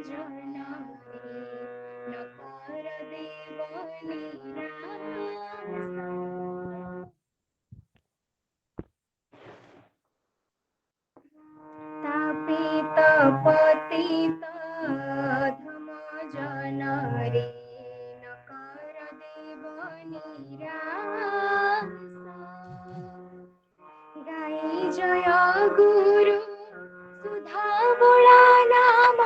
জনরে নকর দেব নিরাশ। তাপিত পতিত ধম জনরে নকর দেব নিরাশ। গাই জয় গুরু সুধা বলা নাম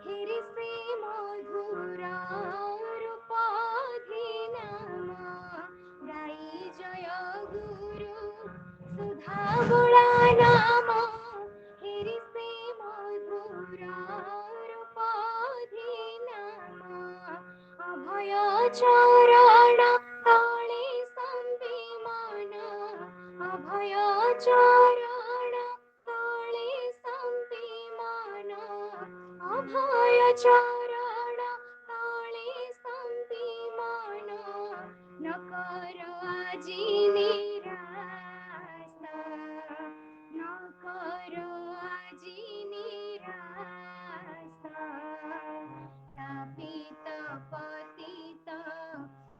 হিরিসে মধুর রূপাধি নাম। গাই জয় গুরু সুধা বলা নাম হিরিসে মধুর রূপাধি নাম। অভয় চରଣ তଳେ সম্বিমান, অভয় চରଣ তଳେ সম্বিমান, অভয় চରଣ তଳେ সম্বিমান। নকর আজি নিরাশ, নকর আজি নিরাশ। তাপিত পতিত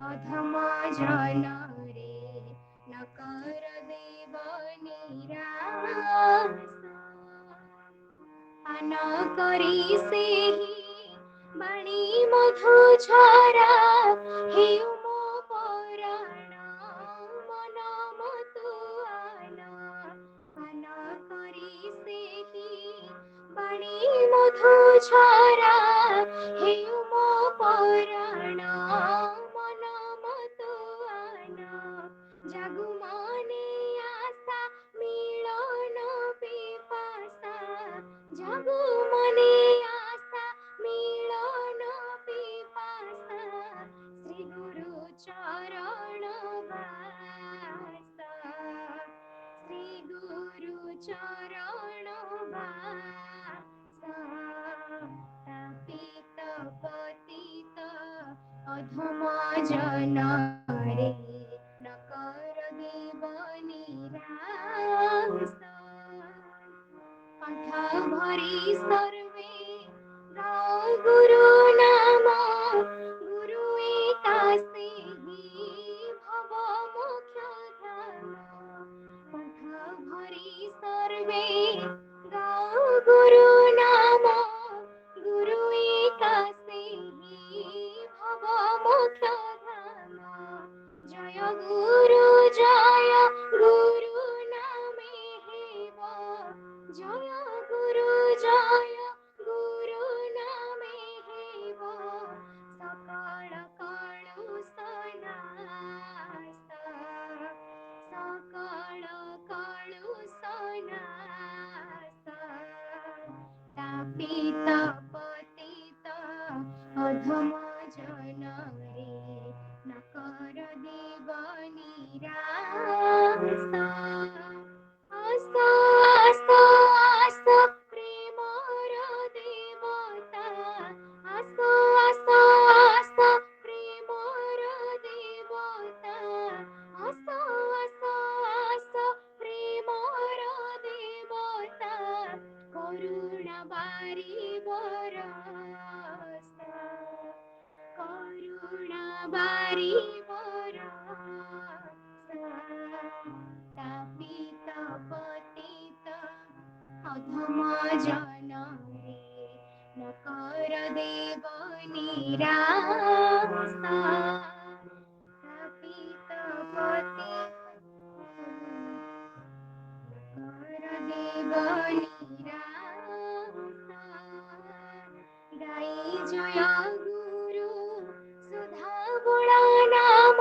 অধম জনরে নকর দেব নিরাশ। পান କରି ସେହି ବାଣୀ ମଧୁ ଝରା, ହେଉ ମୋ ପରାଣ ମନ ମତୁଆଲ। ପାନ କରି ସେହି ବାଣୀ ମଧୁ ଝରା, ହେଉ ମୋ ପରାଣ ମନ ମତୁଆଲ। জাগু মনে আশা মিলন পিপাসা, জাগু মনে আশা মিলন পিপাসা। শ্রী গুরু চরণ বাস, শ্রী গুরু চরণ বাস। তাপিত পতিত অধম জনরে নকর দেব নিরাশ। কণ্ঠ ভরি সর্বে গাও গুরু নাম, গুরু একা সেহি ভব মোক্ষ ধাম। কণ্ঠ ভরি সর্বে গাও গুরু নাম, গুরু একা সেহি ভব মোক্ষ ধাম। জয় গুরু জয় গুরু নামে হেব, জয় গুরু জয় গুরু নামে হেব। সকল কলুষ নাশ, সকল কলুষ নাশ। তাপিত পতিত অধম জনরে নকর দেব নিরাশ। আস আস আস প্রেমর দেবতা, আস আস আস প্রেমর দেবতা, আস আস আস প্রেমর দেবতা। করুণা বারিব রস, করুণা বারিব রস। তাপিত পতিত অধম জনরে নকর দেব নিরাশ। তাপিত পতিত নকর দেব নিরাশ। গাই জয় গুরু সুধা বলা নাম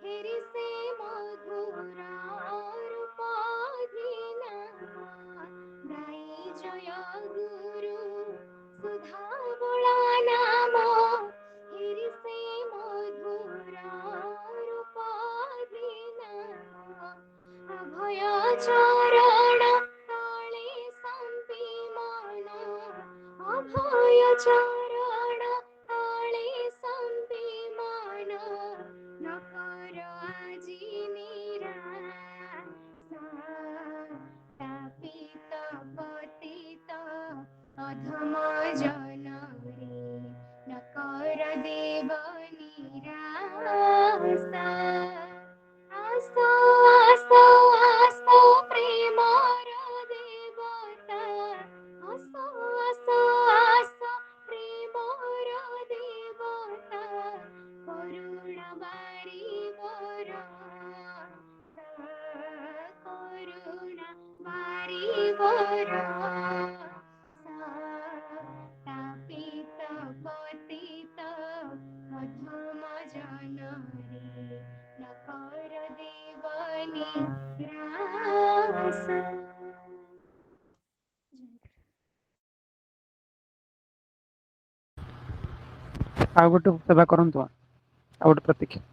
হিরিসে মধুর রূপাধি নাম। গাই জয় গুরু সুধা বলা নাম হিরিসে মধুর রূপাধি নাম। অভয় চରଣ তଳେ সম্বিমান, অভয় চରଣ তଳେ সম্বিমান। নকর আজি নিরাশ। তাপিত পতিত অধম जनरे नकर देव निराशा आशा आशा आशा प्रेमर देवता आशा आशा आशा प्रेमर देवता करुणा बारिवर करुणा बारिवर तापित पतित मध्यम जनरे नकर देवनी रास। ଆଉ ଗୋଟେ ସେବା କରନ୍ତୁ, ଆଉ ଗୋଟେ ପ୍ରତୀକ୍ଷା।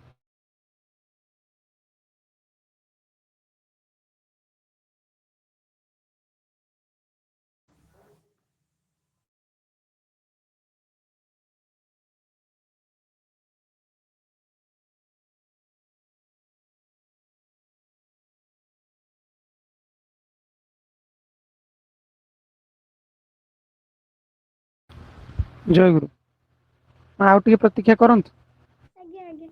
ଜୟ ଗୁରୁ। ଆଉ ଟିକେ ପ୍ରତୀକ୍ଷା କରନ୍ତୁ। ଆଜ୍ଞା ଆଜ୍ଞା।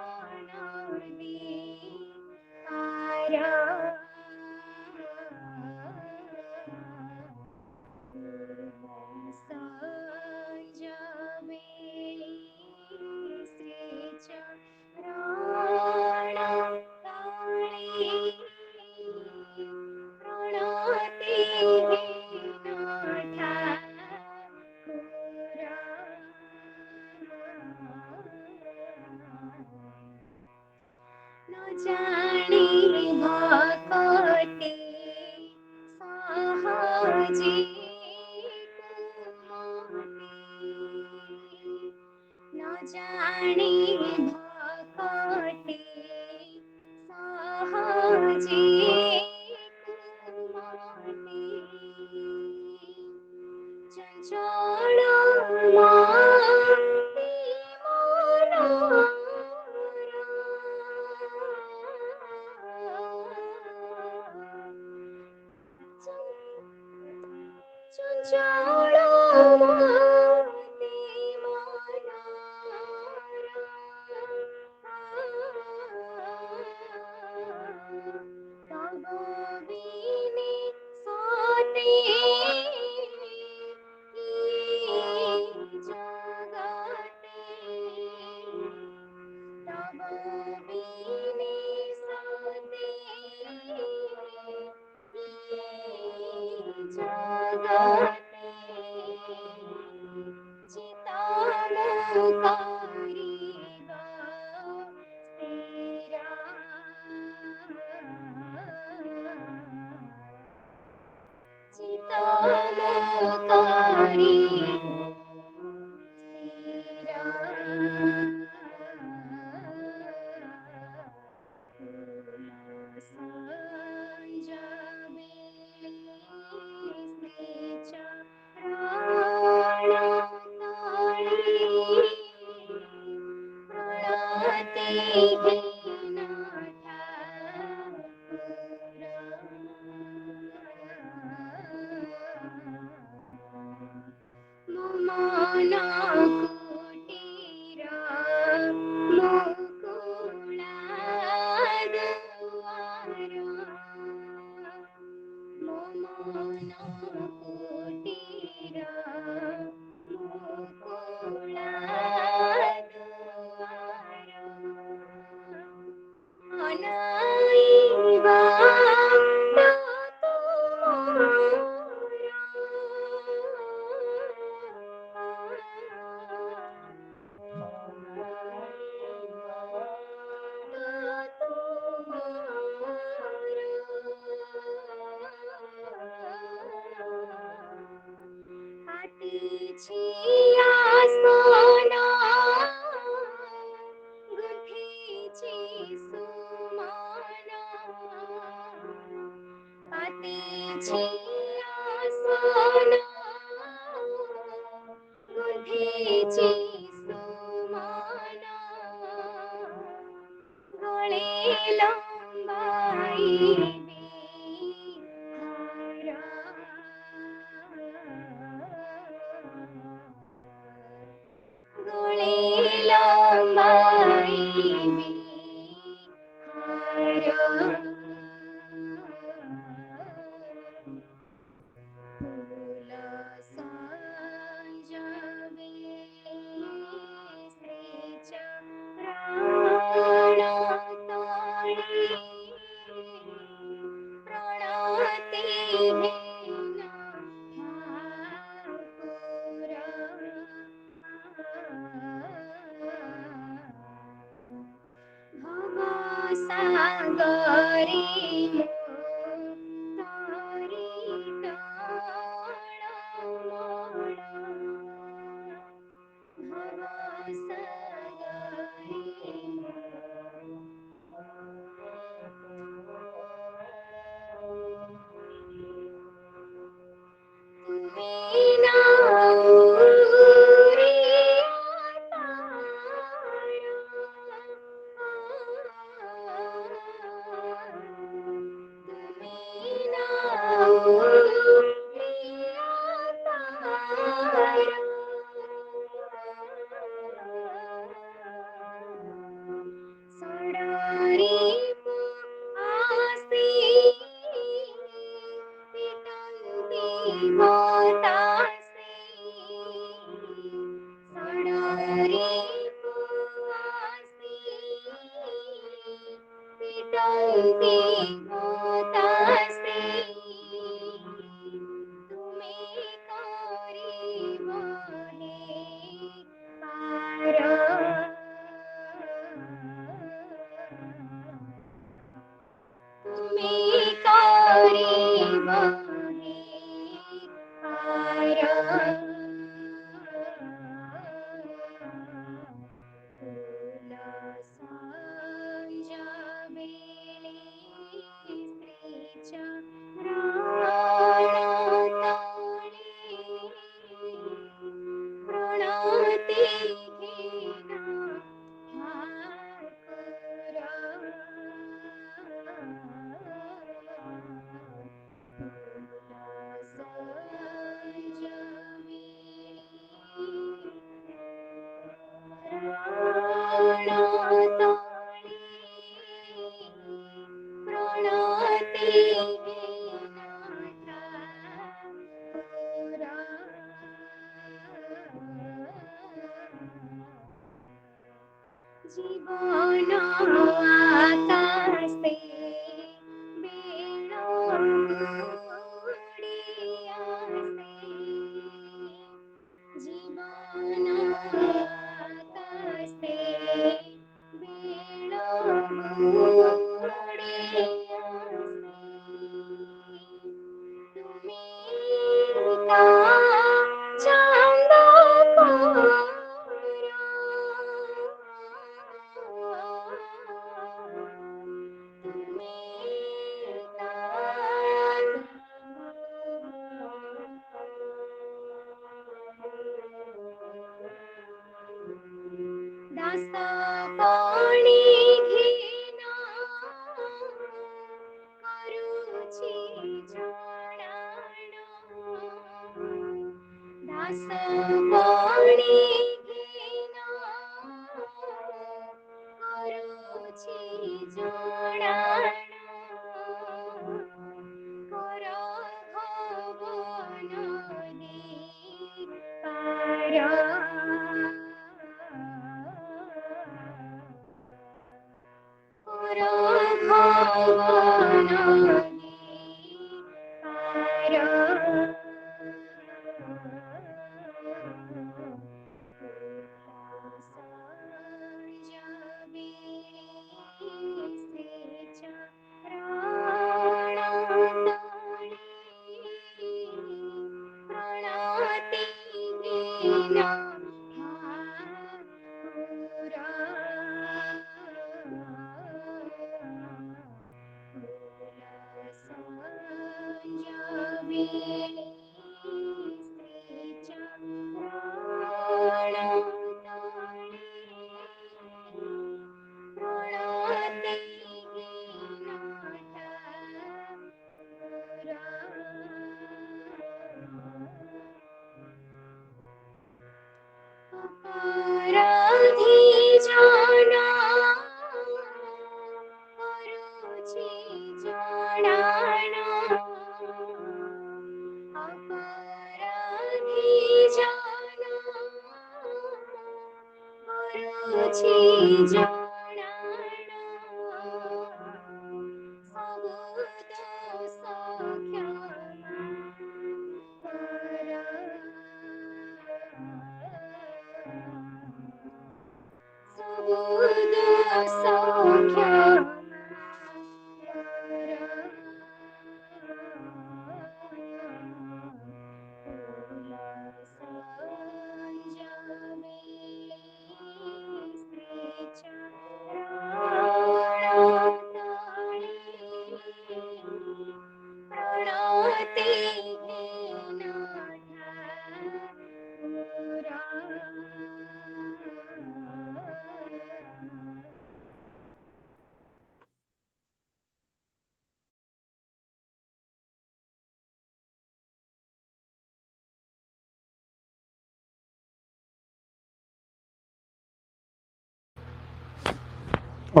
ॐ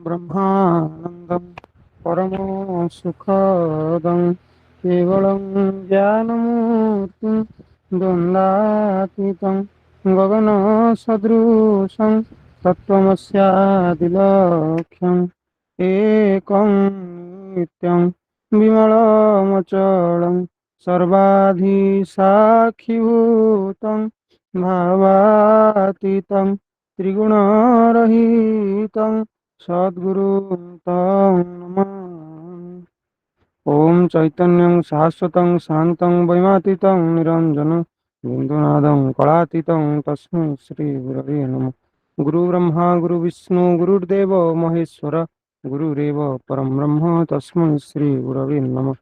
ब्रह्मानन्दं परमो सुखदं केवलं ज्ञानमूर्तिं द्वन्द्वातीतं गगनसदृशं तत्त्वमस्यादिलक्ष्यम् एकं नित्यं विमलमचलं सर्वाधिसाक्षिभूतं भावातीतं त्रिगुणरहितं सद्गुरुं तं नमामि। ॐ चैतन्यं शाश्वतं शान्तं वैमातीतं निरञ्जनं बिन्दुनादं कलातीतं तस्मै श्रीगुरवे नमः। गुरुब्रह्मा गुरुविष्णु गुरुर्देवो महेश्वर गुरुरेव परं ब्रह्म तस्मै श्रीगुरवे नमः।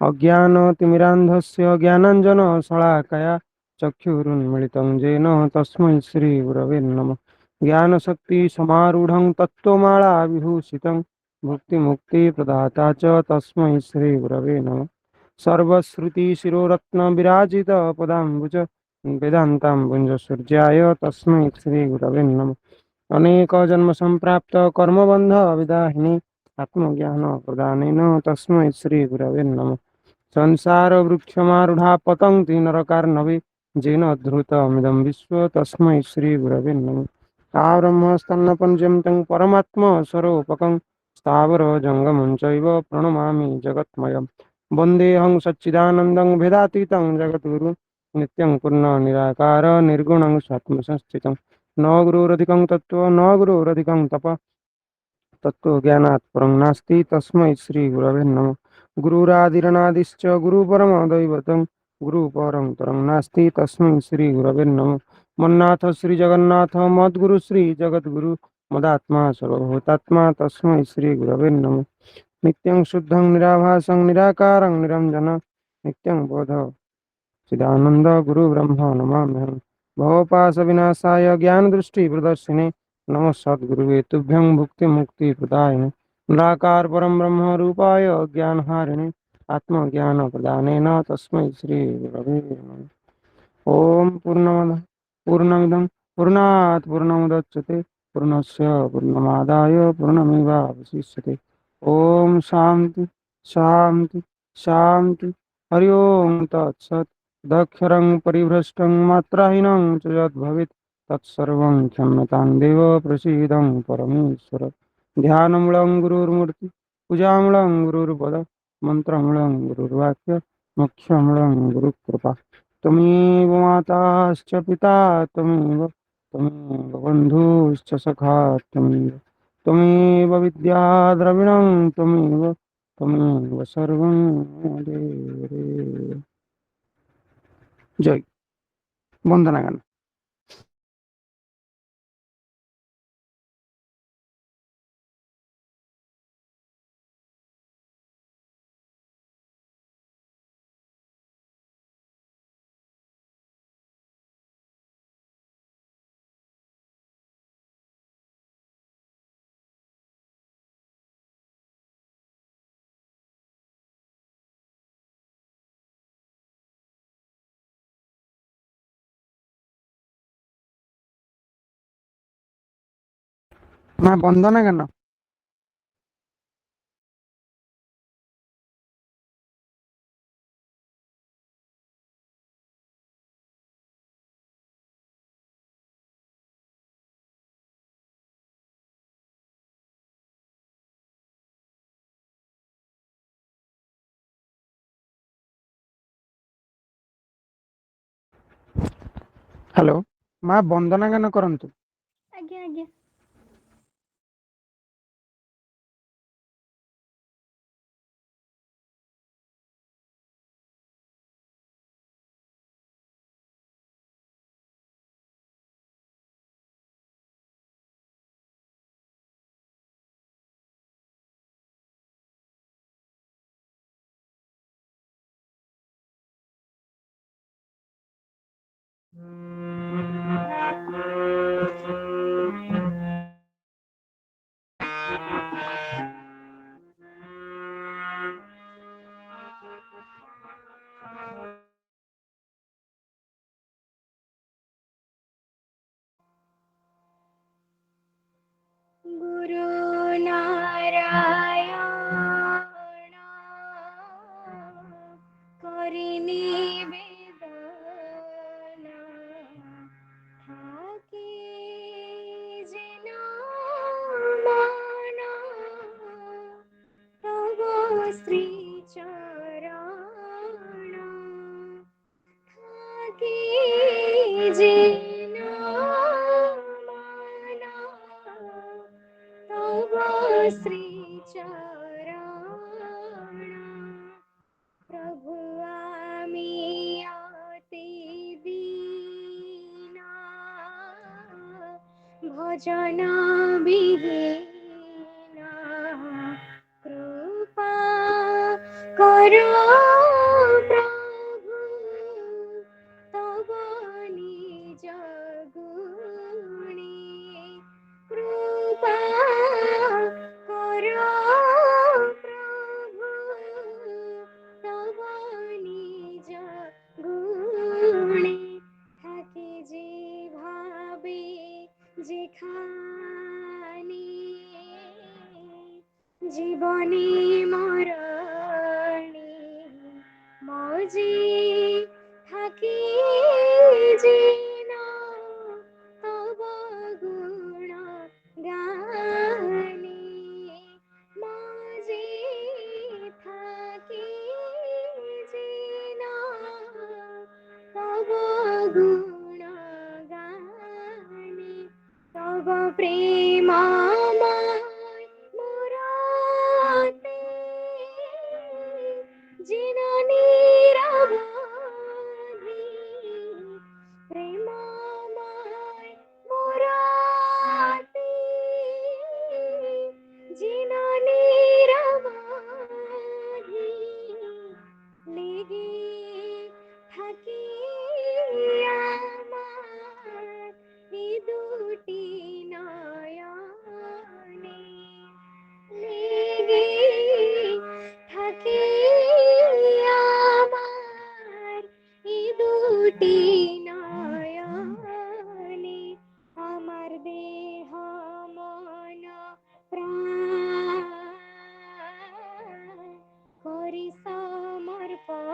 अज्ञानतिमिरान्धस्य ज्ञानाञ्जनशलाकया चक्षुरुन्मिलितं येन तस्मै श्रीगुरवे नमः। ज्ञानशक्तिसमारूढं तत्त्वमाला विभूषितं मुक्तिमुक्तिप्रदाता च तस्मै श्रीगुरवे नमः। सर्वश्रुतिशिरोरत्नविराजितपदाम्बुज वेदान्ताम्बुजसूर्याय तस्मै श्रीगुरवे नमः। अनेकजन्मसम्प्राप्त कर्मबन्धविदाहिने आत्मज्ञानप्रदानेन तस्मै श्रीगुरवे नमः। संसारवृक्षमारुढा पतन्ति नरकार्णवे येन धृतमिदं विश्व तस्मै श्रीगुरवे नमः। आब्रह्मस्तन्नपञ्चम परमात्मस्वरूपकं स्थावरजङ्गमं चैव प्रणमामि जगत्मयं वन्देऽहं सच्चिदानन्दं भेदातीतं जगद्गुरुं नित्यं पूर्णनिराकार निर्गुणं स्वात्मसंस्थितं न गुरुरधिकं तत्त्वं न गुरुरधिकं तप तत्त्वज्ञानात् परं नास्ति तस्मै श्रीगुरवे नमः। गुरुरादिरनादिश्च गुरुपरमदैवतं गुरुपरं परं नास्ति तस्मै श्रीगुरवे नमः। मन्नाथ श्रीजगन्नाथ मद्गुरु श्रीजगद्गुरु मदात्मा सर्वभूतात्मा तस्मै श्रीगुरवे नमः। नित्यं शुद्धं निराभासं निराकारं निरञ्जन नित्यं बोध चिदानन्द गुरुब्रह्म नमाम्यहम्। भवपाशविनाशाय ज्ञानदृष्टिप्रदर्शिने नमः सद्गुरुवे तुभ्यं भुक्तिमुक्तिप्रदायिने निराकार परं ब्रह्म रूपाय ज्ञानहारिणे आत्मज्ञानप्रदानेन तस्मै श्रीगुरवे नमः। ॐ पूर्णमदः पूर्णमिदं पूर्णात् पूर्णमुदच्यते पूर्णस्य पूर्णमादाय पूर्णमेवावशिष्यते। ॐ शान्ति शान्ति शान्ति। हरि ओम तत्सत्। दक्षरं परिभ्रष्टं मात्राहीनं च यद्भवेत् तत्सर्वं क्षम्यतां देव प्रसीदं परमेश्वर। ध्यानमूलं गुरुर्मूर्ति पूजामूलं गुरुर्पद मन्त्रमूलं गुरुर्वाक्य मोक्षमूलं गुरुकृपा। त्वमेव माताश्च पिता त्वमेव बन्धुश्च सखा त्वमेव विद्या द्रविणं त्वमेव सर्वं मम देवदेव। जय বন্দনা গান। মা বন্দনা কেন? হ্যালো, মা বন্দনা কেন କରନ୍ତୁ? ଆଜ୍ଞା ଆଜ୍ଞା। গুরু নারায়ণ করি নিবেদন থাকি যেন মন তব শ্রীচরণ থাকি যেন মন তব শ্রীচরণ প্রভু আমি অতি দীন ভজন বিহীন কৃপা করো প্রভু তব নিজ গুণে কৃপা করো প্রভু তব নিজ গুণে থাকে যে ভাবে যেখানে জীবনে মরণে মজি থাকি যেন তব গুণ গানে মজি থাকি যেন তব গুণ গানে তব প্রেমময় মুরাতে যেন নিরবধি প্রেমময় মুরাতে যেন নিরবধি লেগে থাকি আমার এই দুটি নয়নে লেগে থাকি আমার এই দুটি নয়নে আমার দেহ মন প্রাণ করি সমর্পণ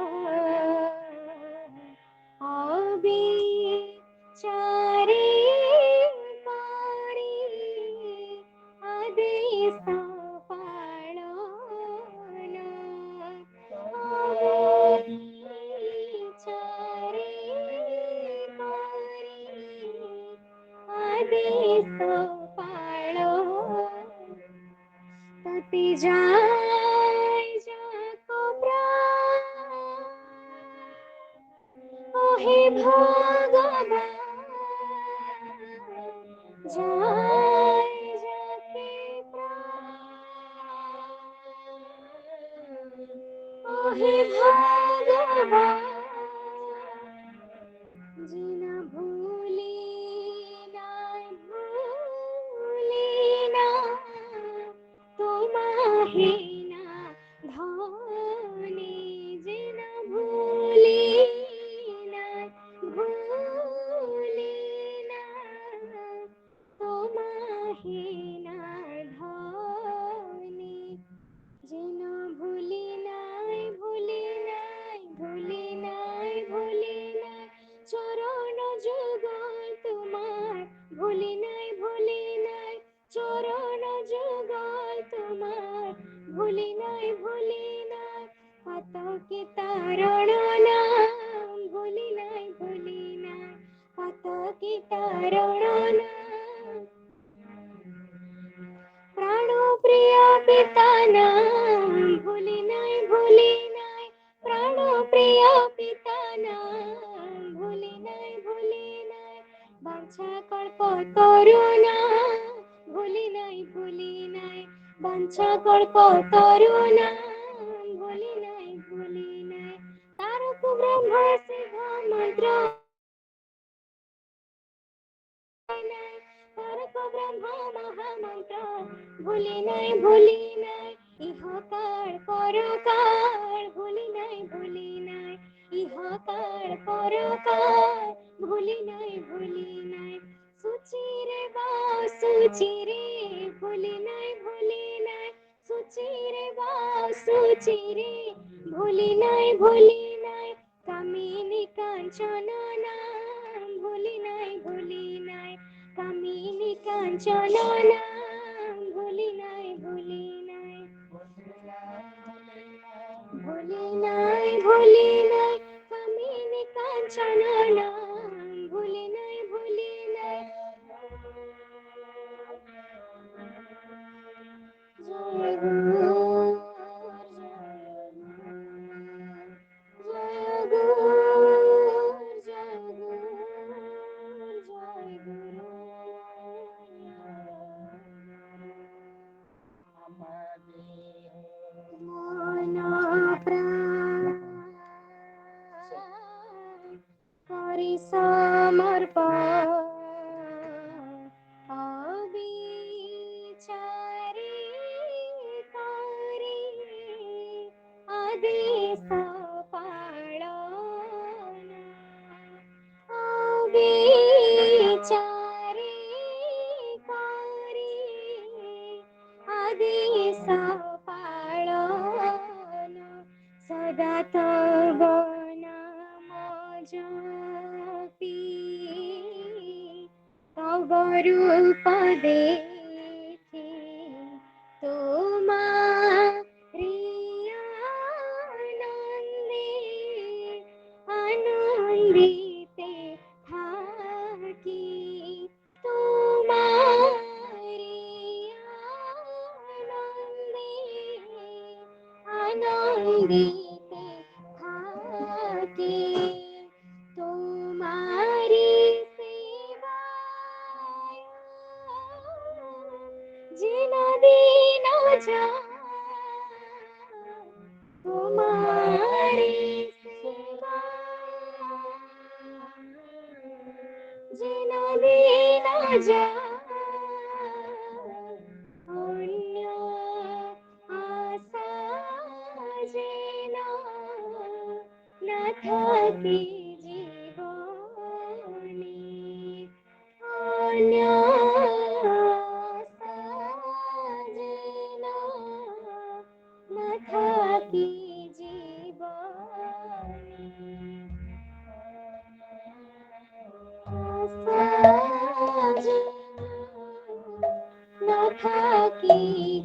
অবিচারে করি আদেশ পালন অবিচারে করি আদেশ পালন তাতে যায় যাক প্রাণ ওহে ভগবান যায় যাকে প্রাণ ওহে ভগবান জিনা ভুলি না তোমাহে না ধনে জিনা ভুলি না তোমাহে না ধনে যেন ভুলি নাই চরণ যুগল তোমার ভুলি নাই চরণ যুগল তোমার ভুলি নাই পাতকে তারণ নাম ভুলি নাই পাতকে তারণ নাম প্রাণ প্রিয় পিতা নাম ভুলি নাই প্রাণ প্রিয় পিতা নাম ভুলি নাই বাঞ্ছা কল্প তরুণা ভুলি নাই বাঞ্ছা কল্প তরুণা ভুলি নাই তারক ব্রহ্ম শিব মন্ত্র তারক ব্রহ্ম মহামন্ত্র ভুলি নাই ইহকার পরকার ভুলি নাই ইহকার পরকার ভুলি নাই সুচিরে ভুলি নাই সুচিরে সুচিরে ভুলি নাই কামিনী কাঞ্চন নাম ভুলি নাই কামিনী কাঞ্চন নাম ভুলি নাই ভুলি নাই কামিনী কাঞ্চন নাম ভুলি নাই জয় গুরু জয় গুরু মন প্রাণ করি সমর্পণ অবিচারে করি আদেশ পালন অবিচারে করি আদেশ পালন সদা তব নাম জপি তব রূপ দেখি তোমারি আনন্দিতে থাকি তোমারি আনন্দিতে থাকি তোমারি সেবায় যেন দিন যায় তোমারি সেবায় যেন দিন যায় অন্য আশা যেন না থাকি জীবনে অন্য আশা যেন না থাকি জীবনে আশা যেন না থাকি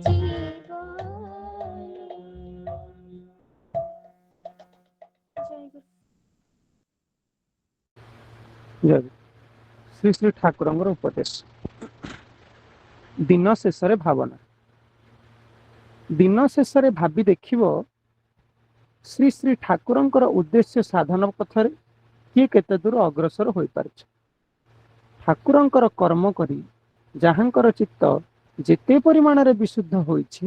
জীবনে জয় গুরু। ଜୟ ଗୁରୁ। ଶ୍ରୀ ଶ୍ରୀ ଠାକୁରଙ୍କର ଉପଦେଶ ଦିନ ଶେଷରେ ଭାବନା ଦିନ ଶେଷରେ ଭାବି ଦେଖିବ ଶ୍ରୀ ଶ୍ରୀ ଠାକୁରଙ୍କର ଉଦ୍ଦେଶ୍ୟ ସାଧନ ପଥରେ କିଏ କେତେ ଦୂର ଅଗ୍ରସର ହୋଇପାରିଛି ଠାକୁରଙ୍କର କର୍ମ କରି ଯାହାଙ୍କର ଚିତ୍ତ ଯେତେ ପରିମାଣରେ ବିଶୁଦ୍ଧ ହୋଇଛି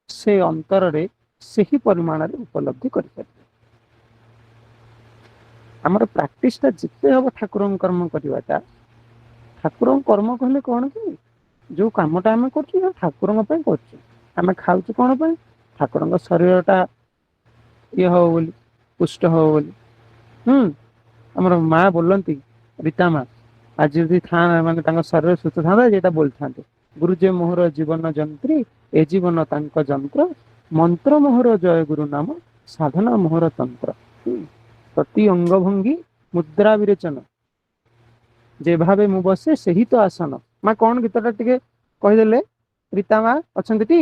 ସେ ଅନ୍ତରରେ ସେହି ପରିମାଣରେ ଉପଲବ୍ଧି କରିପାରିବେ ଆମର ପ୍ରାକ୍ଟିସଟା ଯେତେ ହବ ଠାକୁରଙ୍କ କର୍ମ କରିବାଟା ଠାକୁରଙ୍କ କର୍ମ କହିଲେ କ'ଣ କି ଯୋଉ କାମଟା ଆମେ କରୁଛୁ ଠାକୁରଙ୍କ ପାଇଁ କରୁଛୁ ଆମେ ଖାଉଛୁ କ'ଣ ପାଇଁ ଠାକୁରଙ୍କ ଶରୀରଟା ଇଏ ହବ ବୋଲି ପୁଷ୍ଟ ହବ ବୋଲି ଆମର ମା ବୋଲନ୍ତି ରୀତା ମା ଆଜି ଯଦି ମାନେ ତାଙ୍କ ଶରୀର ସୁସ୍ଥ ଥାନ୍ତା ଯେଟା ବୋଲିଥାନ୍ତେ ଗୁରୁ ଯେ ମୋହର ଜୀବନ ଯନ୍ତ୍ରୀ ଏ ଜୀବନ ତାଙ୍କ ଯନ୍ତ୍ର ମନ୍ତ୍ର ମୋହର ଜୟ ଗୁରୁ ନାମ ସାଧନା ମୋହର ତନ୍ତ୍ର ପ୍ରତି ଅଙ୍ଗଭଙ୍ଗୀ ମୁଦ୍ରା ବିରେଚନ ଯେ ଭାବେ ମୁଁ ବସେ ସେହି ତ ଆସନ ମା କ'ଣ ଗୀତଟା ଟିକେ କହିଦେଲେ ରୀତା ମା ଅଛନ୍ତି ଟି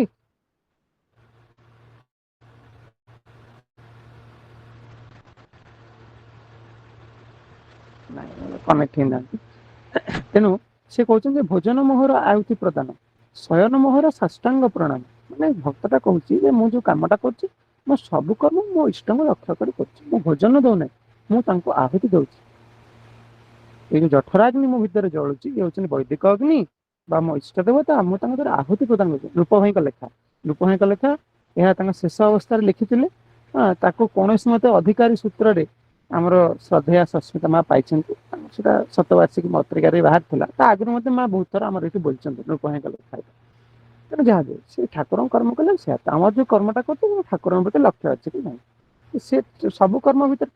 କନେକ୍ଟ ହେଇନାହାନ୍ତି ତେଣୁ ସେ କହୁଛନ୍ତି ଯେ ଭୋଜନ ମୋହର ଆୟୁତି ପ୍ରଦାନ ଶୟନ ମୋହର ସାଷ୍ଟାଙ୍ଗ ପ୍ରଣାମ ମାନେ ଭକ୍ତଟା କହୁଛି ଯେ ମୁଁ ଯୋଉ କାମଟା କରୁଛି ମୋ ସବୁ କର୍ମ ମୋ ଇଷ୍ଟଙ୍କୁ ଲକ୍ଷ୍ୟ କରି କରୁଛି ମୁଁ ଭୋଜନ ଦଉନାହିଁ ମୁଁ ତାଙ୍କୁ ଆହୁତି ଦଉଛି ଏଇ ଯୋଉ ଜଠରାଗ୍ନି ମୋ ଭିତରେ ଜଳୁଛି ଇଏ ହଉଛନ୍ତି ବୈଦିକ ଅଗ୍ନି ବା ମୋ ଇଷ୍ଟ ଦେବତା ମୁଁ ତାଙ୍କ ଦ୍ୱାରା ଆହୁତି ପ୍ରଦାନ କରୁଛି ରୂପ ଭାଇଙ୍କ ଲେଖା ଏହା ତାଙ୍କ ଶେଷ ଅବସ୍ଥାରେ ଲେଖିଥିଲେ ତାକୁ କୌଣସି ମତେ ଅଧିକାରୀ ସୂତ୍ରରେ ଆମର ଶ୍ରଦ୍ଧେୟା ସସ୍ମିତା ମା ପାଇଛନ୍ତି ସେଟା ଶତବାର୍ଷିକୀ ପତ୍ରିକାରେ ବାହାରିଥିଲା ତା ଆଗରୁ ମଧ୍ୟ ମା ବହୁତ ଥର ଆମର ଏଠି ବୋଲିଛନ୍ତି ରୂପ ଭାଇଙ୍କ ଲେଖା ତେଣୁ ଯାହା ବି ସେ ଠାକୁରଙ୍କ କର୍ମ କଲେ ସେ ଆମର ଯୋଉ କର୍ମଟା କରୁଛି ଠାକୁରଙ୍କ ପ୍ରତି ଲକ୍ଷ୍ୟ ଅଛି କି ନାହିଁ ସେ ସବୁ କର୍ମ ଭିତରେ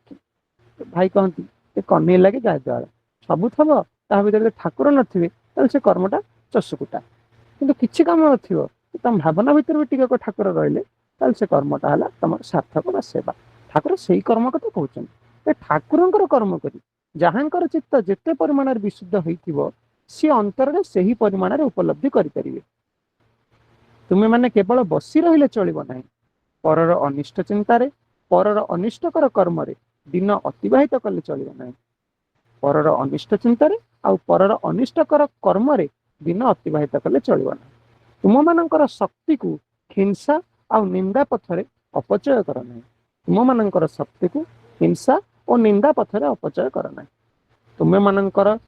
ଭାଇ କହନ୍ତି ସେ କନେଇ ଲାଗେ ଯାହା ଦ୍ୱାରା ସବୁ ଥବ ତା ଭିତରେ ଯଦି ଠାକୁର ନଥିବେ ତାହେଲେ ସେ କର୍ମଟା ଚଷୁକୁଟା କିନ୍ତୁ କିଛି କାମ ନଥିବ, ତମ ଭାବନା ଭିତରେ ବି ଟିକେ ଠାକୁର ରହିଲେ, ତାହେଲେ ସେ କର୍ମଟା ହେଲା ତମର ସାର୍ଥକ ବା ସେବା। ଠାକୁର ସେଇ କର୍ମ କଥା କହୁଛନ୍ତି। ଠାକୁରଙ୍କର କର୍ମ କରି ଯାହାଙ୍କର ଚିତ୍ତ ଯେତେ ପରିମାଣରେ ବିଶୁଦ୍ଧ ହେଇଥିବ, ସିଏ ଅନ୍ତରରେ ସେହି ପରିମାଣରେ ଉପଲବ୍ଧି କରିପାରିବେ। ତୁମେ ମାନେ କେବଳ ବସି ରହିଲେ ଚଳିବ ନାହିଁ। ପରର ଅନିଷ୍ଟ ଚିନ୍ତାରେ, ପରର ଅନିଷ୍ଟକର କର୍ମରେ ଦିନ ଅତିବାହିତ କଲେ ଚଳିବ ନାହିଁ। ପରର ଅନିଷ୍ଟ ଚିନ୍ତାରେ ଆଉ ପରର ଅନିଷ୍ଟକର କର୍ମରେ ଦିନ ଅତିବାହିତ କଲେ ଚଳିବ ନାହିଁ। ତୁମମାନଙ୍କର ଶକ୍ତିକୁ ହିଂସା ଆଉ ନିନ୍ଦା ପଥରେ ଅପଚୟ କର ନାହିଁ। ତୁମମାନଙ୍କର ଶକ୍ତିକୁ ହିଂସା ଓ ନିନ୍ଦା ପଥରେ ଅପଚୟ କର ନାହିଁ।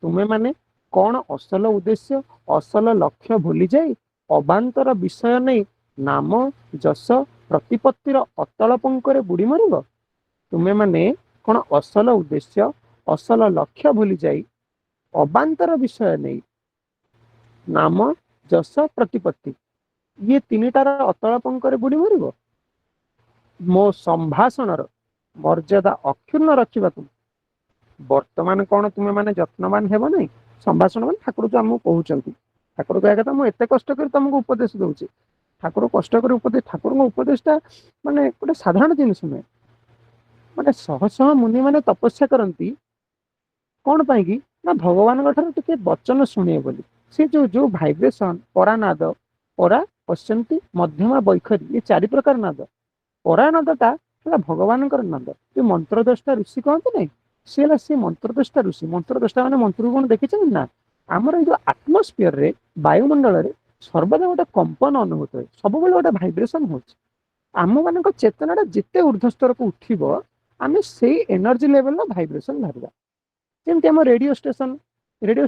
ତୁମେମାନେ କଣ ଅସଲ ଉଦ୍ଦେଶ୍ୟ, ଅସଲ ଲକ୍ଷ୍ୟ ଭୁଲିଯାଇ ଅବାନ୍ତର ବିଷୟ ନେଇ ନାମ, ଯଶ, ପ୍ରତିପତ୍ତିର ଅତଳ ପଙ୍କରେ ବୁଡ଼ି ମରିବ? ତୁମେମାନେ କଣ ଅସଲ ଉଦ୍ଦେଶ୍ୟ, ଅସଲ ଲକ୍ଷ୍ୟ ଭୁଲି ଯାଇ ଅବାନ୍ତର ବିଷୟ ନେଇ ନାମ, ଯଶ, ପ୍ରତିପତ୍ତି ଇଏ ତିନିଟାର ଅତଳ ପଙ୍କରେ ବୁଡ଼ି ମରିବ? ମୋ ସମ୍ଭାଷଣର ମର୍ଯ୍ୟାଦା ଅକ୍ଷୁର୍ଣ୍ଣ ରଖିବାକୁ ବର୍ତ୍ତମାନ କଣ ତୁମେମାନେ ଯତ୍ନବାନ ହେବ ନାହିଁ? ସମ୍ଭାଷଣ ମାନେ ଠାକୁର ଯୋଉ ଆମକୁ କହୁଛନ୍ତି, ଠାକୁର କହିବା କଥା, ମୁଁ ଏତେ କଷ୍ଟ କରି ତମକୁ ଉପଦେଶ ଦଉଛି। ଠାକୁର କଷ୍ଟ କରି ଉପଦେଶ, ଠାକୁରଙ୍କ ଉପଦେଶଟା ମାନେ ଗୋଟେ ସାଧାରଣ ଜିନିଷ ନୁହେଁ। ମାନେ ଶହ ଶହ ମୁନି ମାନେ ତପସ୍ୟା କରନ୍ତି କଣ ପାଇଁ କି? ନା ଭଗବାନଙ୍କ ଠାରୁ ଟିକେ ବଚନ ଶୁଣିବେ ବୋଲି। ସେ ଯୋଉ ଭାଇବ୍ରେସନ, ପରାନାଦ, ପରା, ପଶ୍ୟନ୍ତି, ମଧ୍ୟମା, ବୈଖରୀ, ଏ 4 ପ୍ରକାର ନାଦ। ପରାନାଦଟା ହେଲା ଭଗବାନଙ୍କର ନାଦ। ଯୋଉ ମନ୍ତ୍ରଦ୍ରଷ୍ଟା ଋଷି କହନ୍ତି ନାଇଁ, ସେ ହେଲା ସେ ମନ୍ତ୍ରଦ୍ରଷ୍ଟା ଋଷି। ମନ୍ତ୍ରଦ୍ରଷ୍ଟା ମାନେ ମନ୍ତ୍ରକୁ କଣ ଦେଖିଛନ୍ତି ନା? ଆମର ଏଇ ଯୋଉ ଆଟମୋସ୍ଫିୟରରେ, ବାୟୁମଣ୍ଡଳରେ ସର୍ବଦା ଗୋଟେ କମ୍ପନ ଅନୁଭୂତ ହୁଏ, ସବୁବେଳେ ଗୋଟେ ଭାଇବ୍ରେସନ ହଉଛି। ଆମମାନଙ୍କ ଚେତନାଟା ଯେତେ ଉର୍ଦ୍ଧ୍ୱସ୍ତରକୁ ଉଠିବ, ଆମେ ସେଇ ଏନର୍ଜି ଲେଭେଲର ଭାଇବ୍ରେସନ ଭାବିବା। ଯେମିତି ଆମ ରେଡିଓ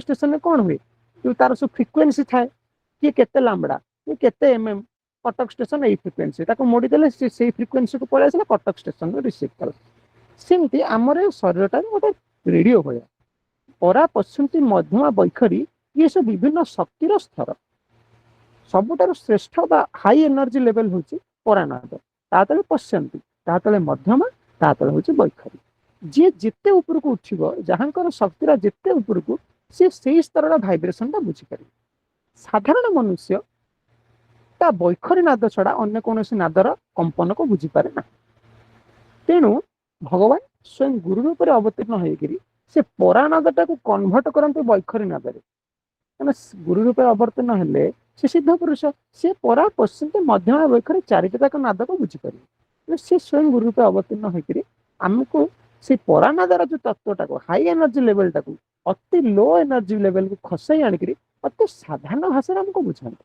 ଷ୍ଟେସନରେ କଣ ହୁଏ? ଯୋଉ ତାର ସବୁ ଫ୍ରିକ୍ୱେନ୍ସି ଥାଏ, କିଏ କେତେ ଲାମ୍ବଡା, କିଏ କେତେ mm, କଟକ ଷ୍ଟେସନ ଏଇ ଫ୍ରିକ୍ୱେନ୍ସି, ତାକୁ ମୋଡ଼ିଦେଲେ ସେ ସେଇ ଫ୍ରିକ୍ୱେନ୍ସିକୁ ପଳେଇ ଆସିଲା, କଟକ ଷ୍ଟେସନରୁ ରିସିଭ୍ କଲା। ସେମିତି ଆମର ଶରୀରଟାରେ ଗୋଟେ ରେଡିଓ ଭଳିଆ। ପରା, ପଶ୍ୟନ୍ତି, ମଧ୍ୟମା, ବୈଖରୀ ଇଏ ସବୁ ବିଭିନ୍ନ ଶକ୍ତିର ସ୍ତର। ସବୁଠାରୁ ଶ୍ରେଷ୍ଠ ବା ହାଇ ଏନର୍ଜି ଲେଭେଲ ହଉଛି ପରାନାଦ, ତା ତଳେ ପଶ୍ୟନ୍ତି, ତା ତଳେ ମଧ୍ୟମା, ତା ତଳେ ହଉଛି ବୈଖରୀ। ଯିଏ ଯେତେ ଉପରକୁ ଉଠିବ, ଯାହାଙ୍କର ଶକ୍ତିର ଯେତେ ଉପରକୁ, ସିଏ ସେଇ ସ୍ତରର ଭାଇବ୍ରେସନଟା ବୁଝିପାରିବେ। ସାଧାରଣ ମନୁଷ୍ୟ ତା ବୈଖରୀ ନାଦ ଛଡା ଅନ୍ୟ କୌଣସି ନାଦର କମ୍ପନକୁ ବୁଝିପାରେ ନାହିଁ। ତେଣୁ ଭଗବାନ ସ୍ୱୟଂ ଗୁରୁ ରୂପରେ ଅବତୀର୍ଣ୍ଣ ହେଇକିରି ସେ ପରାନାଦଟାକୁ କନଭର୍ଟ କରନ୍ତି ବୈଖରୀ ନାଦରେ। କାରଣ ଗୁରୁ ରୂପରେ ଅବତୀର୍ଣ୍ଣ ହେଲେ ସେ ସିଦ୍ଧ ପୁରୁଷ, ସେ ପରା, ପଶ୍ୟନ୍ତି, ମଧ୍ୟମା, ବୈଖରୀ 4ଟି ଯାକ ନାଦକୁ ବୁଝିପାରିବେ। ସେ ସ୍ୱୟଂ ଗୁରୁ ରୂପେ ଅବତୀର୍ଣ୍ଣ ହେଇକିରି ଆମକୁ ସେ ପରାନାଦର ଯୋଉ ତତ୍ଵଟାକୁ, ହାଇ ଏନର୍ଜି ଲେଭେଲଟାକୁ ଅତି ଲୋ ଏନର୍ଜି ଲେଭେଲକୁ ଖସାଇ ଆଣିକିରି ଅତି ସାଧାରଣ ଭାଷାରେ ଆମକୁ ବୁଝାନ୍ତି।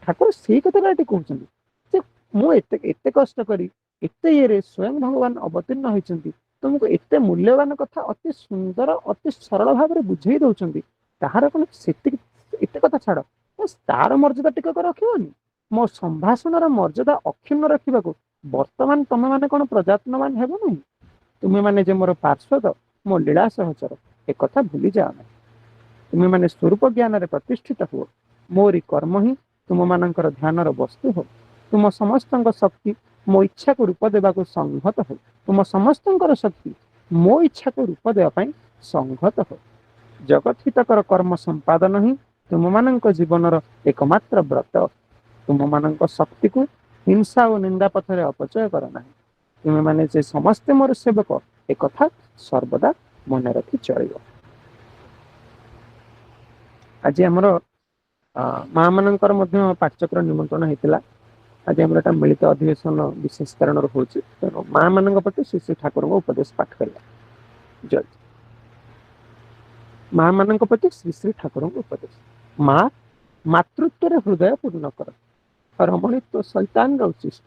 ଠାକୁର ସେଇ କଥାଟା ଏଠି କହୁଛନ୍ତି ଯେ ମୁଁ ଏତେ କଷ୍ଟ କରି ଏତେ ଇଏରେ ସ୍ୱୟଂ ଭଗବାନ ଅବତୀର୍ଣ୍ଣ ହେଇଛନ୍ତି, ତୁମକୁ ଏତେ ମୂଲ୍ୟବାନ କଥା ଅତି ସୁନ୍ଦର, ଅତି ସରଳ ଭାବରେ ବୁଝେଇ ଦଉଛନ୍ତି। ତାହାର କଣ ସେତିକି, ଏତେ କଥା ଛାଡ, ତାର ମର୍ଯ୍ୟାଦା ଟିକେ ରଖିବନି? ମୋ ସମ୍ଭାଷଣର ମର୍ଯ୍ୟାଦା ଅକ୍ଷୁର୍ଣ୍ଣ ରଖିବାକୁ ବର୍ତ୍ତମାନ ତମେ ମାନେ କଣ ପ୍ରଯତ୍ନବାନ ହେବ ନାହିଁ? ତୁମେ ମାନେ ଯେ ମୋର ପାର୍ଶ୍ୱଦ, ମୋ ଲୀଳା ସହଚର, ଏକଥା ଭୁଲି ଯାଅ ନାହିଁ। ତୁମେ ମାନେ ସ୍ୱରୂପ ଜ୍ଞାନରେ ପ୍ରତିଷ୍ଠିତ ହୁଅ। ମୋରି କର୍ମ ହିଁ ତୁମମାନଙ୍କର ଧ୍ୟାନର ବସ୍ତୁ ହଉ। ତୁମ ସମସ୍ତଙ୍କ ଶକ୍ତି ମୋ ଇଚ୍ଛାକୁ ରୂପ ଦେବାକୁ ସଂହତ ହଉ। ତୁମ ସମସ୍ତଙ୍କର ଶକ୍ତି ମୋ ଇଚ୍ଛାକୁ ରୂପ ଦେବା ପାଇଁ ସଂହତ ହଉ। ଜଗତ ହିତକର କର୍ମ ସମ୍ପାଦନ ହିଁ ତୁମମାନଙ୍କ ଜୀବନର ଏକମାତ୍ର ବ୍ରତ। ତୁମମାନଙ୍କ ଶକ୍ତିକୁ ହିଂସା ଓ ନିନ୍ଦା ପଥରେ ଅପଚୟ କର ନାହିଁ। ତୁମେମାନେ ଯେ ସମସ୍ତେ ମୋର ସେବକ, ଏକଥା ସର୍ବଦା ମନେ ରଖି ଚଳିବ। ଆଜି ଆମର ମା ମାନଙ୍କର ମଧ୍ୟ ପାଠଚକ୍ର ନିମନ୍ତ୍ରଣ ହେଇଥିଲା। ଆଜି ଆମର ଏଟା ମିଳିତ ଅଧିବେଶନ ବିଶେଷ କାରଣରୁ ହଉଛି, ତେଣୁ ମା ମାନଙ୍କ ପ୍ରତି ଶ୍ରୀ ଶ୍ରୀ ଠାକୁରଙ୍କ ଉପଦେଶ ପାଠ କରିବା। ଜୟ। ମା ମାନଙ୍କ ପ୍ରତି ଶ୍ରୀ ଶ୍ରୀ ଠାକୁରଙ୍କ ଉପଦେଶ। ମା, ମାତୃତ୍ୱରେ ହୃଦୟ ପୂର୍ଣ୍ଣ କର, ରମଣୀତ୍ୱ ଶୈତାନର ଉଚ୍ଚିଷ୍ଟ।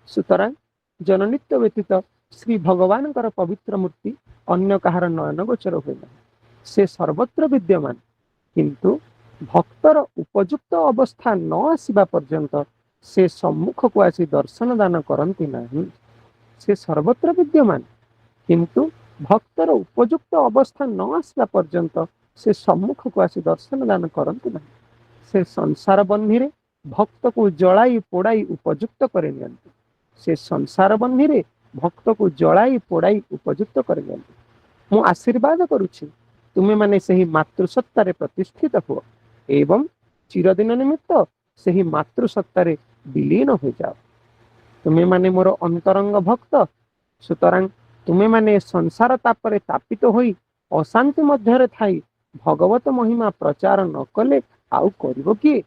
ସୁତରାଂ ଜନନୀତ୍ୱ ବ୍ୟତୀତ ଶ୍ରୀ ଭଗବାନଙ୍କର ପବିତ୍ର ମୂର୍ତ୍ତି ଅନ୍ୟ କାହାର ନୟନ ଗୋଚର ହୁଏ ନାହିଁ। ସେ ସର୍ବତ୍ର ବିଦ୍ୟମାନ, କିନ୍ତୁ ଭକ୍ତର ଉପଯୁକ୍ତ ଅବସ୍ଥା ନ ଆସିବା ପର୍ଯ୍ୟନ୍ତ ସେ ସମ୍ମୁଖକୁ ଆସି ଦର୍ଶନ ଦାନ କରନ୍ତି ନାହିଁ। ସେ ସର୍ବତ୍ର ବିଦ୍ୟମାନ, କିନ୍ତୁ ଭକ୍ତର ଉପଯୁକ୍ତ ଅବସ୍ଥା ନ ଆସିବା ପର୍ଯ୍ୟନ୍ତ ସେ ସମ୍ମୁଖକୁ ଆସି ଦର୍ଶନ ଦାନ କରନ୍ତି ନାହିଁ। ସେ ସଂସାର ବହ୍ନିରେ ଭକ୍ତକୁ ଜଳାଇ ପୋଡ଼ାଇ ଉପଯୁକ୍ତ କରି ନିଅନ୍ତି। ସେ ସଂସାର ବହ୍ନିରେ ଭକ୍ତକୁ ଜଳାଇ ପୋଡ଼ାଇ ଉପଯୁକ୍ତ କରି ନିଅନ୍ତି। ମୁଁ ଆଶୀର୍ବାଦ କରୁଛି, ତୁମେମାନେ ସେହି ମାତୃସତ୍ତାରେ ପ୍ରତିଷ୍ଠିତ ହୁଅ ଏବଂ ଚିରଦିନ ନିମିତ୍ତ ସେହି ମାତୃସତ୍ତାରେ ବିଲୀନ ହୋଇଯାଅ। ତୁମେ ମାନେ ମୋର ଅନ୍ତରଙ୍ଗ ଭକ୍ତ, ସୁତରାଂ ତୁମେ ମାନେ ସଂସାର ତାପରେ ତାପିତ ହୋଇ ଅଶାନ୍ତି ମଧ୍ୟରେ ଥାଇ ଭଗବତ ମହିମା ପ୍ରଚାର ନ କଲେ ଆଉ କରିବ କିଏ?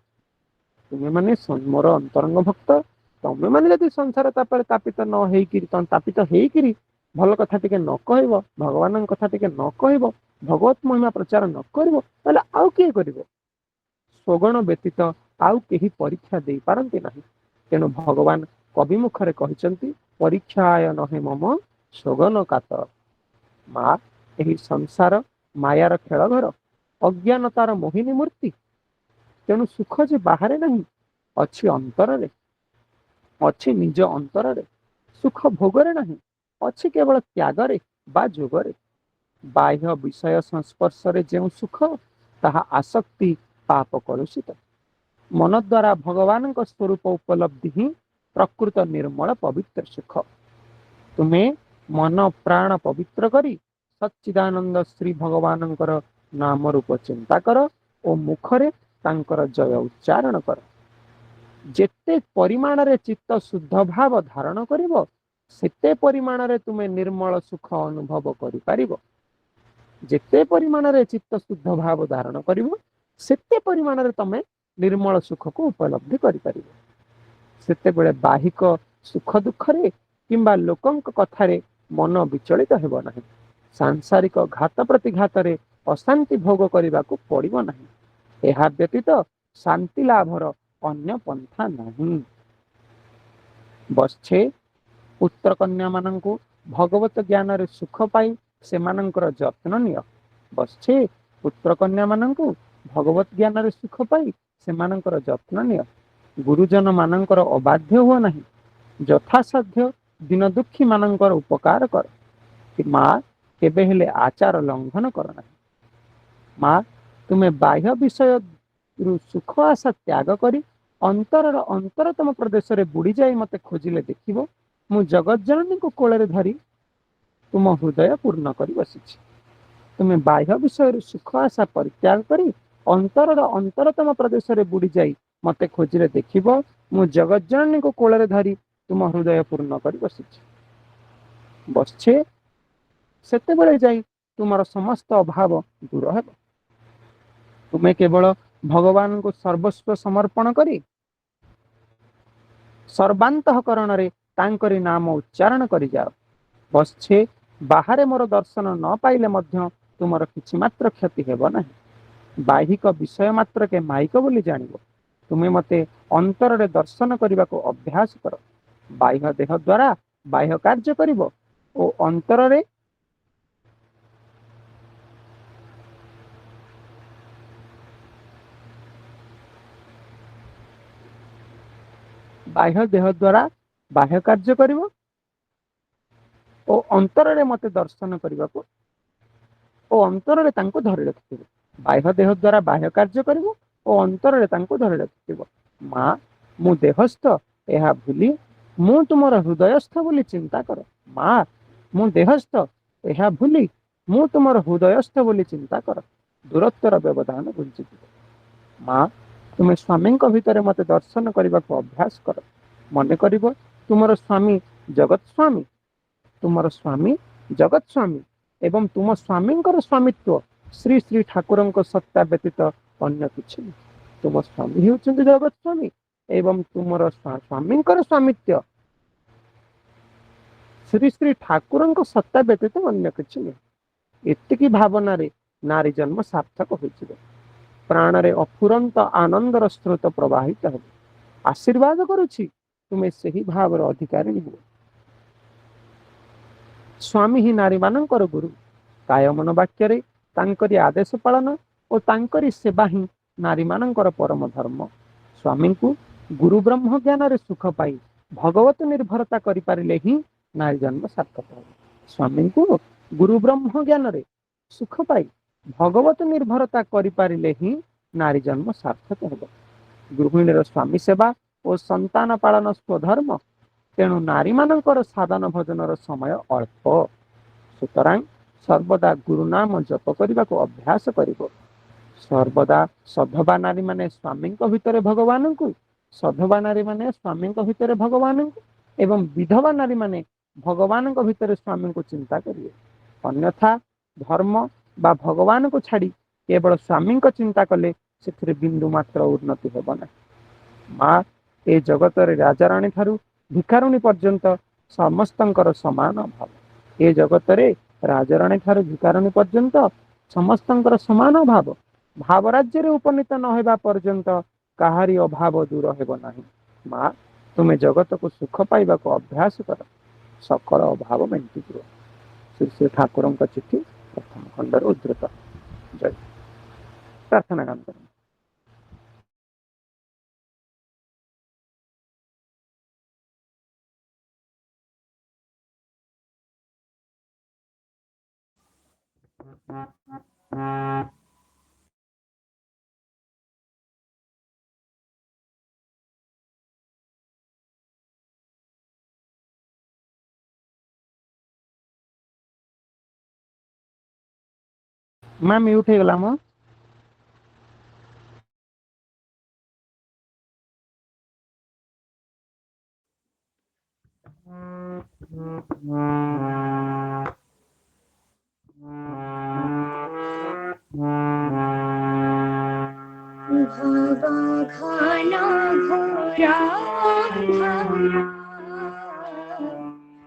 ତୁମେ ମାନେ ମୋର ଅନ୍ତରଙ୍ଗ ଭକ୍ତ, ତମେ ମାନେ ଯଦି ସଂସାର ତାପରେ ତାପିତ ନ ହେଇକିରି ତାପିତ ହେଇକିରି ଭଲ କଥା ଟିକେ ନ କହିବ, ଭଗବାନଙ୍କ କଥା ଟିକେ ନ କହିବ, ଭଗବତ ମହିମା ପ୍ରଚାର ନ କରିବ, ତାହେଲେ ଆଉ କିଏ କରିବ? ସ୍ୱଗଣ ବ୍ୟତୀତ ଆଉ କେହି ପରୀକ୍ଷା ଦେଇପାରନ୍ତି ନାହିଁ। ତେଣୁ ଭଗବାନ କବି ମୁଖରେ କହିଛନ୍ତି, ପରୀକ୍ଷାୟ ନହେ ମମ ସ୍ୱଗନ କାତର। ମା, ଏହି ସଂସାର ମାୟାର ଖେଳ ଘର, ଅଜ୍ଞାନତାର ମୋହିନୀ ମୂର୍ତ୍ତି। ତେଣୁ ସୁଖ ଯେ ବାହାରେ ନାହିଁ, ଅଛି ଅନ୍ତରରେ, ଅଛି ନିଜ ଅନ୍ତରରେ। ସୁଖ ଭୋଗରେ ନାହିଁ, ଅଛି କେବଳ ତ୍ୟାଗରେ ବା ଯୋଗରେ। ବାହ୍ୟ ବିଷୟ ସଂସ୍ପର୍ଶରେ ଯେଉଁ ସୁଖ, ତାହା ଆସକ୍ତି ପାପ କଳୁଷିତ। ମନ ଦ୍ୱାରା ଭଗବାନଙ୍କ ସ୍ୱରୂପ ଉପଲବ୍ଧି ହିଁ ପ୍ରକୃତ ନିର୍ମଳ ପବିତ୍ର ସୁଖ। ତୁମେ ମନ ପ୍ରାଣ ପବିତ୍ର କରି ସଚ୍ଚିଦାନନ୍ଦ ଶ୍ରୀ ଭଗବାନଙ୍କର ନାମ ରୂପ ଚିନ୍ତା କର ଓ ମୁଖରେ ତାଙ୍କର ଜୟ ଉଚ୍ଚାରଣ କର। ଯେତେ ପରିମାଣରେ ଚିତ୍ତ ଶୁଦ୍ଧ ଭାବ ଧାରଣ କରିବ, ସେତେ ପରିମାଣରେ ତୁମେ ନିର୍ମଳ ସୁଖ ଅନୁଭବ କରିପାରିବ। ଯେତେ ପରିମାଣରେ ଚିତ୍ତ ଶୁଦ୍ଧ ଭାବ ଧାରଣ କରିବ, ସେତେ ପରିମାଣରେ ତମେ ନିର୍ମଳ ସୁଖକୁ ଉପଲବ୍ଧି କରିପାରିବ। ସେତେବେଳେ ବାହିକ ସୁଖ ଦୁଃଖରେ କିମ୍ବା ଲୋକଙ୍କ କଥାରେ ମନ ବିଚଳିତ ହେବ ନାହିଁ। ସାଂସାରିକ ଘାତ ପ୍ରତିଘାତରେ ଅଶାନ୍ତି ଭୋଗ କରିବାକୁ ପଡ଼ିବ ନାହିଁ। ଏହା ବ୍ୟତୀତ ଶାନ୍ତି ଲାଭର ଅନ୍ୟ ପନ୍ଥା ନାହିଁ। ବତ୍ସେ, ପୁତ୍ର କନ୍ୟା ମାନଙ୍କୁ ଭଗବତ ଜ୍ଞାନରେ ସୁଖ ପାଇ ସେମାନଙ୍କର ଯତ୍ନ ନିଅ। ବତ୍ସେ, ପୁତ୍ର କନ୍ୟା ମାନଙ୍କୁ ଭଗବତ ଜ୍ଞାନରେ ସୁଖ ପାଇ ସେମାନଙ୍କର ଯତ୍ନ ନିଅ। ଗୁରୁଜନ ମାନଙ୍କର ଅବାଧ୍ୟ ହୁଅ ନାହିଁ। ଯଥାସାଧ୍ୟ ଦିନ ଦୁଃଖୀ ମାନଙ୍କର ଉପକାର କର। ମା, କେବେ ହେଲେ ଆଚାର ଲଙ୍ଘନ କର ନାହିଁ। ମା, ତୁମେ ବାହ୍ୟ ବିଷୟରୁ ସୁଖ ଆଶା ତ୍ୟାଗ କରି ଅନ୍ତରର ଅନ୍ତରତମ ପ୍ରଦେଶରେ ବୁଡ଼ି ଯାଇ ମତେ ଖୋଜିଲେ ଦେଖିବ, ମୁଁ ଜଗଜ୍ଜନନୀଙ୍କୁ କୋଳରେ ଧରି ତୁମ ହୃଦୟ ପୂର୍ଣ୍ଣ କରି ବସିଛି। ତୁମେ ବାହ୍ୟ ବିଷୟରୁ ସୁଖ ଆଶା ପରିତ୍ୟାଗ କରି ଅନ୍ତରର ଅନ୍ତରତମ ପ୍ରଦେଶରେ ବୁଡ଼ି ଯାଇ ମତେ ଖୋଜିଲେ ଦେଖିବ, ମୁଁ ଜଗଜ୍ଜନନୀଙ୍କୁ କୋଳରେ ଧରି ତୁମ ହୃଦୟ ପୂର୍ଣ୍ଣ କରି ବସିଛି। ବତ୍ସେ, ସେତେବେଳେ ଯାଇ ତୁମର ସମସ୍ତ ଅଭାବ ଦୂର ହେବ। ତୁମେ କେବଳ ଭଗବାନଙ୍କୁ ସର୍ବସ୍ୱ ସମର୍ପଣ କରି ସର୍ବାନ୍ତଃକରଣରେ ତାଙ୍କରି ନାମ ଉଚ୍ଚାରଣ କରିଯାଅ। ବତ୍ସେ, ବାହାରେ ମୋର ଦର୍ଶନ ନ ପାଇଲେ ମଧ୍ୟ ତୁମର କିଛି ମାତ୍ର କ୍ଷତି ହେବ ନାହିଁ। ବାହିକ ବିଷୟ ମାତ୍ରକେ ମାଇକ ବୋଲି ଜାଣିବ। ତୁମେ ମତେ ଅନ୍ତରରେ ଦର୍ଶନ କରିବାକୁ ଅଭ୍ୟାସ କର। ବାହ୍ୟ ଦେହ ଦ୍ୱାରା ବାହ୍ୟ କାର୍ଯ୍ୟ କରିବ ଓ ଅନ୍ତରରେ ବାହ୍ୟ ଦେହ ଦ୍ୱାରା ବାହ୍ୟ କାର୍ଯ୍ୟ କରିବ ଓ ଅନ୍ତରରେ ମତେ ଦର୍ଶନ କରିବାକୁ ଓ ଅନ୍ତରରେ ତାଙ୍କୁ ଧରି ରଖିଥିବ। ବାହ୍ୟ ଦେହ ଦ୍ୱାରା ବାହ୍ୟ କାର୍ଯ୍ୟ କରିବ ଓ ଅନ୍ତରରେ ତାଙ୍କୁ ଧରି ରଖିଥିବ। ମା, ମୁଁ ଦେହସ୍ଥ, ଏହା ଭୁଲି ମୁଁ ତୁମର ହୃଦୟସ୍ଥ ବୋଲି ଚିନ୍ତା କର। ମା, ମୁଁ ଦେହସ୍ଥ, ଏହା ଭୁଲି ମୁଁ ତୁମର ହୃଦୟସ୍ଥ ବୋଲି ଚିନ୍ତା କର। ଦୂରତ୍ୱର ବ୍ୟବଧାନ ବୁଝିଯିବ। ମା, ତୁମେ ସ୍ୱାମୀଙ୍କ ଭିତରେ ମତେ ଦର୍ଶନ କରିବାକୁ ଅଭ୍ୟାସ କର। ମନେ କରିବ ତୁମର ସ୍ୱାମୀ ଜଗତ୍ ସ୍ୱାମୀ, ତୁମର ସ୍ୱାମୀ ଜଗତ୍ ସ୍ୱାମୀ ଏବଂ ତୁମ ସ୍ୱାମୀଙ୍କର ସ୍ୱାମିତ୍ୱ ଶ୍ରୀ ଶ୍ରୀ ଠାକୁରଙ୍କ ସତ୍ତା ବ୍ୟତୀତ ଅନ୍ୟ କିଛି ନୁହେଁ। ତୁମ ସ୍ୱାମୀ ହେଉଛନ୍ତି ଜଗତ୍ ସ୍ୱାମୀ ଏବଂ ତୁମର ସ୍ୱାମୀଙ୍କର ସ୍ୱାମିତ୍ୱ ଶ୍ରୀ ଶ୍ରୀ ଠାକୁରଙ୍କ ସତ୍ତା ବ୍ୟତୀତ ଅନ୍ୟ କିଛି ନୁହେଁ। ଏତିକି ଭାବନାରେ ନାରୀ ଜନ୍ମ ସାର୍ଥକ ହୋଇଯିବ। ପ୍ରାଣରେ ଅଫୁରନ୍ତ ଆନନ୍ଦର ସ୍ରୋତ ପ୍ରବାହିତ ହେବ। ଆଶୀର୍ବାଦ କରୁଛି, ତୁମେ ସେହି ଭାବର ଅଧିକାରୀ ହୁଅ। ସ୍ୱାମୀ ହିଁ ନାରୀମାନଙ୍କର ଗୁରୁ। କାୟ ମନ ବାକ୍ୟରେ ତାଙ୍କରି ଆଦେଶ ପାଳନ ଓ ତାଙ୍କରି ସେବା ହିଁ ନାରୀମାନଙ୍କର ପରମ ଧର୍ମ। ସ୍ୱାମୀଙ୍କୁ ଗୁରୁ ବ୍ରହ୍ମ ଜ୍ଞାନରେ ସୁଖ ପାଇ ଭଗବତ ନିର୍ଭରତା କରିପାରିଲେ ହିଁ ନାରୀ ଜନ୍ମ ସାର୍ଥକ ହେବ। ସ୍ୱାମୀଙ୍କୁ ଗୁରୁ ବ୍ରହ୍ମ ଜ୍ଞାନରେ ସୁଖ ପାଇ ଭଗବତ ନିର୍ଭରତା କରିପାରିଲେ ହିଁ ନାରୀ ଜନ୍ମ ସାର୍ଥକ ହେବ। ଗୃହିଣୀର ସ୍ୱାମୀ ସେବା ଓ ସନ୍ତାନ ପାଳନ ସ୍ୱଧର୍ମ। ତେଣୁ ନାରୀମାନଙ୍କର ସାଧନ ଭଜନର ସମୟ ଅଳ୍ପ। ସୁତରାଂ ସର୍ବଦା ଗୁରୁ ନାମ ଜପ କରିବାକୁ ଅଭ୍ୟାସ କରିବ। ସର୍ବଦା ସଧବା ନାରୀ ମାନେ ସ୍ୱାମୀଙ୍କ ଭିତରେ ଭଗବାନଙ୍କୁ, ସଧବା ନାରୀ ମାନେ ସ୍ୱାମୀଙ୍କ ଭିତରେ ଭଗବାନଙ୍କୁ ଏବଂ ବିଧବା ନାରୀ ମାନେ ଭଗବାନଙ୍କ ଭିତରେ ସ୍ୱାମୀଙ୍କୁ ଚିନ୍ତା କରିବେ। ଅନ୍ୟଥା ଧର୍ମ ବା ଭଗବାନଙ୍କୁ ଛାଡ଼ି କେବଳ ସ୍ୱାମୀଙ୍କ ଚିନ୍ତା କଲେ ସେଥିରେ ବିନ୍ଦୁ ମାତ୍ର ଉନ୍ନତି ହେବ ନାହିଁ। ମା ଏ ଜଗତରେ ରାଜାରାଣୀ ଠାରୁ ଭିକାରୁଣୀ ପର୍ଯ୍ୟନ୍ତ ସମସ୍ତଙ୍କର ସମାନ ଭାବ। ଏ ଜଗତରେ ରାଜାରାଣୀ ଠାରୁ ଭିକାରୁଣୀ ପର୍ଯ୍ୟନ୍ତ ସମସ୍ତଙ୍କର ସମାନ ଭାବ। ଭାବ ରାଜ୍ୟରେ ଉପନୀତ ନ ହେବା ପର୍ଯ୍ୟନ୍ତ କାହାରି ଅଭାବ ଦୂର ହେବ ନାହିଁ। ମା ତୁମେ ଜଗତକୁ ସୁଖ ପାଇବାକୁ ଅଭ୍ୟାସ କର, ସକଳ ଅଭାବ ମେଣ୍ଟିଯିବ। ଶ୍ରୀ ଶ୍ରୀ ଠାକୁରଙ୍କ ଚିଠି ପ୍ରଥମ ଖଣ୍ଡରୁ ଉଦ୍ଧୃତ। ଜୟ ପ୍ରାର୍ଥନା କାମ କରନ୍ତୁ। ମା ମ୍ୟୁଟ୍ ହେଇଗଲା ମ। भव घन घोरा अंधारा,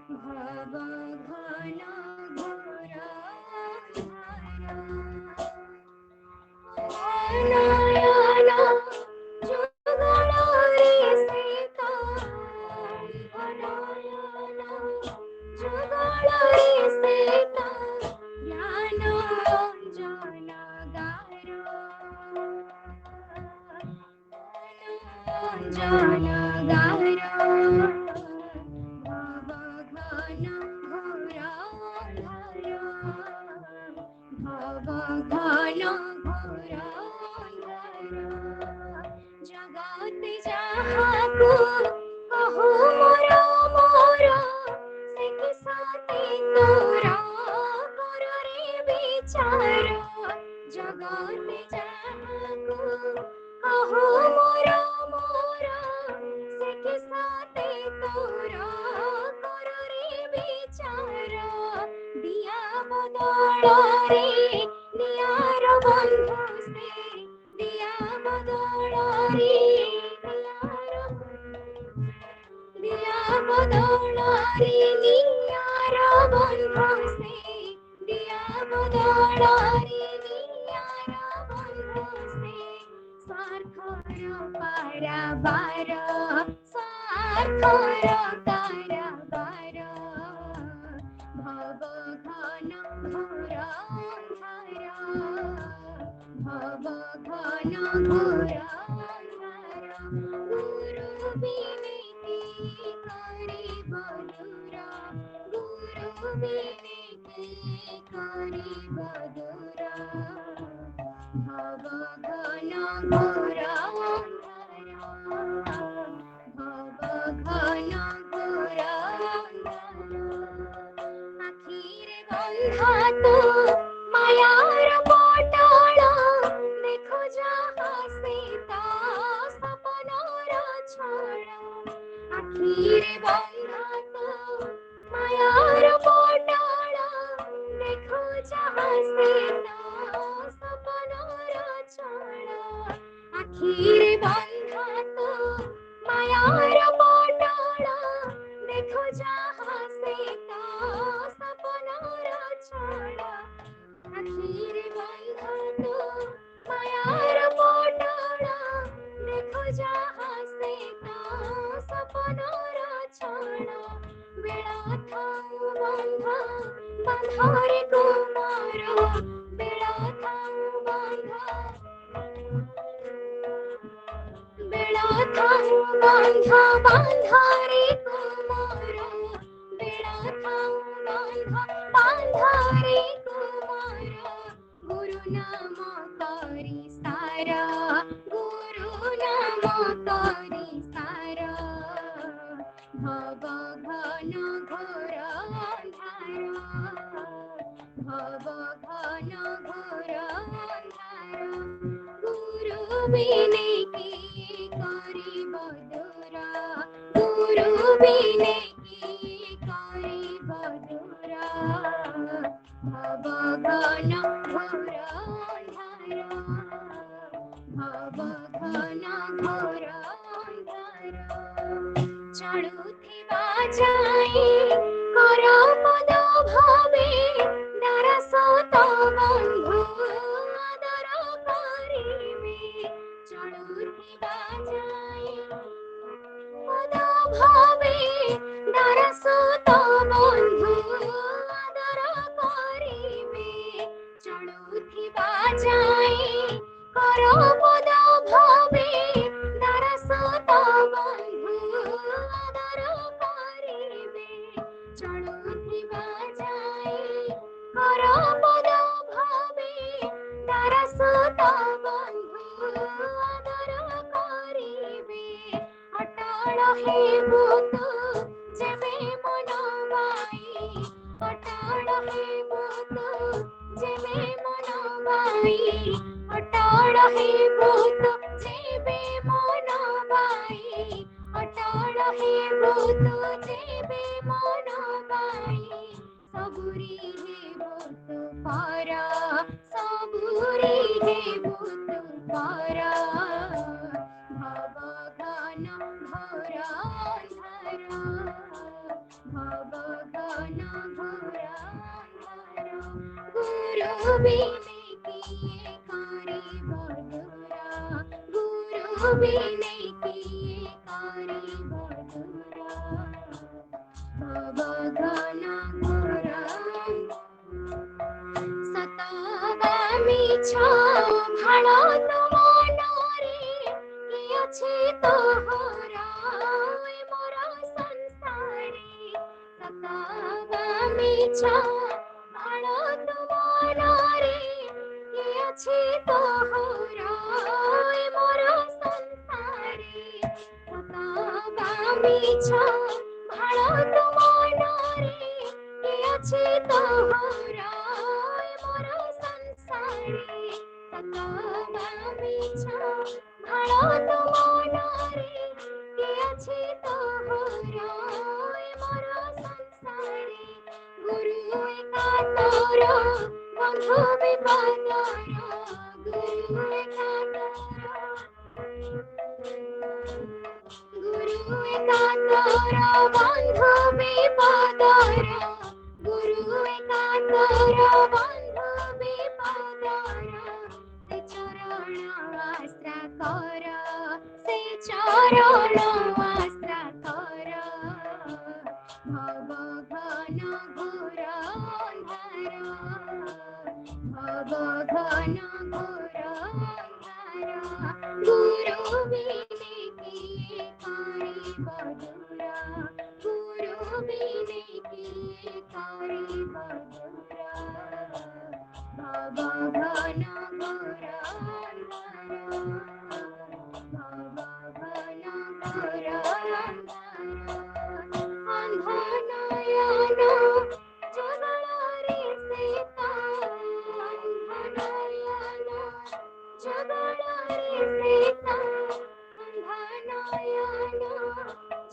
भव घन घोरा अंधारा। नयन जुगलरे सीता, नयन जुगलरे सीता, ज्ञान अंजन गारो, अंजन गारो। भव घन घोरा अंधारा, भव घन घोरा अंधारा। जगत जाहाको कहो मोर मोर, सिख साथी तोरा कर रे विचार। जगत जाहाको कहो मोर मोर, सिख साथी तोरा कर रे विचार। दिया बदଳରେ नियार बंधु से, दिया बदଳରେ दिया बदଳରେ नियार बंधु से, दिया बदଳରେ नियार बंधु से। स्वार्थर पाराबार, स्वार्थर काराबार। भव घन घोर अंधारा, भव घन घोर अंधारा। गुरु बिने की करिब दूर, गुरु बिने की करिब दूर। भव घन घोर अंधारा, भव घन घोर अंधारा। आखिरे बंधा तो मायार पटल, देखो जहा सीता सपनर छल। आखिरे बंधा तो मायार पटल, देखो जहा सीता सपनर छल। आखिरे बंधा तो मायार पटल, देखो जहा सीता सपनर छल। आखिरे बंधा तो मायार पटल, देखो जहा सीता सपनर छल। बेला थाउ बंधा बांधारे कुमार, बेला थाउ बंधा, बेला थाउ बंधा बांधारे कुमार, बेला थाउ बंधा बांधारे कुमार। गुरु नाम करी सारा, गुरु नाम करी सारा। भव घन घोर अंधारा, भव घन घोर अंधारा। बिने किए करिब दूरा गुरु बिने किए करिब दूरा भव घन घोर अंधार भव घन घोर अंधार चलुथिबा जाई कर पद भावे दरस तो बंधु आदर करिबे चलुथिबा जाई पद भावे दरस तो बंधु आदर करिबे चलुथिबा जाई कर पद भावे दरस तो बंधु आदर करिबे चलुथिबा जाई कर पद भावे दरस तो बंधु आदर करिबे अटल हेबु तु जेबे मन बाई अटल हेबु तु जेबे मन बाई अटल हेबु तु जेबे मन बाई अटल हेबु तु जेबे मन बाई सबुरी हेबु तु पारा सबुरी हेबु तु पारा भव घन घोर अंधार भव घन घोर अंधार गुरु बिने किए करिब दूरा गुरु बिने किए करिब दूरा भव घन घोर सतागामी भाळ तुम नरे कि अछि तोहरा मोर संसारे सतागामी भाळ तुम नरे कि अछि तोहरा मोर संसारे सतागामी भाळ तुम नरे कि अछि तोहरा मोर संसारे सतागामी भाळ तुम नरे कि अछि तोहरा मोर संसारे गुरु एकातर बंधु विपदर गुरु एकातर बंधु विपदर गुरु एकातर बंधु विपदर से चरण आश्रा कर से चरण आश्रा कर भव घन घोर अंधार भव घन घोर अंधार गुरु बिने किए करिब दूरा गुरु बिने किए करिब दूरा भव घन घोर अंधार भव घन घोर अंधार अंधनयन जगलरे सीता अंधनयन जगलरे सीता अंधनयन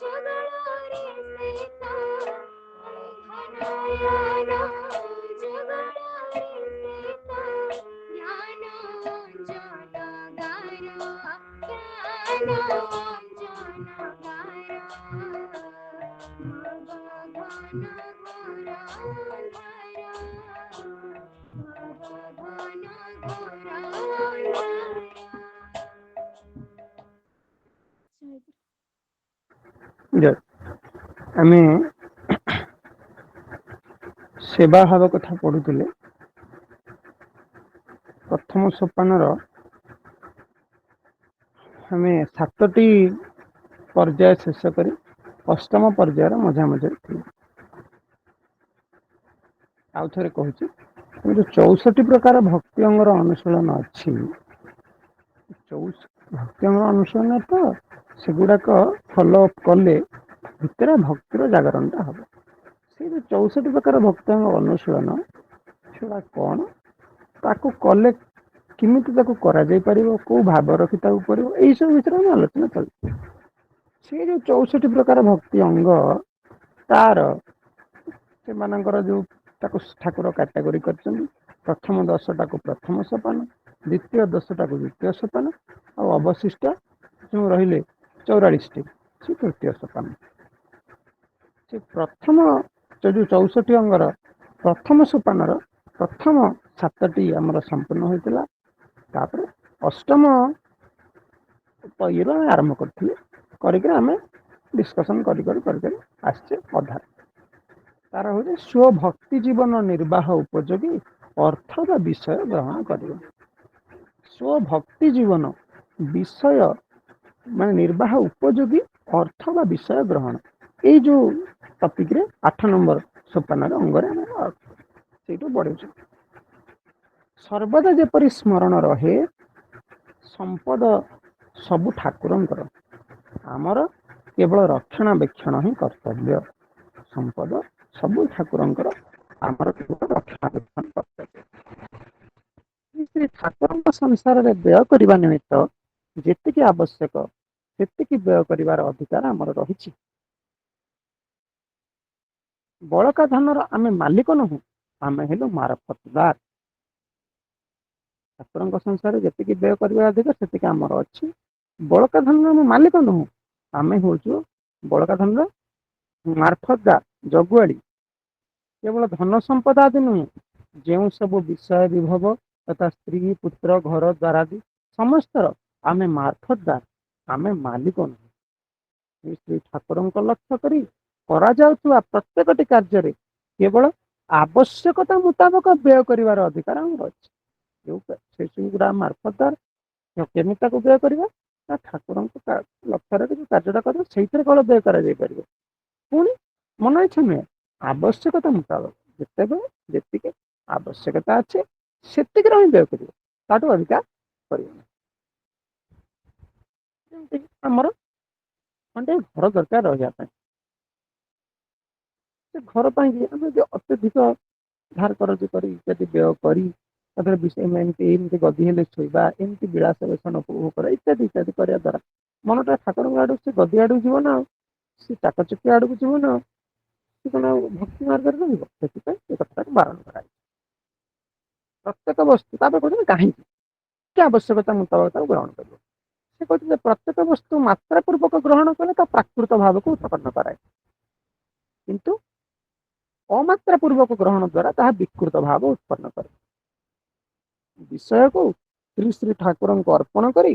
जगलरे सीता अंधनयन जगलरे सीता ज्ञान अंजन गार ज्ञान अंजन गार भव घन घोर अंधार भव घन घोर अंधार जय आमे सेवा भाव कथा पढ़ुले प्रथम सोपानर आमे 7टी पर्याय शेष करी अष्टम पर्यायर मझा मझे आउ थे कहूँ जो 64 प्रकार भक्ति अंगर अनुशीलन अच्छी भक्ति अंगर अनुशीलन तो सेगुड़ाक फॉलो अप कले भितर भक्तिर जागरणटा हम से 64 प्रकार भक्ति अंग अनुशीलन सेटा कौन ताकू कले କେମିତି ତାକୁ କରାଯାଇ ପାରିବ, କୋଉ ଭାବ ରଖି ତାକୁ କରିବ, ଏଇସବୁ ଭିତରେ ଆମେ ଆଲୋଚନା ଚାଲିଛି। ସେ ଯୋଉ 64 ପ୍ରକାର ଭକ୍ତି ଅଙ୍ଗ, ତାର ସେମାନଙ୍କର ଯୋଉ ତାକୁ ଠାକୁର କାଟାଗୋରୀ କରିଛନ୍ତି, ପ୍ରଥମ 10ଟାକୁ ପ୍ରଥମ ସୋପାନ, ଦ୍ୱିତୀୟ 10ଟାକୁ ଦ୍ୱିତୀୟ ସୋପାନ, ଆଉ ଅବଶିଷ୍ଟ ଯେଉଁ ରହିଲେ 44ଟି ସେ ତୃତୀୟ ସୋପାନ। ସେ ପ୍ରଥମ ଯୋଉ 64 ଅଙ୍ଗର ପ୍ରଥମ ସୋପାନର ପ୍ରଥମ 7ଟି ଆମର ସମ୍ପୂର୍ଣ୍ଣ ହୋଇଥିଲା। ତାପରେ ଅଷ୍ଟମ ଇଏରୁ ଆମେ ଆରମ୍ଭ କରିଥିଲେ, କରିକି ଆମେ ଡିସ୍କସନ୍ କରି ଆସିଛେ ଅଧାରେ। ତାର ହେଉଛି ସ୍ୱଭକ୍ତି ଜୀବନ ନିର୍ବାହ ଉପଯୋଗୀ ଅର୍ଥ ବା ବିଷୟ ଗ୍ରହଣ କରିବ। ସ୍ୱଭକ୍ତି ଜୀବନ ବିଷୟ ମାନେ ନିର୍ବାହ ଉପଯୋଗୀ ଅର୍ଥ ବା ବିଷୟ ଗ୍ରହଣ, ଏଇ ଯୋଉ ଟପିକରେ 8 ନମ୍ବର ସୋପାନର ଅଙ୍ଗରେ ଆମେ ସେଇଠୁ ବଢୁଛୁ। ସର୍ବଦା ଯେପରି ସ୍ମରଣ ରହେ ସମ୍ପଦ ସବୁ ଠାକୁରଙ୍କର, ଆମର କେବଳ ରକ୍ଷଣାବେକ୍ଷଣ ହିଁ କର୍ତ୍ତବ୍ୟ। ସମ୍ପଦ ସବୁ ଠାକୁରଙ୍କର, ଆମର କେବଳ ରକ୍ଷଣାବେକ୍ଷଣ କର୍ତ୍ତବ୍ୟ। ଶ୍ରୀ ଠାକୁରଙ୍କ ସଂସାରରେ ବ୍ୟୟ କରିବା ନିମିତ୍ତ ଯେତିକି ଆବଶ୍ୟକ ସେତିକି ବ୍ୟୟ କରିବାର ଅଧିକାର ଆମର ରହିଛି। ବଳକା ଧନର ଆମେ ମାଲିକ ନୁହଁ, ଆମେ ହେଲୁ ମାରଫତଦାର। ଠାକୁରଙ୍କ ସଂସାରରେ ଯେତିକି ବ୍ୟୟ କରିବା ଅଧିକାର ସେତିକି ଆମର ଅଛି। ବଳକା ଧନର ଆମେ ମାଲିକ ନୁହଁ, ଆମେ ହଉଛୁ ବଳକା ଧନର ମାରଫତଦାର, ଜଗୁଆଳି। କେବଳ ଧନ ସମ୍ପଦ ଆଦି ନୁହେଁ, ଯେଉଁ ସବୁ ବିଷୟ ବିଭବ ତଥା ସ୍ତ୍ରୀ ପୁତ୍ର ଘର ଦ୍ୱାରାଦି ସମସ୍ତର ଆମେ ମାରଫତଦାର, ଆମେ ମାଲିକ ନୁହଁ। ଶ୍ରୀ ଠାକୁରଙ୍କ ଲକ୍ଷ୍ୟ କରି କରାଯାଉଥିବା ପ୍ରତ୍ୟେକଟି କାର୍ଯ୍ୟରେ କେବଳ ଆବଶ୍ୟକତା ମୁତାବକ ବ୍ୟୟ କରିବାର ଅଧିକାର ଆମର ଅଛି। ସେଗୁଡ଼ା ମାରଫତଦାର, କେମିତି ତାକୁ ବ୍ୟୟ କରିବା ନା ଠାକୁରଙ୍କ ଲକ୍ଷ୍ୟରେ ଯୋଉ କାର୍ଯ୍ୟଟା କରିବା ସେଇଥିରେ କେବଳ ବ୍ୟୟ କରାଯାଇପାରିବ। ପୁଣି ମନ ଇଚ୍ଛା ନୁହେଁ, ଆବଶ୍ୟକତା ମୁତାବକ ଯେତେବେଳେ ଯେତିକି ଆବଶ୍ୟକତା ଅଛି ସେତିକିରେ ହିଁ ବ୍ୟୟ କରିବ, ତାଠୁ ଅଧିକା କରିବ ନାହିଁ। ଯେମିତି ଆମର ଖଣ୍ଡେ ଘର ଦରକାର ରହିବା ପାଇଁ, ସେ ଘର ପାଇଁ ଆମେ ଯଦି ଅତ୍ୟଧିକ ଧାର କରଜ କରି ଇତ୍ୟାଦି ବ୍ୟୟ କରି ତାପରେ ଏମିତି ଗଦି ହେଲେ ଶୋଇବା, ଏମିତି ବିଳାସ ବେସନ ଉପଭୋଗ କରା ଇତ୍ୟାଦି ଇତ୍ୟାଦି କରିବା ଦ୍ୱାରା ମନଟା ଠାକୁରଙ୍କ ଆଡକୁ ସେ ଗଦି ଆଡକୁ ଯିବ ନା, ଆଉ ସେ ଚାକଚକିଆ ଆଡକୁ ଯିବ ନା, ସେ କଣ ଆଉ ଭକ୍ତି ମାର୍ଗରେ ରହିବ। ସେଥିପାଇଁ ଏ କଥାଟାକୁ ବାରଣ କରାଯାଇଛି। ପ୍ରତ୍ୟେକ ବସ୍ତୁ ତାପରେ କହୁଛନ୍ତି କାହିଁକି, କି ଆବଶ୍ୟକତା ମୁତାବକ ତାକୁ ଗ୍ରହଣ କରିବ। ସେ କହୁଛନ୍ତି ଯେ ପ୍ରତ୍ୟେକ ବସ୍ତୁ ମାତ୍ରା ପୂର୍ବକ ଗ୍ରହଣ କଲେ ତା ପ୍ରାକୃତ ଭାବକୁ ଉତ୍ପନ୍ନ କରାଏ, କିନ୍ତୁ ଅମାତ୍ରା ପୂର୍ବକ ଗ୍ରହଣ ଦ୍ୱାରା ତାହା ବିକୃତ ଭାବ ଉତ୍ପନ୍ନ କରେ। ବିଷୟକୁ ଶ୍ରୀ ଶ୍ରୀ ଠାକୁରଙ୍କୁ ଅର୍ପଣ କରି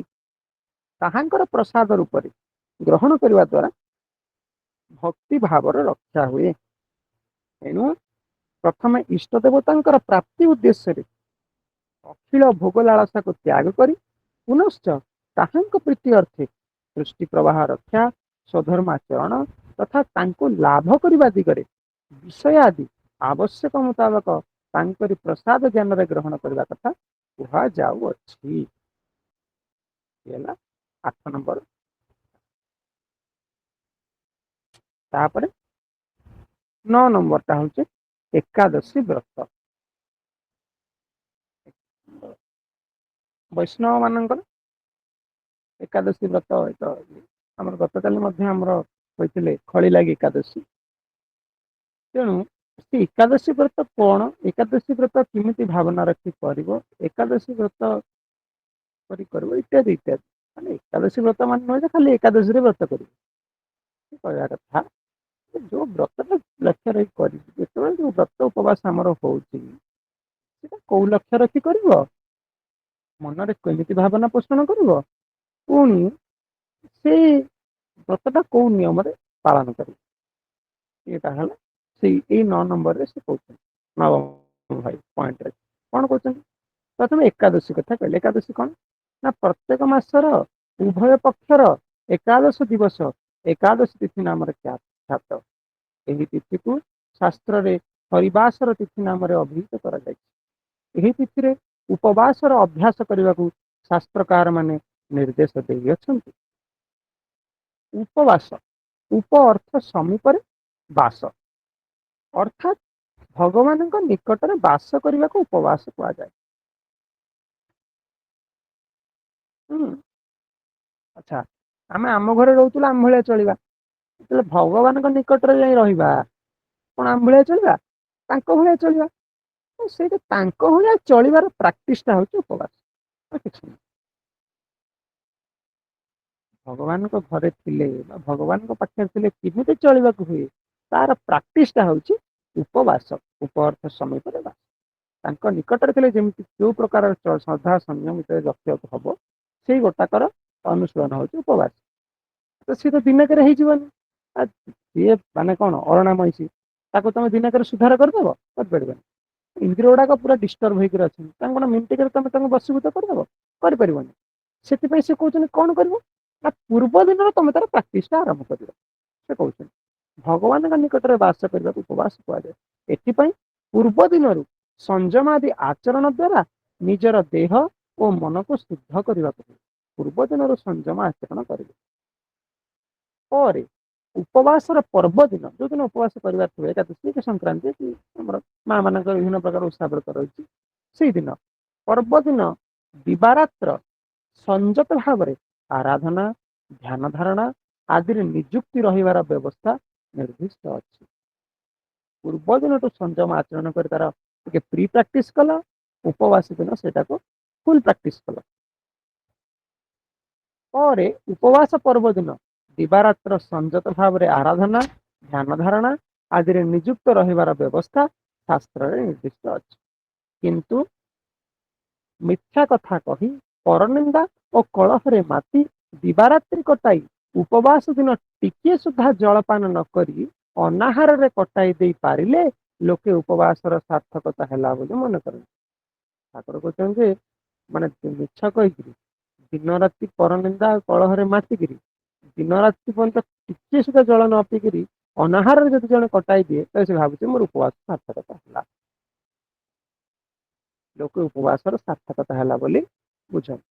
ତାହାଙ୍କର ପ୍ରସାଦ ରୂପରେ ଗ୍ରହଣ କରିବା ଦ୍ୱାରା ଭକ୍ତି ଭାବର ରକ୍ଷା ହୁଏ। ଏଣୁ ପ୍ରଥମେ ଇଷ୍ଟ ଦେବତାଙ୍କର ପ୍ରାପ୍ତି ଉଦ୍ଦେଶ୍ୟରେ ଅଖିଳ ଭୋଗ ଲାଳସାକୁ ତ୍ୟାଗ କରି ପୁନଶ୍ଚ ତାହାଙ୍କ ପ୍ରୀତି ଅର୍ଥେ ସୃଷ୍ଟି ପ୍ରବାହ ରକ୍ଷା, ସ୍ୱଧର୍ମାଚରଣ ତଥା ତାଙ୍କୁ ଲାଭ କରିବା ଦିଗରେ ବିଷୟ ଆଦି ଆବଶ୍ୟକ ମୁତାବକ ତାଙ୍କରି ପ୍ରସାଦ ଜ୍ଞାନରେ ଗ୍ରହଣ କରିବା କଥା କୁହାଯାଉଅଛି। ହେଲା 8 ନମ୍ବର। ତାପରେ 9 ନମ୍ବରଟା ହଉଛି ଏକାଦଶୀ ବ୍ରତ। ବୈଷ୍ଣବ ମାନଙ୍କର ଏକାଦଶୀ ବ୍ରତ ଆମର ଗତକାଲି ମଧ୍ୟ ଆମର କହିଥିଲେ ଖଳି ଲାଗି ଏକାଦଶୀ। ତେଣୁ ସେ ଏକାଦଶୀ ବ୍ରତ କଣ, ଏକାଦଶୀ ବ୍ରତ କେମିତି ଭାବନା ରଖି କରିବ, ଏକାଦଶୀ ବ୍ରତ କରିବ ଇତ୍ୟାଦି ଇତ୍ୟାଦି। ମାନେ ଏକାଦଶୀ ବ୍ରତ ମାନେ ନୁହେଁ ଯେ ଖାଲି ଏକାଦଶୀରେ ବ୍ରତ କରିବ, କହିବା କଥା ଯୋଉ ବ୍ରତଟା ଲକ୍ଷ୍ୟ ରଖି କରିବି, ଯେତେବେଳେ ଯୋଉ ବ୍ରତ ଉପବାସ ଆମର ହଉଛି ସେଟା କୋଉ ଲକ୍ଷ୍ୟ ରଖି କରିବ, ମନରେ କେମିତି ଭାବନା ପୋଷଣ କରିବ, ପୁଣି ସେଇ ବ୍ରତଟା କୋଉ ନିୟମରେ ପାଳନ କରିବ, ଏଇଟା ହେଲା ସେଇ ଏଇ 9 ନମ୍ବରରେ ସେ କହୁଛନ୍ତି। ନବମ ଭାଇ ପଏଣ୍ଟରେ କଣ କହୁଛନ୍ତି, ପ୍ରଥମେ ଏକାଦଶୀ କଥା କହିଲେ। ଏକାଦଶୀ କଣ ନା ପ୍ରତ୍ୟେକ ମାସର ଉଭୟ ପକ୍ଷର ଏକାଦଶ ଦିବସ ଏକାଦଶୀ ତିଥି ନାମରେ ଖ୍ୟାତ। ଏହି ତିଥିକୁ ଶାସ୍ତ୍ରରେ ହରିବାସର ତିଥି ନାମରେ ଅଭିହିତ କରାଯାଇଛି। ଏହି ତିଥିରେ ଉପବାସର ଅଭ୍ୟାସ କରିବାକୁ ଶାସ୍ତ୍ରକାର ମାନେ ନିର୍ଦ୍ଦେଶ ଦେଇଅଛନ୍ତି। ଉପବାସ, ଉପ ଅର୍ଥ ସମୀପରେ, ବାସ ଅର୍ଥାତ୍ ଭଗବାନଙ୍କ ନିକଟରେ ବାସ କରିବାକୁ ଉପବାସ କୁହାଯାଏ। ହୁଁ। ଆଚ୍ଛା, ଆମେ ଆମ ଘରେ ରହୁଥିଲେ ଆମ ଭଳିଆ ଚଳିବା, ଯେତେବେଳେ ଭଗବାନଙ୍କ ନିକଟରେ ଯାଇ ରହିବା କଣ ଆମ ଭଳିଆ ଚଳିବା? ତାଙ୍କ ଭଳିଆ ଚଳିବା। ତ ସେଇଟା ତାଙ୍କ ଭଳିଆ ଚଳିବାର ପ୍ରାକ୍ଟିସଟା ହଉଛି ଉପବାସ, ଆଉ କିଛି ନାହିଁ। ଭଗବାନଙ୍କ ଘରେ ଥିଲେ ବା ଭଗବାନଙ୍କ ପାଖରେ ଥିଲେ କେମିତି ଚଳିବାକୁ ହୁଏ ତାର ପ୍ରାକ୍ଟିସଟା ହଉଛି ଉପବାସ। ଉପ ଅର୍ଥ ସମୀପରେ ବାସ। ତାଙ୍କ ନିକଟରେ ଥିଲେ ଯେମିତି ଯୋଉ ପ୍ରକାର ଶ୍ରଦ୍ଧା ସଂଯମ ଭିତରେ ରଖିବାକୁ ହବ ସେଇ ଗୋଟାକର ଅନୁଶୀଳନ ହଉଛି ଉପବାସ। ତ ସିଏ ତ ଦିନକରେ ହେଇଯିବନି। ଆ ସିଏ ମାନେ କଣ ଅରଣା ମଇଁଷି, ତାକୁ ତମେ ଦିନକରେ ସୁଧାର କରିଦବ? କରିପାରିବନି। ଇନ୍ଦ୍ରିୟ ଗୁଡାକ ପୁରା ଡିଷ୍ଟର୍ବ ହେଇକି ଅଛନ୍ତି, ତାଙ୍କୁ କଣ ମିନିଟିକରେ ତମେ ତାଙ୍କୁ ବଶୀଭୂତ କରିଦବ? କରିପାରିବନି। ସେଥିପାଇଁ ସେ କହୁଛନ୍ତି କଣ କରିବ ନା ପୂର୍ବ ଦିନରୁ ତମେ ତାର ପ୍ରାକ୍ଟିସଟା ଆରମ୍ଭ କରିବ। ସେ କହୁଛନ୍ତି ଭଗବାନଙ୍କ ନିକଟରେ ବାସ କରିବାକୁ ଉପବାସ କୁହାଯାଏ। ଏଥିପାଇଁ ପୂର୍ବ ଦିନରୁ ସଂଯମ ଆଦି ଆଚରଣ ଦ୍ଵାରା ନିଜର ଦେହ ଓ ମନକୁ ଶୁଦ୍ଧ କରିବାକୁ ହୁଏ। ପୂର୍ବ ଦିନରୁ ସଂଯମ ଆଚରଣ କରିବେ। ପରେ ଉପବାସର ପର୍ବ ଦିନ, ଯୋଉଦିନ ଉପବାସ କରିବାର ଥିବ, ଏକାଦଶୀ କି ସଂକ୍ରାନ୍ତି କି ଆମର ମା ମାନଙ୍କର ବିଭିନ୍ନ ପ୍ରକାର ଓଷା ବ୍ରତ ରହିଛି, ସେଇଦିନ ପର୍ବଦିନ ଦିବାରାତ୍ର ସଂଯତ ଭାବରେ ଆରାଧନା, ଧ୍ୟାନ ଧାରଣା ଆଦିରେ ନିଯୁକ୍ତି ରହିବାର ବ୍ୟବସ୍ଥା ନିର୍ଦ୍ଦିଷ୍ଟ ଅଛି। ପୂର୍ବ ଦିନଠୁ ସଂଯମ ଆଚରଣ କରି ତାର ଟିକେ ପ୍ରି ପ୍ରାକ୍ଟିସ କଲ, ଉପବାସ ଦିନ ସେଇଟାକୁ ଫୁଲ ପ୍ରାକ୍ଟିସ କଲ। ପରେ ଉପବାସ ପର୍ବ ଦିନ ଦିବାରାତ୍ର ସଂଯତ ଭାବରେ ଆରାଧନା, ଧ୍ୟାନ ଧାରଣା ଆଦିରେ ନିଯୁକ୍ତ ରହିବାର ବ୍ୟବସ୍ଥା ଶାସ୍ତ୍ରରେ ନିର୍ଦ୍ଦିଷ୍ଟ ଅଛି। କିନ୍ତୁ ମିଥ୍ୟା କଥା କହି, ପରନିନ୍ଦା ଓ କଳହରେ ମାତି ଦିବାରାତ୍ରି କଟାଇ ଉପବାସ ଦିନ ଟିକିଏ ସୁଦ୍ଧା ଜଳପାନ ନ କରି ଅନାହାରରେ କଟାଇ ଦେଇ ପାରିଲେ ଲୋକେ ଉପବାସର ସାର୍ଥକତା ହେଲା ବୋଲି ମନେ କରନ୍ତି। ଠାକୁର କହୁଛନ୍ତି ଯେ ମାନେ ମିଛ କହିକିରି ଦିନ ରାତି ପରନିନ୍ଦା କଳହରେ ମାତିକିରି ଦିନ ରାତି ପର୍ଯ୍ୟନ୍ତ ଟିକେ ସୁଦ୍ଧା ଜଳ ନ ପିଇକିରି ଅନାହାରରେ ଯଦି ଜଣେ କଟାଇ ଦିଏ ତାହେଲେ ସେ ଭାବୁଛି ମୋର ଉପବାସ ସାର୍ଥକତା ହେଲା। ଲୋକ ଉପବାସର ସାର୍ଥକତା ହେଲା ବୋଲି ବୁଝନ୍ତି।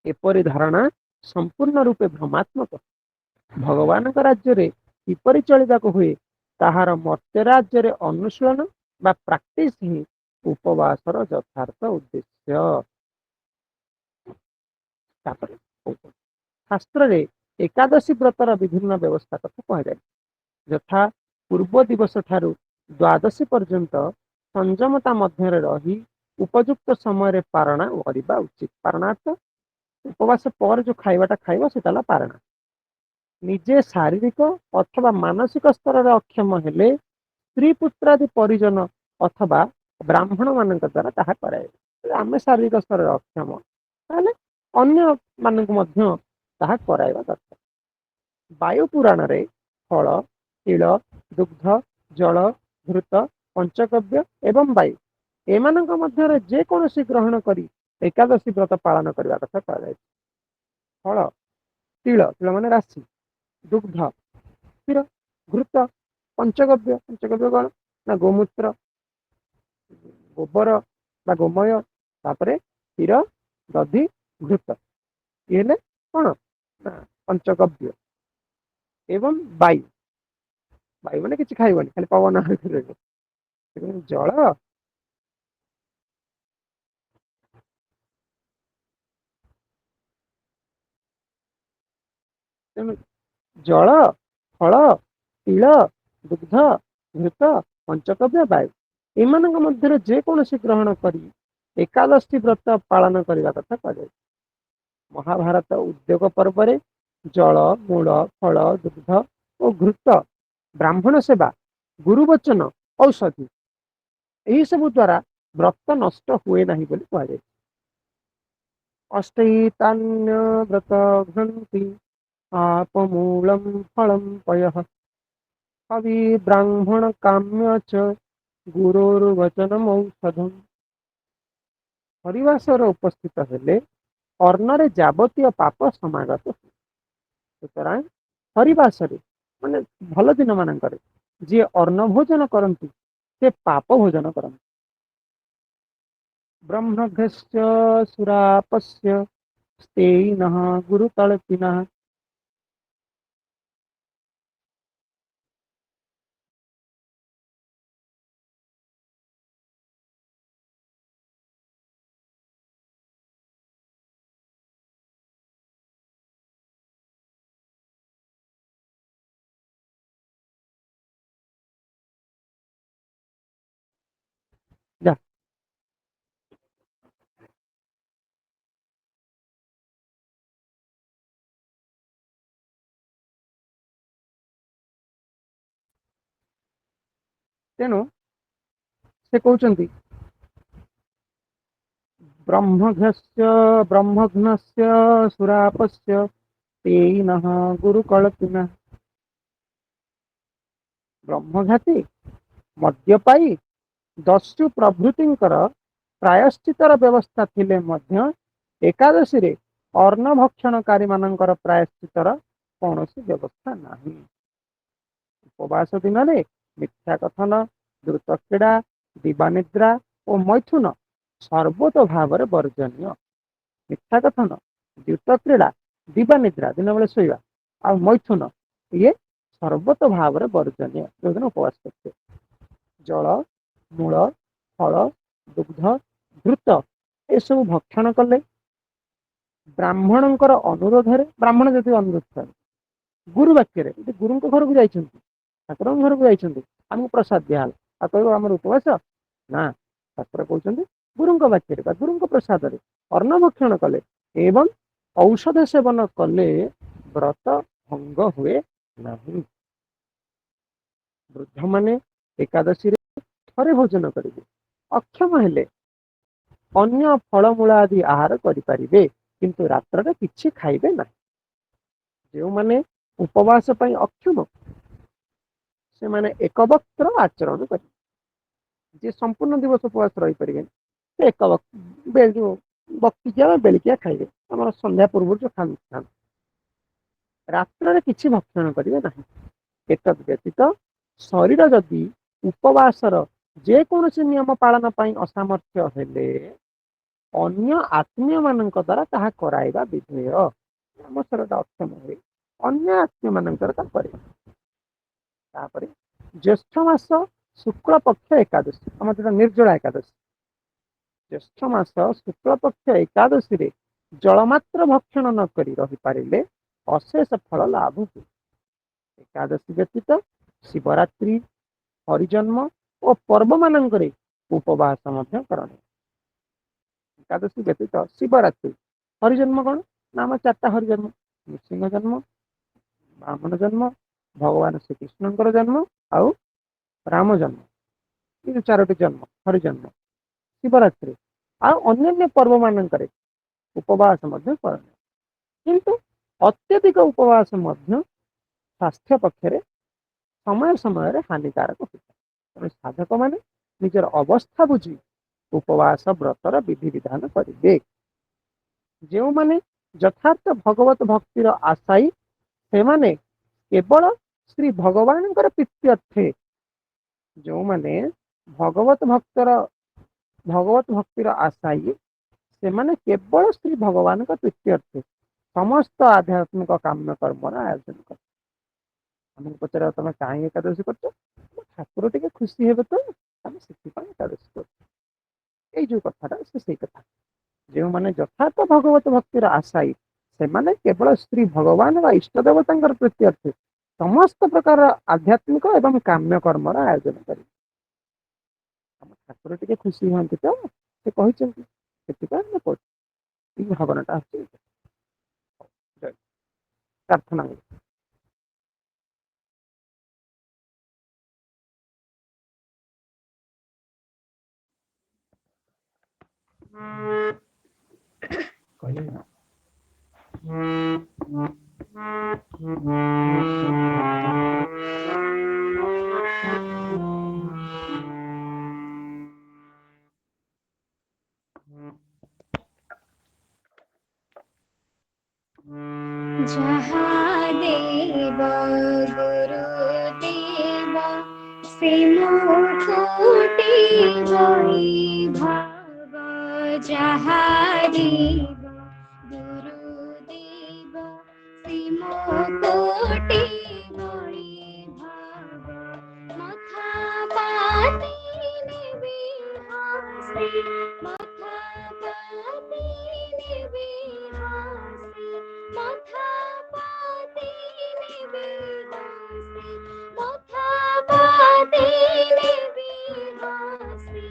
ଏପରି ଧାରଣା ସମ୍ପୂର୍ଣ୍ଣ ରୂପେ ଭ୍ରମାତ୍ମକ। ଭଗବାନଙ୍କ ରାଜ୍ୟରେ କିପରି ଚଳିବାକୁ ହୁଏ ତାହାର ମର୍ତ୍ତ୍ୟ ରାଜ୍ୟରେ ଅନୁଶୀଳନ ବା ପ୍ରାକ୍ଟିସ ହିଁ ଉପବାସର ଯଥାର୍ଥ ଉଦ୍ଦେଶ୍ୟ। ତାପରେ ଶାସ୍ତ୍ରରେ ଏକାଦଶୀ ବ୍ରତର ବିଭିନ୍ନ ବ୍ୟବସ୍ଥା କଥା କୁହାଯାଏ। ଯଥା ପୂର୍ବ ଦିବସ ଠାରୁ ଦ୍ଵାଦଶୀ ପର୍ଯ୍ୟନ୍ତ ସଂଯମତା ମଧ୍ୟରେ ରହି ଉପଯୁକ୍ତ ସମୟରେ ପାରଣା କରିବା ଉଚିତ। ପାରଣାର୍ଥ ଉପବାସ ପରେ ଯୋଉ ଖାଇବାଟା ଖାଇବ ସେଟା ହେଲା ପାରଣା। ନିଜେ ଶାରୀରିକ ଅଥବା ମାନସିକ ସ୍ତରରେ ଅକ୍ଷମ ହେଲେ ସ୍ତ୍ରୀ ପୁତ୍ରାଦି ପରିଜନ ଅଥବା ବ୍ରାହ୍ମଣ ମାନଙ୍କ ଦ୍ଵାରା ତାହା କରାଯାଏ। ଆମେ ଶାରୀରିକ ସ୍ତରରେ ଅକ୍ଷମ ତାହେଲେ ଅନ୍ୟ ମାନଙ୍କୁ ମଧ୍ୟ ତାହା କରାଇବା ଦରକାର। ବାୟୁ ପୁରାଣରେ ଫଳ, ତିଳ, ଦୁଗ୍ଧ, ଜଳ, ଘୃତ, ପଞ୍ଚଗବ୍ୟ ଏବଂ ବାୟୁ ଏମାନଙ୍କ ମଧ୍ୟରେ ଯେକୌଣସି ଗ୍ରହଣ କରି ଏକାଦଶୀ ବ୍ରତ ପାଳନ କରିବା କଥା କୁହାଯାଇଛି। ଫଳ ତିଳ, ତିଳ ମାନେ ରାଶି, ଦୁଗ୍ଧ କ୍ଷୀର, ଘୃତ, ପଞ୍ଚଗବ୍ୟ, ପଞ୍ଚଗବ୍ୟ କଣ ନା ଗୋମୂତ୍ର, ଗୋବର ବା ଗୋମୟ, ତାପରେ କ୍ଷୀର, ଦଧି, ଘୃତ ଇଏ ହେଲେ କଣ ନା ପଞ୍ଚଗବ୍ୟ। ଏବଂ ବାୟୁ, ବାୟୁ ମାନେ କିଛି ଖାଇବନି ଖାଲି ପବନ ଭିତରେ ରହିବ। ଜଳ ତେଣୁ ଜଳ, ଫଳ, ତିଳ, ଦୁଗ୍ଧ, ଘୃତ, ପଞ୍ଚଗବ୍ୟ, ବାୟୁ ଏମାନଙ୍କ ମଧ୍ୟରେ ଯେକୌଣସି ଗ୍ରହଣ କରି ଏକାଦଶୀ ବ୍ରତ ପାଳନ କରିବା କଥା କୁହାଯାଇଛି। ମହାଭାରତ ଉଦ୍ୟୋଗ ପର୍ବରେ ଜଳ, ମୂଳ, ଫଳ, ଦୁଗ୍ଧ ଓ ଘୃତ ବ୍ରାହ୍ମଣ ସେବା, ଗୁରୁ ବଚନ, ଔଷଧି ଏହି ସବୁ ଦ୍ଵାରା ବ୍ରତ ନଷ୍ଟ ହୁଏ ନାହିଁ ବୋଲି କୁହାଯାଇଛି। ଅଷ୍ଟୈତାନ୍ୟ ବ୍ରତ ଘ୍ନନ୍ତି ଆପମୂଳಂ ଫଳಂ ପୟଃ କବି ବ୍ରାହ୍ମଣ କାମ୍ୟ ଚ ଗୁରୋର୍ବଚନମ୍ ଔଷଧମ୍। ହରିବାସର ଉପସ୍ଥିତ ହେଲେ ଅର୍ଣ୍ଣରେ ଯାବତୀୟ ପାପ ସମାଗତ ହୁଏ। ସୁତରାଂ ହରିବାସରେ ମାନେ ଭଲ ଦିନ ମାନଙ୍କରେ ଯିଏ ଅନ୍ନ ଭୋଜନ କରନ୍ତି ସେ ପାପ ଭୋଜନ କରନ୍ତି। ବ୍ରହ୍ମଭ୍ୟଶ୍ଚ ସୁରାପସ୍ୟ ସ୍ତେଇନଃ ଗୁରୁତଳପିନଃ ତେଣୁ ସେ କହୁଛନ୍ତି ବ୍ରହ୍ମଘ୍ନସ୍ୟ ସୁରାପସ୍ୟ ତେଇନଃ ଗୁରୁ କଳକିନା। ବ୍ରହ୍ମଘାତୀ ମଦ୍ୟପାୟୀ ଦସ୍ୟୁ ପ୍ରଭୃତିଙ୍କର ପ୍ରାୟଶ୍ଚିତର ବ୍ୟବସ୍ଥା ଥିଲେ ମଧ୍ୟ ଏକାଦଶୀରେ ଅନ୍ନ ଭକ୍ଷଣକାରୀ ମାନଙ୍କର ପ୍ରାୟଶ୍ଚିତର କୌଣସି ବ୍ୟବସ୍ଥା ନାହିଁ। ଉପବାସ ଦିନରେ ମିଥ୍ୟା କଥନ, ଦ୍ରୁତ କ୍ରୀଡ଼ା, ଦିବାନିଦ୍ରା ଓ ମୈଥୁନ ସର୍ବତ ଭାବରେ ବର୍ଜନୀୟ। ମିଥ୍ୟା କଥନ, ଦ୍ରୁତ କ୍ରୀଡ଼ା, ଦିବାନିଦ୍ରା ଦିନ ବେଳେ ଶୋଇବା ଆଉ ମୈଥୁନ ଇଏ ସର୍ବତ ଭାବରେ ବର୍ଜନୀୟ ଯୋଉଦିନ ଉପବାସ କରୁଛେ। ଜଳ, ମୂଳ, ଫଳ, ଦୁଗ୍ଧ, ଘୃତ ଏସବୁ ଭକ୍ଷଣ କଲେ, ବ୍ରାହ୍ମଣଙ୍କର ଅନୁରୋଧରେ, ବ୍ରାହ୍ମଣ ଯଦି ଅନୁରୋଧ କରେ, ଗୁରୁ ବାକ୍ୟରେ ଯଦି ଗୁରୁଙ୍କ ଘରକୁ ଯାଇଛନ୍ତି, ଠାକୁରଙ୍କ ଘରକୁ ଯାଇଛନ୍ତି, ଆମକୁ ପ୍ରସାଦ ଦିଆହେଲା ଆଉ କହିବ ଆମର ଉପବାସ ନା, ଠାକୁର କହୁଛନ୍ତି ଗୁରୁଙ୍କ ବାକ୍ୟରେ ବା ଗୁରୁଙ୍କ ପ୍ରସାଦରେ ଅନ୍ନ ଭକ୍ଷଣ କଲେ ଏବଂ ଔଷଧ ସେବନ କଲେ ବ୍ରତ ଭଙ୍ଗ ହୁଏ ନାହିଁ। ବୃଦ୍ଧମାନେ ଏକାଦଶୀରେ ଥରେ ଭୋଜନ କରିବେ, ଅକ୍ଷମ ହେଲେ ଅନ୍ୟ ଫଳମୂଳ ଆଦି ଆହାର କରିପାରିବେ, କିନ୍ତୁ ରାତ୍ରରେ କିଛି ଖାଇବେ ନାହିଁ। ଯେଉଁମାନେ ଉପବାସ ପାଇଁ ଅକ୍ଷମ ସେମାନେ ଏକ ବକ୍ତ୍ର ଆଚରଣ କରିବେ। ଯିଏ ସମ୍ପୂର୍ଣ୍ଣ ଦିବସ ଉପବାସ ରହିପାରିବେନି ସେ ଏକ ବକ୍ତିକିଆ ବା ବେଳିକିଆ ଖାଇବେ, ଆମର ସନ୍ଧ୍ୟା ପୂର୍ବରୁ ଯୋଉ ଖାଆନ୍ତି। ରାତ୍ରରେ କିଛି ଭକ୍ଷଣ କରିବେ ନାହିଁ। ଏତଦ୍ ବ୍ୟତୀତ ଶରୀର ଯଦି ଉପବାସର ଯେକୌଣସି ନିୟମ ପାଳନ ପାଇଁ ଅସାମର୍ଥ୍ୟ ହେଲେ ଅନ୍ୟ ଆତ୍ମୀୟ ମାନଙ୍କ ଦ୍ୱାରା ତାହା କରାଇବା ବିଧେୟ। ଆମ ଶରୀରଟା ଅକ୍ଷମ ହୁଏ, ଅନ୍ୟ ଆତ୍ମୀୟ ମାନଙ୍କର ତା କରିବା। ତାପରେ ଜ୍ୟେଷ୍ଠ ମାସ ଶୁକ୍ଳ ପକ୍ଷ ଏକାଦଶୀ, ଆମର ଯୋଉଟା ନିର୍ଜଳା ଏକାଦଶୀ, ଜ୍ୟେଷ୍ଠ ମାସ ଶୁକ୍ଳ ପକ୍ଷ ଏକାଦଶୀରେ ଜଳମାତ୍ର ଭକ୍ଷଣ ନ କରି ରହିପାରିଲେ ଅଶେଷ ଫଳ ଲାଭ ହୁଏ। ଏକାଦଶୀ ବ୍ୟତୀତ ଶିବରାତ୍ରି, ହରିଜନ୍ମ ଓ ପର୍ବ ମାନଙ୍କରେ ଉପବାସ ମଧ୍ୟ କରନ୍ତି। ଏକାଦଶୀ ବ୍ୟତୀତ ଶିବରାତ୍ରି, ହରିଜନ୍ମ କଣ ନା ଆମ 4ଟା ହରିଜନ୍ମ, ନୃସିଂହ ଜନ୍ମ, ବ୍ରାହ୍ମଣ ଜନ୍ମ, ଭଗବାନ ଶ୍ରୀକୃଷ୍ଣଙ୍କର ଜନ୍ମ ଆଉ ରାମ ଜନ୍ମ, ଏ 4ଟି ଜନ୍ମ ହରିଜନ୍ମ। ଶିବରାତ୍ରି ଆଉ ଅନ୍ୟାନ୍ୟ ପର୍ବ ମାନଙ୍କରେ ଉପବାସ ମଧ୍ୟ କରନ୍ତି, କିନ୍ତୁ ଅତ୍ୟଧିକ ଉପବାସ ମଧ୍ୟ ସ୍ୱାସ୍ଥ୍ୟ ପକ୍ଷରେ ସମୟ ସମୟରେ ହାନିକାରକ ହୋଇଥାଏ। ତେଣୁ ସାଧକ ମାନେ ନିଜର ଅବସ୍ଥା ବୁଝି ଉପବାସ ବ୍ରତର ବିଧି ବିଧାନ କରିବେ। ଯେଉଁମାନେ ଯଥାର୍ଥ ଭଗବତ ଭକ୍ତିର ଆଶାୟୀ ସେମାନେ କେବଳ ଶ୍ରୀ ଭଗବାନଙ୍କର ପ୍ରୀତ୍ୟର୍ଥେ, ଯେଉଁମାନେ ଭଗବତ ଭକ୍ତିର ଆଶାୟୀ ସେମାନେ କେବଳ ଶ୍ରୀ ଭଗବାନଙ୍କ ପ୍ରୀତ୍ୟର୍ଥେ ସମସ୍ତ ଆଧ୍ୟାତ୍ମିକ କାମ୍ୟ କର୍ମର ଆୟୋଜନ କର। ଆମକୁ ପଚାର ତମେ କାହିଁ ଏକାଦଶୀ କରୁଛ, ଠାକୁର ଟିକେ ଖୁସି ହେବେ ତ ଆମେ ସେଥିପାଇଁ ଏକାଦଶୀ କରୁଛୁ। ଏଇ ଯୋଉ କଥାଟା ସେଇ କଥା। ଯେଉଁମାନେ ଯଥାର୍ଥ ଭଗବତ ଭକ୍ତିର ଆଶାୟୀ ସେମାନେ କେବଳ ଶ୍ରୀ ଭଗବାନ ବା ଇଷ୍ଟ ଦେବତାଙ୍କର ପ୍ରୀତ୍ୟର୍ଥେ ସମସ୍ତ ପ୍ରକାର ଆଧ୍ୟାତ୍ମିକ ଏବଂ କାମ୍ୟ କର୍ମର ଆୟୋଜନ କରିବେ। ଆମ ଠାକୁର ଟିକେ ଖୁସି ହୁଅନ୍ତି ତ ସେ କହିଛନ୍ତି, ସେଥିପାଇଁ ଆମେ କରୁଛୁ। এই ଭାବନାଟା ଆସୁଛି। ପ୍ରାର୍ଥନା କହିଲେ जहाँ देव गुरुदेव से मुकुटि वैभव, जहाँ देव गुरुदेव से मुकुटि वैभव, मथा पाती निबिहासे, मथा पाती निबिहासे, मथा पाती निबिहासे, मथा पाती निबिहासे,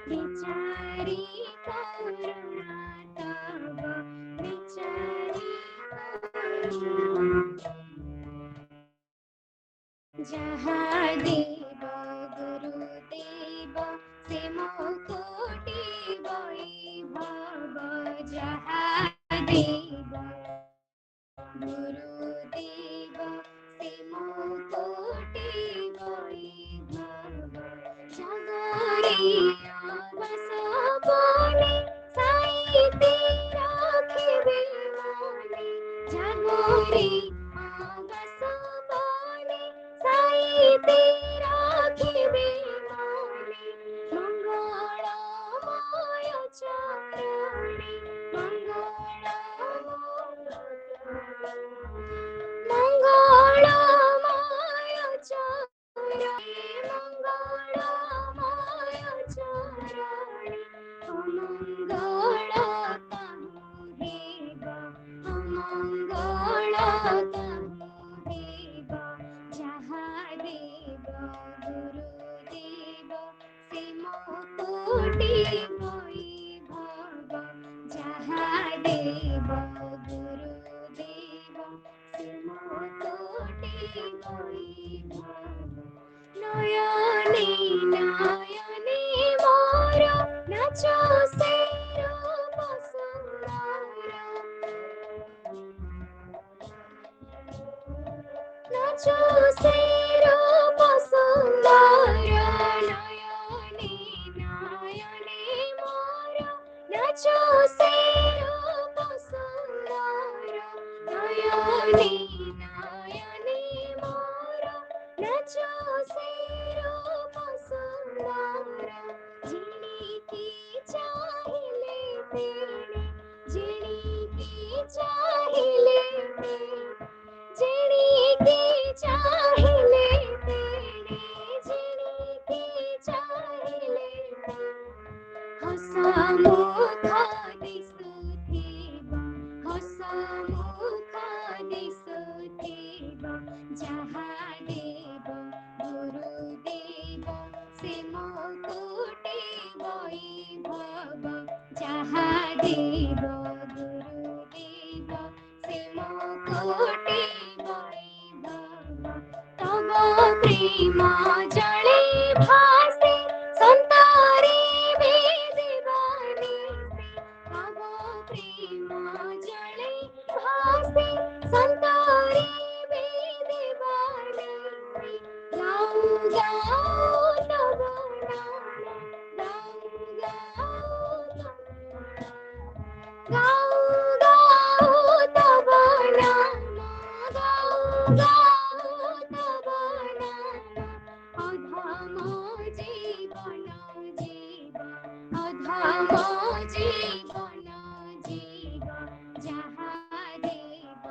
विचारी करुणा तव, विचारी करुणा। जहाँ देव गुरुदेव गुरुदेव से मुकुटि वैभव जागरिया बसवने साई तेरा खिबे मने जागरिया बसवने साई तेरा खिबे मने मंगलमय चरणे मंगलमय चरणे मंगलमय चरणे अमंगल तमु देव अमंगल तमु देव जहा देव गुरुदेव से मुकुटि वैभव जहा देव गुरुदेव से मुकुटि वैभव नयने नयने मोर नाचो से रूप सुंदर नाचो से रूप सुंदर नयने नयने मोर नाचो से रूप सुंदर नयने नयने मोर नाचो से रूप सुंदर जिणिकी चाहिले तेणे जिणिकी चाहिले तेणे जिणिकी चाहिले तेणे जिणिकी चाहिले हसमुख दिसुथिब हसमुख दिसुथिब जहा देव गुरुदेव से मुकुटि वैभव जहा देव गुरुदेव से मुकुटि वैभव तव प्रेम जले भासे संतारे वेदिवानी से तव प्रेम जले भासे संतारे वेदिवानी से गाऊ गाऊ तव नाम गाऊ गाऊ तव नाम गाऊ गाऊ तव नाम अधम जीवन जीव अधम जीवन जीव जहा देव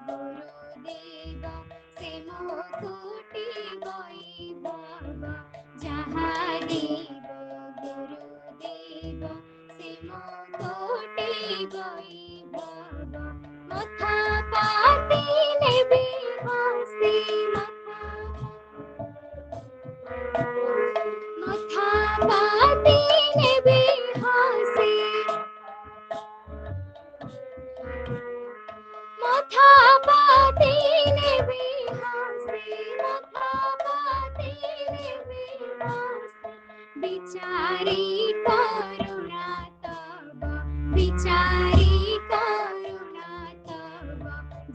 गुरुदेव से मुकुटि वैभव जहा देव गुरुदेव से मुकुटि वैभव मथा पाती नेबे हसी मथा पाती नेबे हसी मथा पाती नेबे हसी मथा पाती नेबे हसी बिचारी करुणा तब बिचारी करुणा तब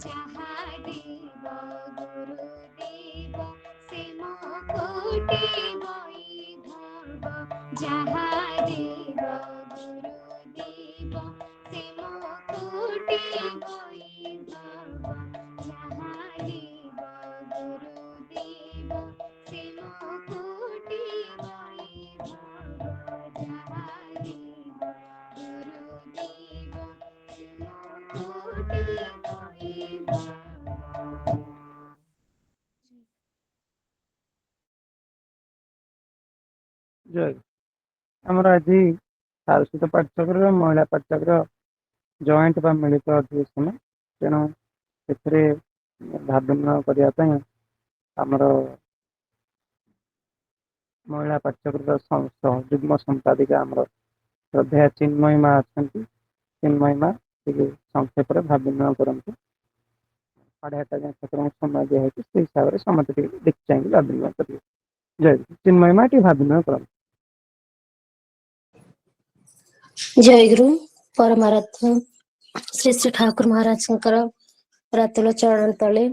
जहा देव गुरुदेव से मुकुटि वैभव जहा देव गुरुदेव से मुकुटि वैभव जहा देव गुरुदेव से मुकुटि वैभव जहा देव गुरुदेव से मुकुटि वैभव। ଜୟ ଆମର ଆଜି ସାରସ୍ୱତ ପାଠ୍ୟକ୍ରମ ମହିଳା ପାଠ୍ୟକ୍ରମ ଜଏଣ୍ଟ ବା ମିଳିତ ଅଧିବେଶନ ତେଣୁ ଏଥିରେ ଭାଗ ଗ୍ରହଣ କରିବା ପାଇଁ ଆମର ମହିଳା ପାଠ୍ୟକ୍ରମର ସହଯୁଗ୍ମ ସମ୍ପାଦିକା ଆମର ଶ୍ରଦ୍ଧା ଚିନ୍ମୟୀ ମା ଅଛନ୍ତି। ଚିନ୍ମୟୀ ମା ଟିକେ ସଂକ୍ଷେପରେ ଭାଗ ଗ୍ରହଣ କରନ୍ତୁ। 8:30 ଯାଏଁ ଠାକୁରଙ୍କୁ ସମୟ ଦିଆହେଇଛି ସେଇ ହିସାବରେ ସମସ୍ତେ ଟିକେ ଦେଖି ଚାହିଁକି ଭାଗ ଗ୍ରହଣ କରିବେ। ଜୟ ଚିନ୍ମୟୀ ମା ଟିକେ ଭାଗ ଗ୍ରହଣ କରନ୍ତୁ। जय गुरु परमाराध्य श्री श्री ठाकुर महाराज ରାତୁଳ ଚରଣ ତଳେ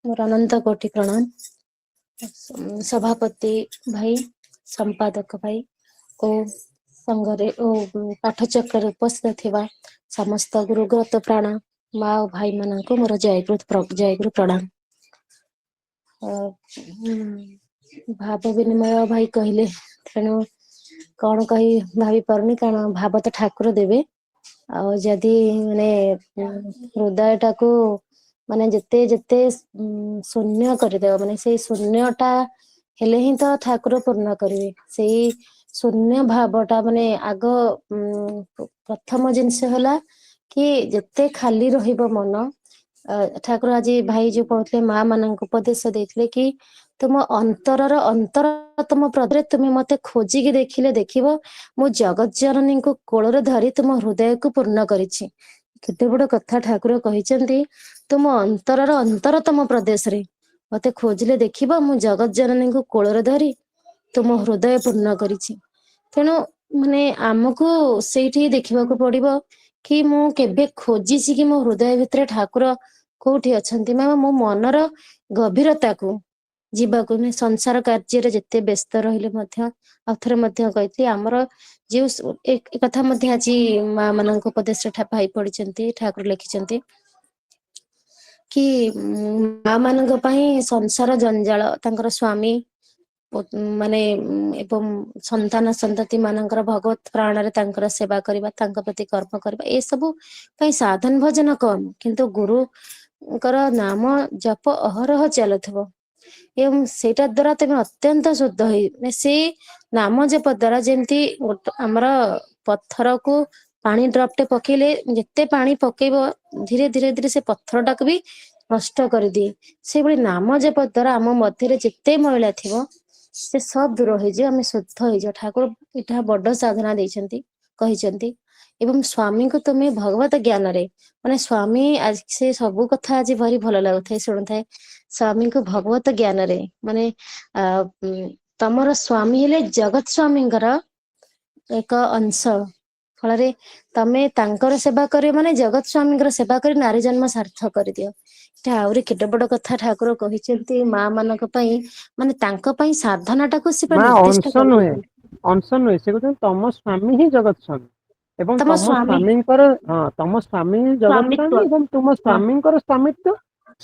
ମୋର ଅନନ୍ତ କୋଟି ପ୍ରଣାମ। ସଭାପତି ଭାଇ, ସମ୍ପାଦକ ଭାଇ ଓ ସଂଘରେ ଓ ପାଠଚକ୍ରରେ ଉପସ୍ଥିତ ଥିବା ସମସ୍ତ ଗୁରୁଗତ ପ୍ରାଣ ମା ଓ ଭାଇ ମାନଙ୍କୁ ମୋର ଜୟଗୁରୁ ପ୍ରଣାମ। ଭାବ ବିନିମୟ ଭାଇ କହିଲେ, ତେଣୁ କଣ କହି ଭାବି ପାରୁନି, କାରଣ ଭାବ ତ ଠାକୁର ଦେବେ। ଆଉ ଯଦି ମାନେ ହୃଦୟ ଟାକୁ ମାନେ ଯେତେ ଯେତେ ଶୂନ୍ୟ କରିଦେବ, ମାନେ ସେଇ ଶୂନ୍ୟ ଟା ହେଲେ ହିଁ ତ ଠାକୁର ପୂର୍ଣ୍ଣ କରିବେ। ସେଇ ଶୂନ୍ୟ ଭାବ ଟା ମାନେ ଆଗ ପ୍ରଥମ ଜିନିଷ ହେଲା କି ଯେତେ ଖାଲି ରହିବ ମନ, ଠାକୁର ଆଜି ଭାଇ ଯୋଉ କହୁଥିଲେ ମା ମାନଙ୍କୁ ଉପଦେଶ ଦେଇଥିଲେ କି ତୁମ ଅନ୍ତରର ଅନ୍ତରତମ ପ୍ରଦରେ ତୁମେ ମତେ ଖୋଜିକି ଦେଖିଲେ ଦେଖିବ ମୁଁ ଜଗତ ଜନନୀଙ୍କୁ କୋଳରେ ଧରି ତୁମ ହୃଦୟକୁ ପୂର୍ଣ୍ଣ କରିଛି। କେତେ ବଡ କଥା ଠାକୁର କହିଛନ୍ତି, ତୁମ ଅନ୍ତରର ଅନ୍ତରତମ ପ୍ରଦେଶରେ ମତେ ଖୋଜିଲେ ଦେଖିବ ମୁଁ ଜଗତ ଜନନୀଙ୍କୁ କୋଳରେ ଧରି ତୁମ ହୃଦୟ ପୂର୍ଣ୍ଣ କରିଛି। ତେଣୁ ମାନେ ଆମକୁ ସେଇଠି ଦେଖିବାକୁ ପଡିବ କି ମୁଁ କେବେ ଖୋଜିଛି କି ମୋ ହୃଦୟ ଭିତରେ ଠାକୁର କୋଉଠି ଅଛନ୍ତି। ମୋ ମନର ଗଭୀରତାକୁ ଯିବାକୁ, ସଂସାର କାର୍ଯ୍ୟରେ ଯେତେ ବ୍ୟସ୍ତ ରହିଲେ ମଧ୍ୟ, ଆଉ ଥରେ ମଧ୍ୟ କହିଥିଲି ଆମର ଯୋଉ ଏ କଥା ମଧ୍ୟ ଆଜି ମା ମାନଙ୍କ ଉପଦେଶରେ ଭାଇ ପଢିଛନ୍ତି, ଠାକୁର ଲେଖିଛନ୍ତି କି ମା ମାନଙ୍କ ପାଇଁ ସଂସାର ଜଞ୍ଜାଳ, ତାଙ୍କର ସ୍ଵାମୀ ମାନେ ଏବଂ ସନ୍ତାନ ସନ୍ତତି ମାନଙ୍କର ଭଗବତ ପ୍ରାଣରେ ତାଙ୍କର ସେବା କରିବା, ତାଙ୍କ ପ୍ରତି କର୍ମ କରିବା, ଏସବୁ ପାଇଁ ସାଧନ ଭଜନ କମ, କିନ୍ତୁ ଗୁରୁଙ୍କର ନାମ ଜପ ଅହରହ ଚାଲୁଥିବ। ଏବଂ ସେଇଟା ଦ୍ଵାରା ତମେ ଅତ୍ୟନ୍ତ ଶୁଦ୍ଧ ହେଇ, ସେଇ ନାମ ଜପ ଦ୍ଵାରା ଯେମିତି ଆମର ପଥରକୁ ପାଣି ଡ୍ରପଟେ ପକେଇଲେ ଯେତେ ପାଣି ପକେଇବ ଧୀରେ ଧୀରେ ଧୀରେ ସେ ପଥର ଟାକୁ ବି ନଷ୍ଟ କରିଦିଏ। ସେଇଭଳି ନାମ ଜପ ଦ୍ଵାରା ଆମ ମଧ୍ୟରେ ଯେତେ ମଇଳା ଥିବ ସେ ସବୁ ଦୂର ହେଇଯିବ, ଆମେ ଶୁଦ୍ଧ ହେଇଯିବ। ଠାକୁର ଏଇଟା ବଡ ସାଧନା ଦେଇଛନ୍ତି, କହିଛନ୍ତି। ଏବଂ ସ୍ଵାମୀଙ୍କୁ ତୁମେ ଭଗବତ ଜ୍ଞାନରେ, ମାନେ ସ୍ଵାମୀ ସେ ସବୁ କଥା ଆଜି ଭାରି ଭଲ ଲାଗୁଥାଏ ଶୁଣୁଥାଏ, ସ୍ଵାମୀଙ୍କୁ ଭଗବତ ଜ୍ଞାନରେ ମାନେ ତମର ସ୍ଵାମୀ ହେଲେ ଜଗତ ସ୍ଵାମୀଙ୍କର ଏକ ଅଂଶ। ଫଳରେ ତମେ ତାଙ୍କର ସେବା କରିବ ମାନେ ଜଗତ ସ୍ଵାମୀଙ୍କର ସେବା କରି ନାରୀ ଜନ୍ମ ସାର୍ଥକ କରିଦିଅ। ଏଟା ଆହୁରି କେତେ ବଡ କଥା ଠାକୁର କହିଛନ୍ତି ମା ମାନଙ୍କ ପାଇଁ, ମାନେ ତାଙ୍କ ପାଇଁ ସାଧନା ଟାକୁ ସେ ମା ନିର୍ଦ୍ଦିଷ୍ଟ ଅଂଶ ନୁହେଁ, କରିଛନ୍ତି। ଅଂଶ ନୁହେଁ, ସେ କହୁଛନ୍ତି ତମ ସ୍ଵାମୀ ହିଁ ଜଗତ ସ୍ୱାମୀ। ଏବଂ ତମ ସ୍ଵାମୀଙ୍କର, ହଁ ତମ ସ୍ଵାମୀ ଜଗତ ସ୍ୱାମୀ ସ୍ୱାମିତ୍ଵ। ଏବଂ ତୁମ ହଁ ସ୍ଵାମୀଙ୍କର ସ୍ୱାମିତ୍ଵ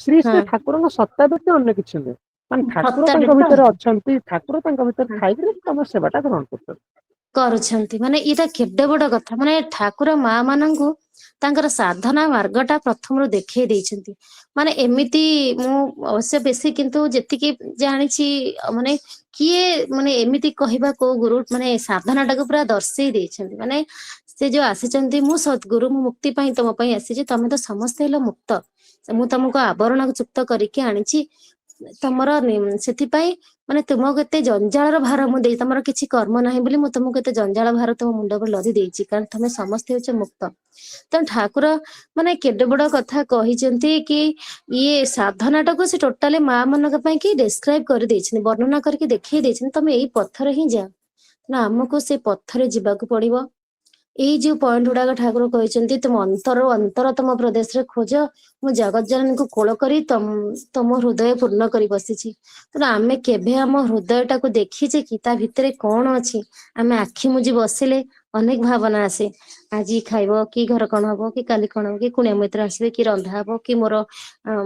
ଶ୍ରୀ ହଁ ଶ୍ରୀ ଠାକୁରଙ୍କ ସତ୍ତା ବ୍ୟତୀତ ଅନ୍ୟ କିଛି ନୁହେଁ। ମାନେ ଠାକୁର ସତ୍ତା ତାଙ୍କ ବ୍ୟତୀତ ଭିତରେ ଅଛନ୍ତି, ଠାକୁର ତାଙ୍କ ଭିତରେ ଥାଇକିରି ତମ ସେବାଟା ଗ୍ରହଣ କରୁଛନ୍ତି। କରୁଛନ୍ତି, ମାନେ ଏଇଟା କେଡେ ବଡ କଥା। ମାନେ ଠାକୁର ମା ମାନଙ୍କୁ ତାଙ୍କର ସାଧନା ମାର୍ଗ ଟା ପ୍ରଥମରୁ ଦେଖେଇ ଦେଇଛନ୍ତି। ମାନେ ଏମିତି ମୁଁ ଅବଶ୍ୟ ବେଶୀ, କିନ୍ତୁ ଯେତିକି ଜାଣିଛି ମାନେ କିଏ ମାନେ ଏମିତି କହିବା କୋଉ ଗୁରୁ ମାନେ ସାଧନା ଟାକୁ ପୁରା ଦର୍ଶେଇ ଦେଇଛନ୍ତି। ମାନେ ସେ ଯୋଉ ଆସିଛନ୍ତି, ମୁଁ ସଦ୍ଗୁରୁ, ମୁଁ ମୁକ୍ତି ପାଇଁ ତମ ପାଇଁ ଆସିଛି, ତମେ ତ ସମସ୍ତେ ହେଲ ମୁକ୍ତ, ମୁଁ ତମକୁ ଆବରଣ ଯୁକ୍ତ କରିକି ଆଣିଛି। ତମର ସେଥିପାଇଁ ମାନେ ତୁମକୁ ଏତେ ଜଞ୍ଜାଳର ଭାର ମୁଁ ଦେଇ, ତମର କିଛି କର୍ମ ନାହିଁ ବୋଲି ମୁଁ ତମକୁ ଏତେ ଜଞ୍ଜାଳ ଭାର ତମ ମୁଣ୍ଡ ଉପରେ ଲଦି ଦେଇଛି, କାରଣ ତମେ ସମସ୍ତେ ହଉଛ ମୁକ୍ତ। ତେଣୁ ଠାକୁର ମାନେ କେଡେ ବଡ କଥା କହିଛନ୍ତି କି ଇଏ ସାଧନା ଟାକୁ ସେ ଟୋଟାଲି ମା ମାନଙ୍କ ପାଇଁ କି ଡେସକ୍ରାଇବ କରିଦେଇଛନ୍ତି, ବର୍ଣ୍ଣନା କରିକି ଦେଖେଇ ଦେଇଛନ୍ତି। ତମେ ଏଇ ପଥରେ ହିଁ ଯା, ନା ଆମକୁ ସେ ପଥରେ ଯିବାକୁ ପଡିବ। ଏଇ ଯୋଉ ପଏଣ୍ଟ ଗୁଡାକ ଠାକୁର କହିଛନ୍ତି, ତୁମ ଅନ୍ତର ଅନ୍ତର ତମ ପ୍ରଦେଶରେ ଖୋଜ, ମୁଁ ଜଗତ ଜନନୀଙ୍କୁ କୋଳ କରି ତମ ହୃଦୟ ପୂର୍ଣ୍ଣ କରି ବସିଛି। ତେଣୁ ଆମେ କେବେ ଆମ ହୃଦୟ ଟାକୁ ଦେଖିଛେ କି, ତା ଭିତରେ କଣ ଅଛି? ଆମେ ଆଖି ମୁଜି ବସିଲେ ଅନେକ ଭାବନା ଆସେ। ଆଜି ଖାଇବ କି, ଘର କଣ ହବ କି, କାଲି କଣ ହବ କି, କୁଣିଆ ମୈତ୍ର ଆସିବେ କି, ରନ୍ଧା ହବ କି, ମୋର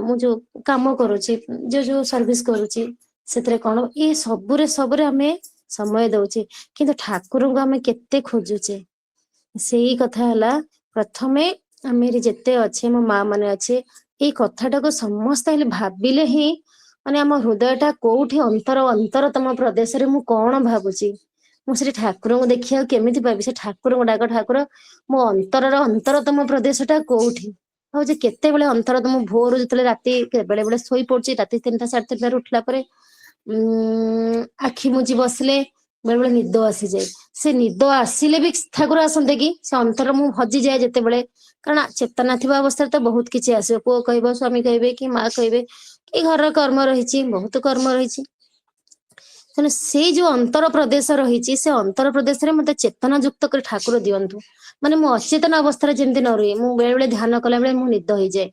ମୁଁ ଯୋଉ କାମ କରୁଛି, ଯୋଉ ସର୍ଭିସ କରୁଛି, ସେଥିରେ କଣ, ଏଇ ସବୁରେ ଆମେ ସମୟ ଦଉଛେ, କିନ୍ତୁ ଠାକୁରଙ୍କୁ ଆମେ କେତେ ଖୋଜୁଛେ? ସେଇ କଥା ହେଲା, ପ୍ରଥମେ ଆମେ ଯେତେ ଅଛେ, ମୋ ମା ମାନେ ଅଛେ, ଏଇ କଥାଟାକୁ ସମସ୍ତେ ହେଲେ ଭାବିଲେ ହିଁ ମାନେ ଆମ ହୃଦୟ ଟା କୋଉଠି, ଅନ୍ତର ତମ ପ୍ରଦେଶରେ ମୁଁ କଣ ଭାବୁଛି? ମୁଁ ସେଠି ଠାକୁରଙ୍କୁ ଦେଖିବାକୁ କେମିତି ପାଇବି? ସେ ଠାକୁରଙ୍କୁ ଡାକ, ଠାକୁର ମୋ ଅନ୍ତରର ଅନ୍ତରତମ ପ୍ରଦେଶ ଟା କୋଉଠି? ହଉଛି କେତେବେଳେ ଅନ୍ତର ତମ ଭୋରରୁ ଯେତେବେଳେ ରାତି ବେଳେ ବେଳେ ଶୋଇ ପଡୁଛି, ରାତି 3ଟା 3:30 ଉଠିଲା ପରେ ଆଖି ମୁଜି ବସିଲେ ବେଳେ ବେଳେ ନିଦ ଆସିଯାଏ। ସେ ନିଦ ଆସିଲେ ବି ଠାକୁର ଆସନ୍ତେ କି? ସେ ଅନ୍ତର ମୁଁ ହଜିଯାଏ ଯେତେବେଳେ, କାରଣ ଚେତନା ଥିବା ଅବସ୍ଥାରେ ତ ବହୁତ କିଛି ଆସିବ, ପୁଅ କହିବ, ସ୍ଵାମୀ କହିବେ, କି ମା କହିବେ, କି ଘରର କର୍ମ ରହିଛି, ବହୁତ କର୍ମ ରହିଛି। ତେଣୁ ସେଇ ଯୋଉ ଅନ୍ତର ପ୍ରଦେଶ ରହିଛି, ସେ ଅନ୍ତର ପ୍ରଦେଶରେ ମତେ ଚେତନା ଯୁକ୍ତ କରି ଠାକୁର ଦିଅନ୍ତୁ। ମାନେ ମୁଁ ଅଚେତନ ଅବସ୍ଥାରେ ଯେମିତି ନ ରୁହେ, ମୁଁ ବେଳେ ବେଳେ ଧ୍ୟାନ କଲା ବେଳେ ମୁଁ ନିଦ ହେଇଯାଏ।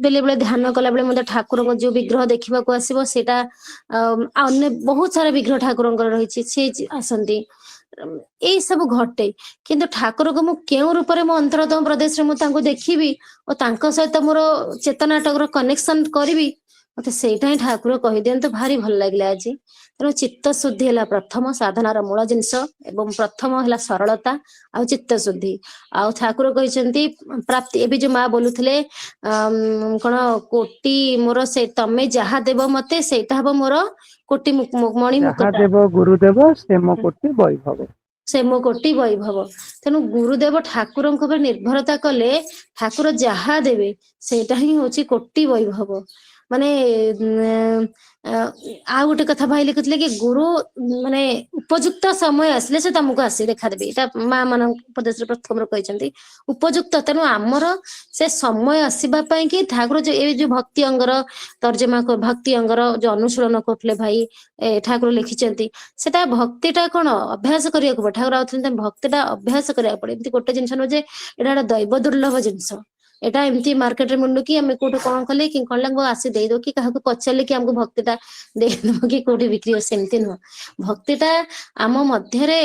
ବେଲେ ବେଲେ ଧ୍ୟାନ କଲା ବେଳେ ମଧ୍ୟ ଠାକୁରଙ୍କ ଯୋଉ ବିଗ୍ରହ ଦେଖିବାକୁ ଆସିବ ସେଇଟା ଅନ୍ୟ ବହୁତ ସାରା ବିଗ୍ରହ ଠାକୁରଙ୍କର ରହିଛି ସେ ଆସନ୍ତି। ଏଇ ସବୁ ଘଟେ, କିନ୍ତୁ ଠାକୁରଙ୍କୁ ମୁଁ କେଉଁ ରୂପରେ ମୋ ଅନ୍ତରତମ ପ୍ରଦେଶରେ ମୁଁ ତାଙ୍କୁ ଦେଖିବି ଓ ତାଙ୍କ ସହିତ ମୋର ଚେତନାଟକର କନେକ୍ସନ କରିବି, ମତେ ସେଇଟା ହିଁ ଠାକୁର କହିଦିଅନ୍ତୁ। ଭାରି ଭଲ ଲାଗିଲା ଆଜି। ତେଣୁ ଚିତ୍ତ ଶୁଦ୍ଧି ହେଲା ପ୍ରଥମ ସାଧନାର ମୂଳ ଜିନିଷ, ଏବଂ ପ୍ରଥମ ହେଲା ସରଳତା ଆଉ ଚିତ୍ତ ଶୁଦ୍ଧି। ଆଉ ଠାକୁର କହିଛନ୍ତି ପ୍ରାପ୍ତି, ଏବେ ଯୋଉ ମା ବୋଲୁଥିଲେ କଣ କୋଟି ମୋର ସେ ତମେ ଯାହା ଦେବ ମତେ ସେଇଟା ହବ ମୋର କୋଟି ମଣି ଯାହା ମୁକୁତା, ଦେବ ଗୁରୁଦେବ ସେ ମୋ କୋଟି ବୈଭବ। ସେ ମୋ କୋଟି ବୈଭବ। ତେଣୁ ଗୁରୁଦେବ ଠାକୁରଙ୍କ ଉପରେ ନିର୍ଭରତା କଲେ ଠାକୁର ଯାହା ଦେବେ ସେଇଟା ହିଁ ହଉଛି କୋଟି ବୈଭବ। ମାନେ ଆଉ ଗୋଟେ କଥା ଭାଇ ଲେଖୁଥିଲେ କି ଗୁରୁ ମାନେ ଉପଯୁକ୍ତ ସମୟ ଆସିଲେ ସେ ତମକୁ ଆସି ଦେଖାଦେବେ। ଏଇଟା ମା ମାନଙ୍କ ଉପଦେଶରେ ପ୍ରଥମରୁ କହିଛନ୍ତି ଉପଯୁକ୍ତ। ତେଣୁ ଆମର ସେ ସମୟ ଆସିବା ପାଇଁ କି ଠାକୁର ଯୋଉ ଏଇ ଯୋଉ ଭକ୍ତି ଅଙ୍ଗର ତର୍ଜମା ଭକ୍ତି ଅଙ୍ଗର ଯୋଉ ଅନୁଶୀଳନ କରୁଥିଲେ ଭାଇ ଠାକୁର ଲେଖିଛନ୍ତି, ସେଟା ଭକ୍ତି ଟା କଣ ଅଭ୍ୟାସ କରିବାକୁ ପଡେ। ଠାକୁର ଆଉଛନ୍ତି ଭକ୍ତି ଟା ଅଭ୍ୟାସ କରିବାକୁ ପଡେ। ଏମିତି ଗୋଟେ ଜିନିଷ ନୁହେଁ ଯେ ଏଇଟା ଗୋଟେ ଦୈବ ଦୁର୍ଲଭ ଜିନିଷ, ଏଇଟା ଏମିତି ମାର୍କେଟରେ ମିଳୁ କି ଆମେ କୋଉଠି କଣ କଲେ କି କଣ ଆସି ଦେଇଦଉ କି କାହାକୁ ପଚାରିଲେ କି ଆମକୁ ଭକ୍ତି ଟା ଦେଇଦବ କି କୋଉଠି ବିକ୍ରି ହୁଏ, ସେମିତି ନୁହଁ। ଭକ୍ତି ଟା ଆମ ମଧ୍ୟରେ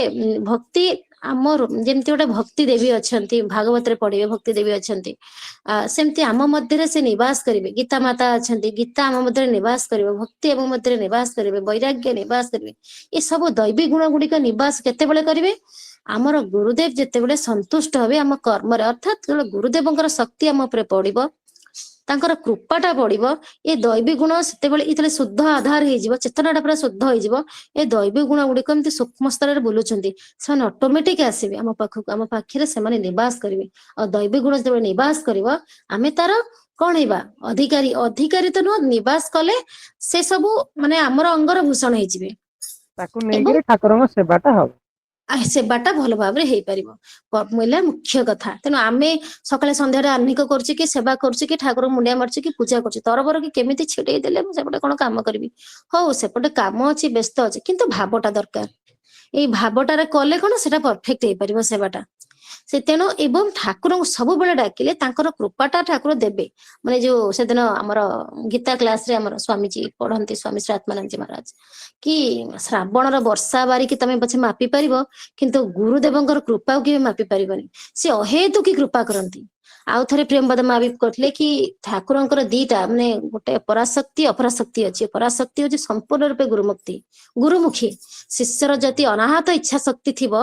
ଭକ୍ତି ଆମର ଯେମିତି ଗୋଟେ ଭକ୍ତି ଦେବୀ ଅଛନ୍ତି, ଭାଗବତରେ ପଢିବେ ଭକ୍ତି ଦେବୀ ଅଛନ୍ତି, ସେମିତି ଆମ ମଧ୍ୟରେ ସେ ନିବାସ କରିବେ। ଗୀତା ମାତା ଅଛନ୍ତି, ଗୀତା ଆମ ମଧ୍ୟରେ ନିବାସ କରିବ, ଭକ୍ତି ଆମ ମଧ୍ୟରେ ନିବାସ କରିବେ, ବୈରାଗ୍ୟ ନିବାସ କରିବେ। ଏ ସବୁ ଦୈବିକ ଗୁଣ ଗୁଡିକ ନିବାସ କେତେବେଳେ କରିବେ? ଆମର ଗୁରୁଦେବ ଯେତେବେଳେ ସନ୍ତୁଷ୍ଟ ହେବେ ଆମ କର୍ମରେ, ଅର୍ଥାତ୍ ଗୁରୁଦେବଙ୍କର ଶକ୍ତି ଆମ ଉପରେ ପଡିବ, ତାଙ୍କର କୃପାଟା ପଡିବ, ଏ ଦୈବିକ ଗୁଣ ସେତେବେଳେ ଯେତେବେଳେ ଶୁଦ୍ଧ ଆଧାର ହେଇଯିବ, ଚେତନାଟା ପୁରା ଶୁଦ୍ଧ ହେଇଯିବ, ଏ ଦୈବିକ ଗୁଣ ଗୁଡିକ ଏମିତି ସୂକ୍ଷ୍ମ ସ୍ତରରେ ବୁଲୁଛନ୍ତି, ସେମାନେ ଅଟୋମେଟିକ ଆସିବେ ଆମ ପାଖକୁ, ଆମ ପାଖରେ ସେମାନେ ନିବାସ କରିବେ। ଆଉ ଦୈବିକ ଗୁଣ ଯେତେବେଳେ ନିବାସ କରିବ, ଆମେ ତାର କଣ ହେଇବା? ଅଧିକାରୀ। ଅଧିକାରୀ ତ ନୁହଁ, ନିବାସ କଲେ ସେ ସବୁ ମାନେ ଆମର ଅଙ୍ଗର ଭୂଷଣ ହେଇଯିବେ ତାକୁ ଏବଂ ନେଇକିରି ଠାକୁରଙ୍କ ସେବାଟା ହବ। ସେବାଟା ଭଲ ଭାବରେ ହେଇପାରିବ, ହେଲା ମୁଖ୍ୟ କଥା। ତେଣୁ ଆମେ ସକାଳେ ସନ୍ଧ୍ୟାରେ ଆହ୍ନିକ କରୁଛି କି ସେବା କରୁଛି କି ଠାକୁର ମୁଣ୍ଡିଆ ମାରୁଛି କି ପୂଜା କରୁଛି, ତରବର କି କେମିତି ଛିଡେଇ ଦେଲେ ମୁଁ ସେପଟେ କଣ କାମ କରିବି। ହଉ ସେପଟେ କାମ ଅଛି, ବ୍ୟସ୍ତ ଅଛି, କିନ୍ତୁ ଭାବଟା ଦରକାର। ଏଇ ଭାବଟାରେ କଲେ କଣ ସେଟା ପରଫେକ୍ଟ ହେଇପାରିବ ସେବାଟା। ସେ ତେଣୁ ଏବଂ ଠାକୁରଙ୍କୁ ସବୁବେଳେ ଡାକିଲେ ତାଙ୍କର କୃପାଟା ଠାକୁର ଦେବେ। ମାନେ ଯୋଉ ସେଦିନ ଆମର ଗୀତା କ୍ଲାସରେ ଆମର ସ୍ଵାମୀଜୀ ପଢନ୍ତି, ସ୍ଵାମୀ ଶ୍ରୀ ଆତ୍ମାନନ୍ଦଜୀ ମହାରାଜ, କି ଶ୍ରାବଣର ବର୍ଷା ବାରିକି ତମେ ପଛେ ମାପି ପାରିବ, କିନ୍ତୁ ଗୁରୁଦେବଙ୍କର କୃପାକୁ କେବେ ମାପି ପାରିବନି। ସେ ଅହେତୁକି କୃପା କରନ୍ତି। ଆଉ ଥରେ ପ୍ରେମବଦ ମା ବି କହିଥିଲେ କି ଠାକୁରଙ୍କର ଦିଟା ମାନେ ଗୋଟେ ପରାଶକ୍ତି ଅପରାଶକ୍ତି ଅଛି। ପରାଶକ୍ତି ହଉଛି ସମ୍ପୂର୍ଣ୍ଣ ରୂପେ ଗୁରୁମୁକ୍ତି, ଗୁରୁମୁଖୀ। ଶିଷ୍ୟର ଯଦି ଅନାହତ ଇଚ୍ଛା ଶକ୍ତି ଥିବ,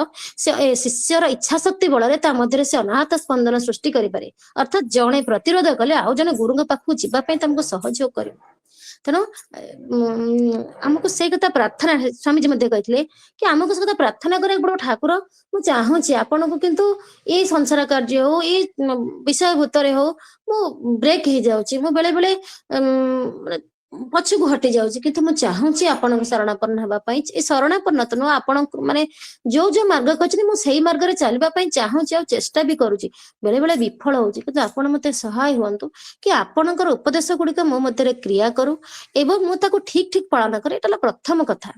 ସେ ଶିଷ୍ୟର ଇଚ୍ଛା ଶକ୍ତି ବଳରେ ତା ମଧ୍ୟରେ ସେ ଅନାହତ ସ୍ପନ୍ଦନ ସୃଷ୍ଟି କରିପାରେ। ଅର୍ଥାତ୍ ଜଣେ ପ୍ରତିରୋଧ କଲେ ଆଉ ଜଣେ ଗୁରୁଙ୍କ ପାଖକୁ ଯିବା ପାଇଁ ତମକୁ ସହଯୋଗ କରିବ। ତେଣୁ ଆମକୁ ସେଇ କଥା ପ୍ରାର୍ଥନା, ସ୍ୱାମୀଜୀ ମଧ୍ୟ କହିଥିଲେ କି ଆମକୁ ସେ କଥା ପ୍ରାର୍ଥନା କରିବାକୁ ପଡିବ, ଠାକୁର ମୁଁ ଚାହୁଁଛି ଆପଣଙ୍କୁ, କିନ୍ତୁ ଏଇ ସଂସାର କାର୍ଯ୍ୟ ହଉ, ଏଇ ବିଷୟ ଭୂତରେ ହଉ, ମୁଁ ବ୍ରେକ୍ ହେଇଯାଉଛି, ମୁଁ ବେଳେ ବେଳେ ପଛକୁ ହଟି ଯାଉଛି, କିନ୍ତୁ ମୁଁ ଚାହୁଁଛି ଆପଣଙ୍କୁ ଶରଣାପନ୍ନ ହେବା ପାଇଁ। ଏ ଶରଣାପନ୍ନ ତ ନୁହଁ, ଆପଣଙ୍କୁ ମାନେ ଯୋଉ ଯୋଉ ମାର୍ଗ କହିଛନ୍ତି ମୁଁ ସେଇ ମାର୍ଗରେ ଚାଲିବା ପାଇଁ ଚାହୁଁଛି ଆଉ ଚେଷ୍ଟା ବି କରୁଛି। ବେଳେ ବେଳେ ବିଫଳ ହଉଛି, କିନ୍ତୁ ଆପଣ ମତେ ସହାୟ ହୁଅନ୍ତୁ କି ଆପଣଙ୍କର ଉପଦେଶ ଗୁଡିକ ମୋ ମଧ୍ୟରେ କ୍ରିୟା କରୁ ଏବଂ ମୁଁ ତାକୁ ଠିକ ଠିକ ପାଳନ କରେ। ଏଇଟା ହେଲା ପ୍ରଥମ କଥା।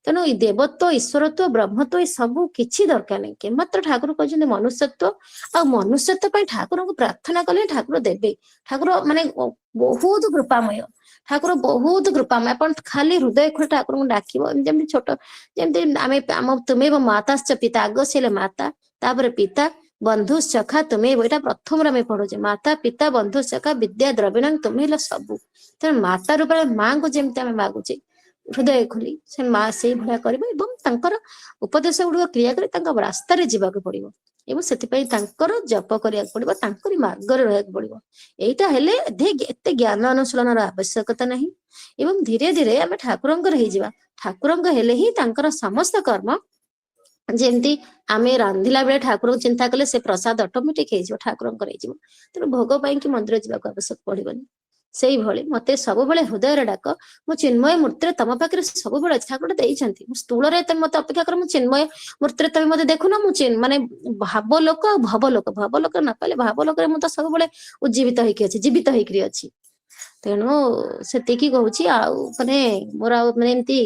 ତେଣୁ ଏଇ ଦେବତ୍ୱ, ଈଶ୍ୱରତ୍ୱ, ବ୍ରହ୍ମତ୍ୱ ଏ ସବୁ କିଛି ଦରକାର ନାହିଁ, କେମାତ୍ର ଠାକୁର କହିଛନ୍ତି ମନୁଷ୍ୟତ୍ୱ। ଆଉ ମନୁଷ୍ୟତ୍ୱ ପାଇଁ ଠାକୁରଙ୍କୁ ପ୍ରାର୍ଥନା କଲେ ଠାକୁର ଦେବେ। ଠାକୁର ମାନେ ବହୁତ କୃପାମୟ, ଠାକୁର ବହୁତ କୃପାମୟ। ଆପଣ ଖାଲି ହୃଦୟ ଖୋଲି ଠାକୁରଙ୍କୁ ଡାକିବ, ଯେମିତି ଛୋଟ, ଯେମିତି ଆମେ ତୁମେ ମାତାଶ୍ଚ ପିତା, ଆଗ ସେ ହେଲେ ମାତା, ତାପରେ ପିତା, ବନ୍ଧୁ ସଖା ତୁମେ, ଏଇଟା ପ୍ରଥମରୁ ଆମେ ପଢୁଛେ, ମାତା ପିତା ବନ୍ଧୁ ସଖା ବିଦ୍ୟା ଦ୍ରବିଣଂ ତୁମେ ହେଲ ସବୁ। ତେଣୁ ମାତା ରୂପରେ ମାଙ୍କୁ ଯେମିତି ଆମେ ମାଗୁଛେ ହୃଦୟ ଖୋଲି, ସେ ମା ସେଇଭଳିଆ କରିବ ଏବଂ ତାଙ୍କର ଉପଦେଶ ଗୁଡିକ କ୍ରିୟା କରି ତାଙ୍କ ରାସ୍ତାରେ ଯିବାକୁ ପଡିବ ଏବଂ ସେଥିପାଇଁ ତାଙ୍କର ଜପ କରିବାକୁ ପଡିବ, ତାଙ୍କରି ମାର୍ଗରେ ରହିବାକୁ ପଡିବ। ଏଇଟା ହେଲେ ଏତେ ଜ୍ଞାନ ଅନୁଶୀଳନର ଆବଶ୍ୟକତା ନାହିଁ ଏବଂ ଧୀରେ ଧୀରେ ଆମେ ଠାକୁରଙ୍କର ହେଇଯିବା। ଠାକୁରଙ୍କ ହେଲେ ହିଁ ତାଙ୍କର ସମସ୍ତ କର୍ମ, ଯେମିତି ଆମେ ରାନ୍ଧିଲା ବେଳେ ଠାକୁରଙ୍କୁ ଚିନ୍ତା କଲେ ସେ ପ୍ରସାଦ ଅଟୋମେଟିକ ହେଇଯିବ, ଠାକୁରଙ୍କର ହେଇଯିବ। ତେଣୁ ଭୋଗ ପାଇଁ କି ମନ୍ଦିର ଯିବାକୁ ଆବଶ୍ୟକ ପଡିବନି। ସେଇଭଳି ମତେ ସବୁବେଳେ ହୃଦୟରେ ଡାକ, ମୁଁ ଚିନ୍ମୟ ମୂର୍ତ୍ତିରେ ତମ ପାଖରେ ସବୁବେଳେ ଅଛି, ଠାକୁର ଦେଇଛନ୍ତି। ମୁଁ ସ୍ଥୂଳରେ ତମେ ମତେ ଅପେକ୍ଷା କର, ମୁଁ ଚିନ୍ମୟ ମୂର୍ତ୍ତିରେ ତମେ ମତେ ଦେଖୁନ, ମୁଁ ମାନେ ଭାବ ଲୋକ ଆଉ ଭବ ଲୋକ, ଭାବ ଲୋକ ନ ପାଇଲେ ଭାବ ଲୋକରେ ମୁଁ ତ ସବୁବେଳେ ଉଜ୍ଜୀବିତ ହେଇକି ଅଛି, ଜୀବିତ ହେଇକିରି ଅଛି। ତେଣୁ ସେତିକି କହୁଛି। ଆଉ ମାନେ ମୋର ଆଉ ମାନେ ଏମିତି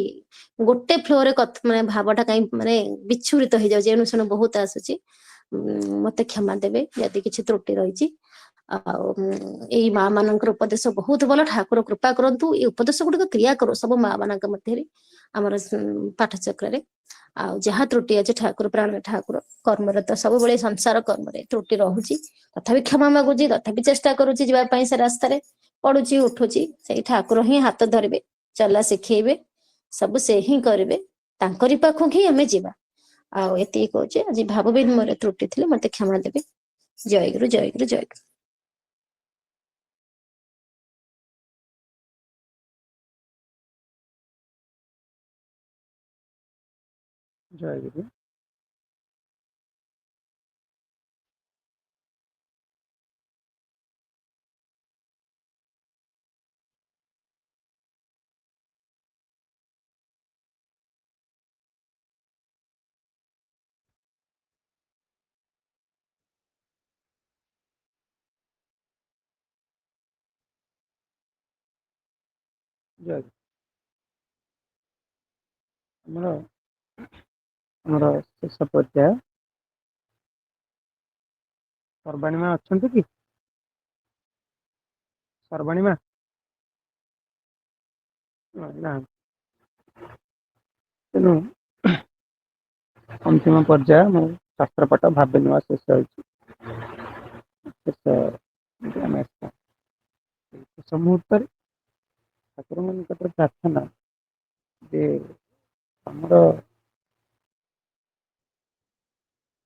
ଗୋଟେ ଫ୍ଲୋରେ ମାନେ ଭାବଟା କାହିଁ ମାନେ ବିଚ୍ଛୁରିତ ହେଇଯାଉଛି, ଏଣୁ ସେଣୁ ବହୁତ ଆସୁଛି, ମତେ କ୍ଷମା ଦେବେ ଯଦି କିଛି ତ୍ରୁଟି ରହିଛି। ଏଇ ମା ମାନଙ୍କର ଉପଦେଶ ବହୁତ ଭଲ। ଠାକୁର କୃପା କରନ୍ତୁ ଏ ଉପଦେଶ ଗୁଡିକ କ୍ରିୟା କରୁ ସବୁ ମା ମାନଙ୍କ ମଧ୍ୟରେ ଆମର ପାଠ ଚକ୍ରରେ। ଆଉ ଯାହା ତ୍ରୁଟି ଅଛି ଠାକୁର ପ୍ରାଣ ଠାକୁର କର୍ମରେ ତ ସବୁବେଳେ ସଂସାର କର୍ମରେ ତ୍ରୁଟି ରହୁଛି, ତଥାପି କ୍ଷମା ମାଗୁଛି, ତଥାପି ଚେଷ୍ଟା କରୁଛି ଯିବା ପାଇଁ ସେ ରାସ୍ତାରେ। ପଡୁଛି ଉଠୁଛି, ସେଇ ଠାକୁର ହିଁ ହାତ ଧରିବେ, ଚଲା ଶିଖେଇବେ, ସବୁ ସେ ହିଁ କରିବେ, ତାଙ୍କରି ପାଖକୁ ହିଁ ଆମେ ଯିବା। ଆଉ ଏତିକି କହୁଛି, ଆଜି ଭାବ ବିନିମୟରେ ତ୍ରୁଟି ଥିଲେ ମତେ କ୍ଷମା ଦେବେ। ଜୟଗୁରୁ ଜୟଗୁରୁ ଜୟଗୁରୁ। ଜୟଗୁରୁ। ଜୟଗୁରୁ। ଆମର ଆମର ଶେଷ ପର୍ଯ୍ୟାୟ ସର୍ବାଣୀମା ଅଛନ୍ତି କି? ସର୍ବାଣୀମା ନା, ତେଣୁ ଅନ୍ତିମ ପର୍ଯ୍ୟାୟ ମୁଁ ଶାସ୍ତ୍ରପାଠ ଭାବେ ନୂଆ ଶେଷ ହୋଇଛି। ଶେଷ ମୁହୂର୍ତ୍ତରେ ଠାକୁରଙ୍କ ନିକଟରେ ପ୍ରାର୍ଥନା ଯେ ଆମର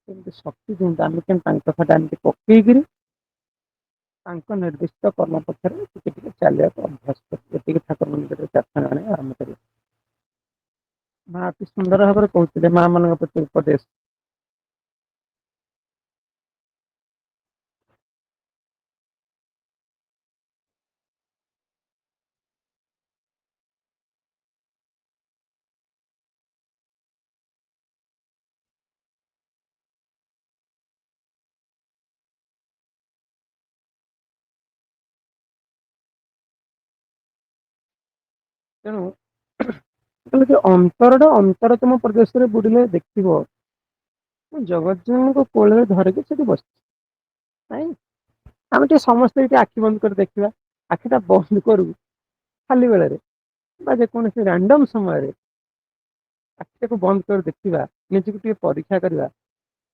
କେମିତି ଶକ୍ତି ଦିଅନ୍ତୁ, ଆମେ କେମିତି ତାଙ୍କ କଥାଟା ଏମିତି ପକେଇକିରି ତାଙ୍କ ନିର୍ଦ୍ଦିଷ୍ଟ କର୍ମ ପଥରେ ଟିକେ ଟିକେ ଚାଲିବାକୁ ଅଭ୍ୟାସ କରୁ। ଏତିକି ଠାକୁରଙ୍କ ନିକଟରେ ପ୍ରାର୍ଥନା ଆଣି ଆରମ୍ଭ କରିବୁ। ମା ଅତି ସୁନ୍ଦର ଭାବରେ କହୁଥିଲେ ମା ମାନଙ୍କ ପ୍ରତି ଉପଦେଶ। ତେଣୁ ଅନ୍ତରଟା ଅନ୍ତରତମ ପ୍ରଦେଶରେ ବୁଡିଲେ ଦେଖିବ ଜଗତଜନନୀଙ୍କୁ କୋଳରେ ଧରିକି ସେଠି ବସିଛି। ନାଇଁ, ଆମେ ଟିକେ ସମସ୍ତେ ଏଠି ଆଖି ବନ୍ଦ କରି ଦେଖିବା। ଆଖିଟା ବନ୍ଦ କରୁ ଖାଲି ବେଳରେ ବା ଯେକୌଣସି ରାଣ୍ଡମ ସମୟରେ ଆଖିଟାକୁ ବନ୍ଦ କରି ଦେଖିବା, ନିଜକୁ ଟିକେ ପରୀକ୍ଷା କରିବା।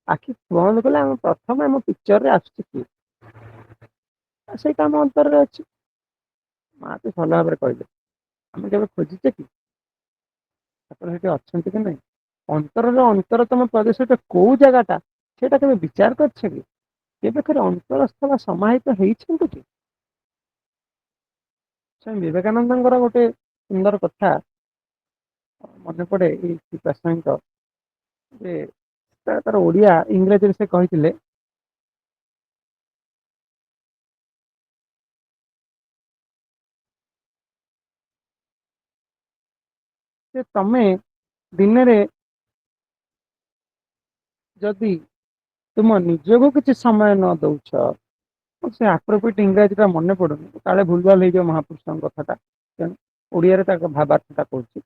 ଆଖି ବନ୍ଦ କଲେ ଆମେ ପ୍ରଥମେ ଆମ ପିକ୍ଚରରେ ଆସୁଛି କିଏ, ସେଇଟା ଆମ ଅନ୍ତରରେ ଅଛି। ମା ତ ଭଲ ଭାବରେ କହିଲେ, ଆମେ କେବେ ଖୋଜିଛେ କି ଆପଣ ସେଠି ଅଛନ୍ତି କି ନାହିଁ? ଅନ୍ତରର ଅନ୍ତରତମ ପ୍ରଦେଶଟା କୋଉ ଜାଗାଟା ସେଇଟା କେବେ ବିଚାର କରିଛ କି? କେବେ ଥରେ ଅନ୍ତରସ୍ଥ ବା ସମାହିତ ହେଇଛନ୍ତି କି? ସ୍ୱାମୀ ବିବେକାନନ୍ଦଙ୍କର ଗୋଟେ ସୁନ୍ଦର କଥା ମନେ ପଡେ ଏଇ ପିପାସାଙ୍କ ଯେ ତାର ଓଡ଼ିଆ ଇଂରାଜୀରେ ସେ କହିଥିଲେ ଯେ ତମେ ଦିନରେ ଯଦି ତୁମ ନିଜକୁ କିଛି ସମୟ ନ ଦଉଛ, ସେ ଆପ୍ରୋପ୍ରିଏଟ ଇଂରାଜୀଟା ମନେ ପଡୁନି, କାଳେ ଭୁଲଭାଲ ହେଇଯିବ ମହାପୁରୁଷଙ୍କ କଥାଟା, ତେଣୁ ଓଡ଼ିଆରେ ତାଙ୍କ ଭାବାର୍ଥଟା କହୁଛି।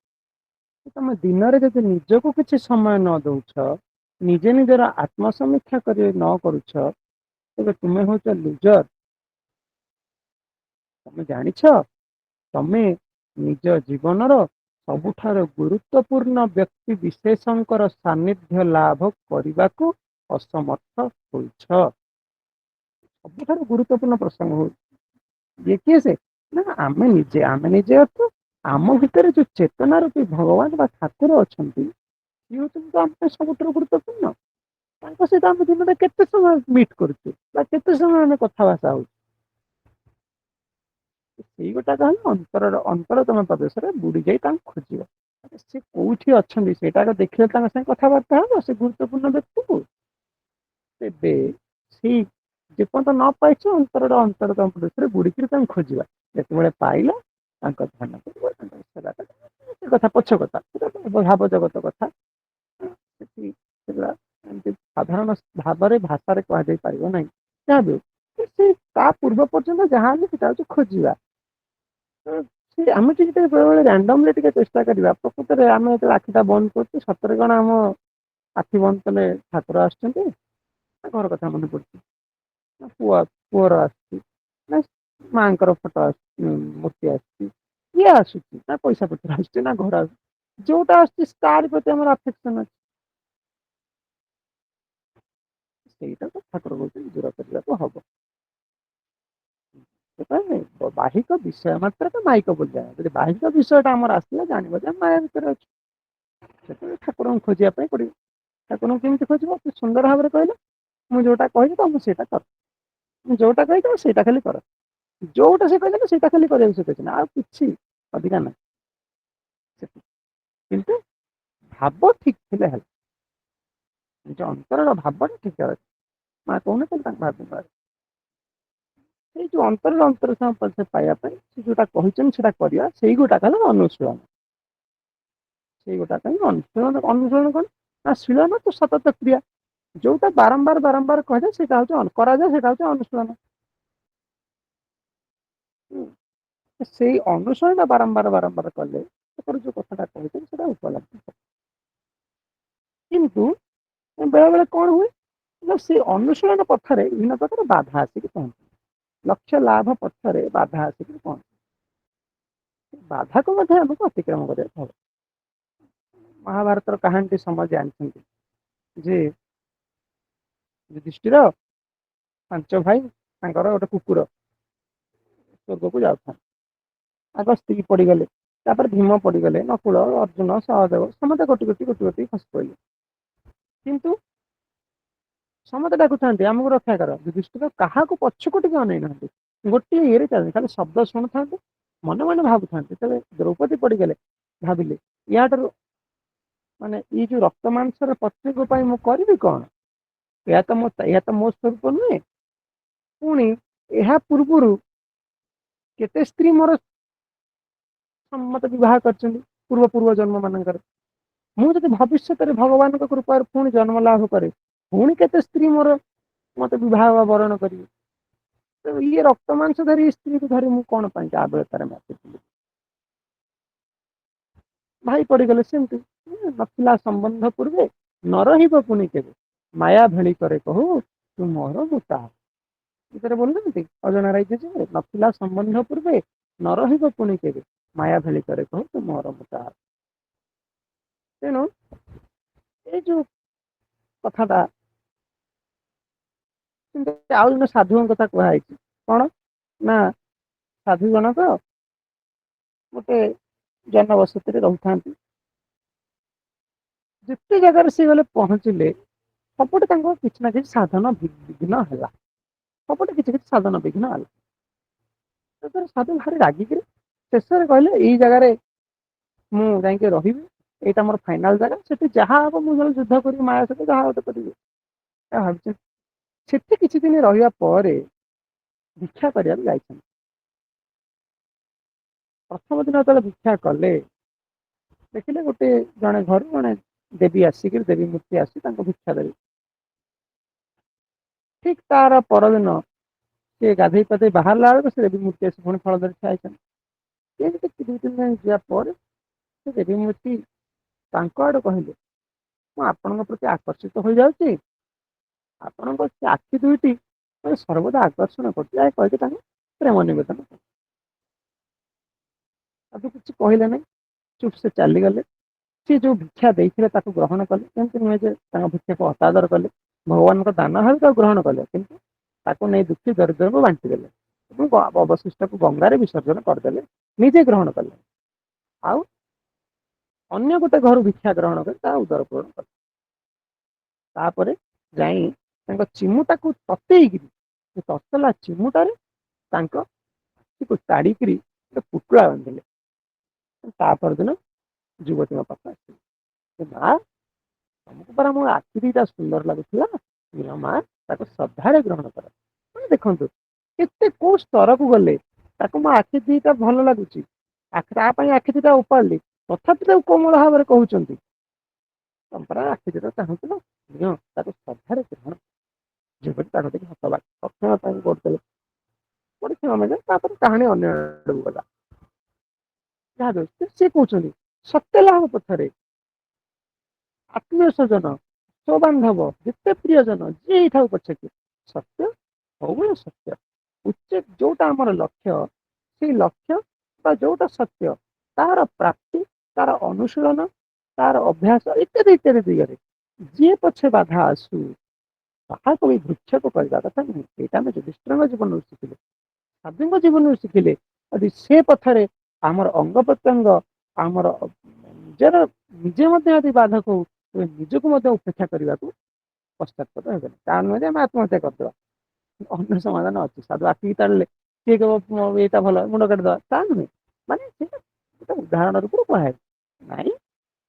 ତମେ ଦିନରେ ଯଦି ନିଜକୁ କିଛି ସମୟ ନ ଦଉଛ, ନିଜେ ନିଜର ଆତ୍ମସମୀକ୍ଷା କରି ନ କରୁଛ, ତେବେ ତୁମେ ହଉଛ ଲୁଜର। ତମେ ଜାଣିଛ ତମେ ନିଜ ଜୀବନର ସବୁଠାରୁ ଗୁରୁତ୍ୱପୂର୍ଣ୍ଣ ବ୍ୟକ୍ତି ବିଶେଷଙ୍କର ସାନ୍ନିଧ୍ୟ ଲାଭ କରିବାକୁ ଅସମର୍ଥ ହୋଇଛ। ସବୁଠାରୁ ଗୁରୁତ୍ୱପୂର୍ଣ୍ଣ ପ୍ରସଙ୍ଗ ହଉଛି ଇଏ କିଏ ସେ ନା ଆମେ ନିଜେ ଅର୍ଥ ଆମ ଭିତରେ ଯୋଉ ଚେତନା ରୂପୀ ଭଗବାନ ବା ଠାକୁର ଅଛନ୍ତି, ସିଏ ହଉଛନ୍ତି ଆମ ପାଇଁ ସବୁଠାରୁ ଗୁରୁତ୍ୱପୂର୍ଣ୍ଣ। ତାଙ୍କ ସହିତ ଆମେ ଦିନରେ କେତେ ସମୟ ମିଟ୍ କରୁଛୁ ବା କେତେ ସମୟ ଆମେ କଥାବାର୍ତ୍ତା ହଉଛୁ, ସେଇ ଗୋଟାକ ହେଲେ ଅନ୍ତରତମ ପ୍ରଦେଶରେ ବୁଡି ଯାଇ ତାଙ୍କୁ ଖୋଜିବ। ସେ କୋଉଠି ଅଛନ୍ତି ସେଇଟାକୁ ଦେଖିଲେ ତାଙ୍କ ସାଙ୍ଗେ କଥାବାର୍ତ୍ତା ହବ ସେ ଗୁରୁତ୍ୱପୂର୍ଣ୍ଣ ବ୍ୟକ୍ତିକୁ। ତେବେ ସେଇ ଯେପର୍ଯ୍ୟନ୍ତ ନ ପାଇଛ ଅନ୍ତରତମ ପ୍ରଦେଶରେ ବୁଡିକିରି ତାଙ୍କୁ ଖୋଜିବା। ଯେତେବେଳେ ପାଇଲ ତାଙ୍କ ଧ୍ୟାନ କରିବ, ତାଙ୍କ ସେବା କରିବ। ସେ କଥା ପଛ କଥା, ଭାବ ଜଗତ କଥା ସେଠି ସେଗୁଡ଼ା ଏମିତି ସାଧାରଣ ଭାବରେ ଭାଷାରେ କୁହାଯାଇ ପାରିବ ନାହିଁ। ଯାହାବି ସେ ତା ପୂର୍ବ ପର୍ଯ୍ୟନ୍ତ ଯାହା ହେଲେ ସେଟା ହଉଛି ଖୋଜିବା। ଆମେ ଟିକେ ବେଳେବେଳେ ରାଣ୍ଡମଲି ଟିକେ ଚେଷ୍ଟା କରିବା। ପ୍ରକୃତରେ ଆମେ ଯେତେବେଳେ ଆଖିଟା ବନ୍ଦ କରୁଛୁ, ସତରେ କଣ ଆମ ଆଖି ବନ୍ଦ କଲେ ଠାକୁର ଆସୁଛନ୍ତି, ଘର କଥା ମନେ ପଡୁଛି? ନା ପୁଅର ଆସୁଛି, ନା ମାଙ୍କର ଫଟୋ ଆସୁଛି, ମୂର୍ତ୍ତି ଆସୁଛି, କିଏ ଆସୁଛି, ନା ପଇସା ପତ୍ର ଆସୁଛି, ନା ଘର ଆସୁଛି, ଯୋଉଟା ଆସୁଛି ତାରି ପ୍ରତି ଆମର ଆଫେକ୍ସନ ଅଛି। ସେଇଟା ତ ଠାକୁର କହୁଛନ୍ତି ଦୂର କରିବାକୁ ହବ। ସେଥିପାଇଁ ବାହିକ ବିଷୟ ମାତ୍ରେ ତ ମାଇକ ବୋଲିବା, ଯଦି ବାହିକ ବିଷୟଟା ଆମର ଆସିଲା ଜାଣିବ ଯେ ମାୟା ଭିତରେ ଅଛି। ସେତେବେଳେ ଠାକୁରଙ୍କୁ ଖୋଜିବା ପାଇଁ ପଡିବ। ଠାକୁରଙ୍କୁ କେମିତି ଖୋଜିବ? ସେ ସୁନ୍ଦର ଭାବରେ କହିଲେ, ମୁଁ ଯୋଉଟା କହିବି ତମେ ସେଇଟା କର, ମୁଁ ଯୋଉଟା କହିବି ତମେ ସେଇଟା ଖାଲି କର। ଯୋଉଟା ସେ କହିଛନ୍ତି ସେଇଟା ଖାଲି କରିବାକୁ ସେ କହିଛନ୍ତି, ଆଉ କିଛି ଅଧିକା ନାହିଁ। କିନ୍ତୁ ଭାବ ଠିକ ଥିଲେ ହେଲା, ନିଜ ଅନ୍ତରର ଭାବଟା ଠିକ ଅଛି। ମା କହୁନଥିଲେ ତାଙ୍କ ଭାବ, ସେଇ ଯୋଉ ଅନ୍ତର ପଛ ପାଇବା ପାଇଁ ସେ ଯୋଉଟା କହିଛନ୍ତି ସେଟା କରିବା, ସେଇ ଗୋଟା ହେଲା ଅନୁଶୀଳନ। ସେଇ ଗୋଟା ପାଇଁ ଅନୁଶୀଳନ କଣ ନା ଶୀଳନ ତ ସତତ କ୍ରିୟା, ଯୋଉଟା ବାରମ୍ବାର କହିଲେ ସେଇଟା ହଉଛି କରାଯାଏ, ସେଇଟା ହଉଛି ଅନୁଶୀଳନ। ସେଇ ଅନୁଶୀଳନ ବାରମ୍ବାର କଲେ ତାଙ୍କର ଯୋଉ କଥାଟା କହିଛନ୍ତି ସେଟା ଉପଲବ୍ଧ ହେବ। କିନ୍ତୁ ବେଳେ ବେଳେ କଣ ହୁଏ ନା ସେ ଅନୁଶୀଳନ ପଥରେ ବିଭିନ୍ନ ପ୍ରକାର ବାଧା ଆସିକି ପହଞ୍ଚେ। ଲକ୍ଷ୍ୟ ଲାଭ ପଥରେ ବାଧା ଆସିକି ପହଞ୍ଚେ। ବାଧାକୁ ମଧ୍ୟ ଆମକୁ ଅତିକ୍ରମ କରିବାକୁ ହବ। ମହାଭାରତର କାହାଣୀଟି ସମସ୍ତେ ଜାଣିଛନ୍ତି ଯେ ଯୁଧିଷ୍ଠିର 5 ଭାଇ, ତାଙ୍କର ଗୋଟେ କୁକୁର ସ୍ୱର୍ଗକୁ ଯାଉଥାନ୍ତି। ଆଗ ସ୍ତ୍ରୀ ପଡିଗଲେ, ତାପରେ ଭୀମ ପଡିଗଲେ, ନକୁଳ, ଅର୍ଜୁନ, ସହଦେବ ସମସ୍ତେ ଗୋଟି ଖସି ପଡିଲେ। କିନ୍ତୁ ସମସ୍ତେ ଡାକୁଥାନ୍ତି ଆମକୁ ରକ୍ଷା କର, ଯୁଧିଷ୍ଠିର କାହାକୁ ପଛକୁ ଟିକେ ଅନେଇ ନାହାନ୍ତି, ଗୋଟିଏ ଇଏରେ ଚାଲନ୍ତି, ଖାଲି ଶବ୍ଦ ଶୁଣୁଥାନ୍ତି, ମନେ ମନେ ଭାବୁଥାନ୍ତି। ଯେତେବେଳେ ଦ୍ରୌପଦୀ ପଡିଗଲେ ଭାବିଲେ ୟାଠାରୁ ମାନେ ଏଇ ଯୋଉ ରକ୍ତ ମାଂସର ପତ୍ନୀଙ୍କ ପାଇଁ ମୁଁ କରିବି କଣ? ଏହା ତ ମୋ ସ୍ୱରୂପ ନୁହେଁ। ପୁଣି ଏହା ପୂର୍ବରୁ କେତେ ସ୍ତ୍ରୀ ମୋର ମତେ ବିବାହ କରିଛନ୍ତି ପୂର୍ବ ଜନ୍ମ ମାନଙ୍କରେ। ମୁଁ ଯଦି ଭବିଷ୍ୟତରେ ଭଗବାନଙ୍କ କୃପାରୁ ପୁଣି ଜନ୍ମ ଲାଭ କରେ, ପୁଣି କେତେ ସ୍ତ୍ରୀ ମୋର ମତେ ବିବାହ ବା ବରଣ କରିବେ। ତ ଇଏ ରକ୍ତ ମାଂସ ଧରି ସ୍ତ୍ରୀକୁ ଧରି ମୁଁ କଣ ପାଇଁ ଆବଳତାରେ ମାତିଥିଲି। ଭାଇ ପଡିଗଲେ ସେମିତି, ନଥିଲା ସମ୍ବନ୍ଧ ପୂର୍ବେ ନ ରହିବ ପୁଣି କେବେ, ମାୟା ଭେଳି କରେ କହୁ ତୁ ମୋର ମୁଁ ତାହାର। ଭିତରେ ବୋଲୁନାହାନ୍ତି ଅଜଣା ରାଇଜ ଯିବେ, ନଥିଲା ସମ୍ବନ୍ଧ ପୂର୍ବେ ନ ରହିବ ପୁଣି କେବେ, ମାୟା ଭେଳି କରେ କହୁ ତୁ ମୋର ମୁଁ ତାହାର। ତେଣୁ ଏଇ ଯୋଉ କଥାଟା ଆଉ ଜଣେ ସାଧୁଙ୍କ କଥା କୁହାଯାଇଛି, କଣ ନା ସାଧୁ ଜଣକ ଗୋଟେ ଜନବସତିରେ ରହୁଥାନ୍ତି। ଯେତେ ଜାଗାରେ ସେ ଗଲେ ପହଞ୍ଚିଲେ ସବୁଠି ତାଙ୍କର କିଛି ନା କିଛି ସାଧନ ବିଘ୍ନ ହେଲା। ସବୁଠି କିଛି ସାଧନ ବିଘ୍ନ ହେଲା। ସାଧୁ ଭାରି ରାଗିକିରି ଶେଷରେ କହିଲେ ଏଇ ଜାଗାରେ ମୁଁ ଯାଇକି ରହିବି, ଏଇଟା ମୋର ଫାଇନାଲ ଜାଗା, ସେଠି ଯାହା ହବ ମୁଁ ଯୁଦ୍ଧ କରିବି ମାୟା ସହିତ ଯାହା ଗୋଟେ କରିବି। ଭାବିଛନ୍ତି ସେଠି କିଛି ଦିନ ରହିବା ପରେ ଭିକ୍ଷା କରିବାକୁ ଯାଇଛନ୍ତି। ପ୍ରଥମ ଦିନ ଯେତେବେଳେ ଭିକ୍ଷା କଲେ, ଦେଖିଲେ ଗୋଟେ ଜଣେ ଘରୁ ଜଣେ ଦେବୀ ଆସିକି, ଦେବୀ ମୂର୍ତ୍ତି ଆସି ତାଙ୍କୁ ଭିକ୍ଷା ଦେଲେ। ଠିକ ତାର ପରଦିନ ସେ ଗାଧୋଇ ପାଧେଇ ବାହାରିଲା ବେଳକୁ ସେ ଦେବୀ ମୂର୍ତ୍ତି ଆସି ପୁଣି ଫଳ ଧରି ଠିଆ ହେଇଛନ୍ତି। ଏମିତି 2-3 ଦିନ ଯିବା ପରେ ସେ ଦେବୀ ମୂର୍ତ୍ତି ତାଙ୍କ ଆଡୁ କହିଲେ, ମୁଁ ଆପଣଙ୍କ ପ୍ରତି ଆକର୍ଷିତ ହୋଇଯାଉଛି, ଆପଣଙ୍କ ସେ ଆଖି ଦୁଇଟି ମୋତେ ସର୍ବଦା ଆକର୍ଷଣ କରୁଛି। ଏହା କହିକି ତାଙ୍କୁ ପ୍ରେମ ନିବେଦନ କଲେ। ତାକୁ କିଛି କହିଲେ ନାହିଁ, ଚୁପ ସେ ଚାଲିଗଲେ। ସେ ଯୋଉ ଭିକ୍ଷା ଦେଇଥିଲେ ତାକୁ ଗ୍ରହଣ କଲେ, ଏମିତି ନୁହେଁ ଯେ ତାଙ୍କ ଭିକ୍ଷାକୁ ଅସାଦର କଲେ। ଭଗବାନଙ୍କ ଦାନ ଭାବି ତାକୁ ଗ୍ରହଣ କଲେ, କିନ୍ତୁ ତାକୁ ନେଇ ଦୁଃଖୀ ଦରିଦ୍ରଙ୍କୁ ବାଣ୍ଟି ଦେଲେ ଏବଂ ଅବଶିଷ୍ଟକୁ ଗଙ୍ଗାରେ ବିସର୍ଜନ କରିଦେଲେ, ନିଜେ ଗ୍ରହଣ କଲେ। ଆଉ ଅନ୍ୟ ଗୋଟେ ଘରୁ ଭିକ୍ଷା ଗ୍ରହଣ କରି ତା ଉଦର ପୂରଣ କଲେ। ତାପରେ ଯାଇ ତାଙ୍କ ଚିମୁଟାକୁ ତତେଇକିରି, ସେ ତତଲା ଚିମୁଟାରେ ତାଙ୍କ ଆଖିକୁ ତାଡିକିରି ଗୋଟେ ପୁଟୁଳା ବାନ୍ଧିଲେ। ତା ପରଦିନ ଯୁବତୀଙ୍କ ପାଖକୁ ଆସିଲେ, ମା ତମକୁ ପରା ମୋ ଆଖି ଦିଟା ସୁନ୍ଦର ଲାଗୁଥିଲା, ମା ତାକୁ ଶ୍ରଦ୍ଧାରେ ଗ୍ରହଣ କର। ଦେଖନ୍ତୁ କେତେ କୋଉ ସ୍ତରକୁ ଗଲେ, ତାକୁ ମୋ ଆଖି ଦିଟା ଭଲ ଲାଗୁଛି, ତା ପାଇଁ ଆଖି ଦିଟା ଉପାଡିଲି, ତଥାପି ତାକୁ କୋମଳ ଭାବରେ କହୁଛନ୍ତି ତମ ପରା ଆଖି ଦିଟା ଚାହୁଁଥିଲ, ନିଅ ତାକୁ ଶ୍ରଦ୍ଧାରେ ଗ୍ରହଣ। ଯୁବତୀ ତାକୁ ଦେଖି ହତବାକ୍, ପ୍ରଥମେ ତାକୁ କରିଦେଲେ ତାପରେ କାହାଣୀ ଅନ୍ୟ ଆଡକୁ ଗଲା। ଯାହା ସେ କହୁଛନ୍ତି ସତ୍ୟ ଲାଭ ପଥରେ ଆତ୍ମୀୟ ସ୍ୱଜନ, ସୋବାନ୍ଧବ, ଯେତେ ପ୍ରିୟଜନ ଯିଏ ହେଇଥାଉ ପଛକେ, ସତ୍ୟ ସବୁବେଳେ ସତ୍ୟ। ଉଚିତ ଯୋଉଟା ଆମର ଲକ୍ଷ୍ୟ, ସେଇ ଲକ୍ଷ୍ୟ ବା ଯୋଉଟା ସତ୍ୟ ତାର ପ୍ରାପ୍ତି, ତାର ଅନୁଶୀଳନ, ତାର ଅଭ୍ୟାସ ଇତ୍ୟାଦି ଇତ୍ୟାଦି ଦିଗରେ ଯିଏ ପଛେ ବାଧା ଆସୁ ତାହାକୁ ବି ଭୃକ୍ଷେପ କରିବା କଥା ନୁହେଁ। ଏଇଟା ଆମେ ଯୁଧିଷ୍ଠିରଙ୍କ ଜୀବନରୁ ଶିଖିଲେ, ସାଧୁଙ୍କ ଜୀବନରୁ ଶିଖିଲେ। ଯଦି ସେ ପଥରେ ଆମର ଅଙ୍ଗ ପ୍ରତ୍ୟଙ୍ଗ, ଆମର ନିଜର ନିଜେ ମଧ୍ୟ ଯଦି ବାଧକ ହଉ, ତେବେ ନିଜକୁ ମଧ୍ୟ ଉପେକ୍ଷା କରିବାକୁ ପଶ୍ଚାତ୍ପଦ ହେବେନି। ତା ନୁହେଁ ଯେ ଆମେ ଆତ୍ମହତ୍ୟା କରିଦେବା, ଅନ୍ୟ ସମାଧାନ ଅଛି। ସାଧୁ ଆସିକି ତାଳିଲେ କିଏ କହିବ ଏଇଟା ଭଲ, ମୁଣ୍ଡ କାଟିଦେବା, ତା ନୁହେଁ। ମାନେ ସେଇଟା ଗୋଟେ ଉଦାହରଣ ରୂପରୁ କୁହାଯାଏ। ନାଇଁ,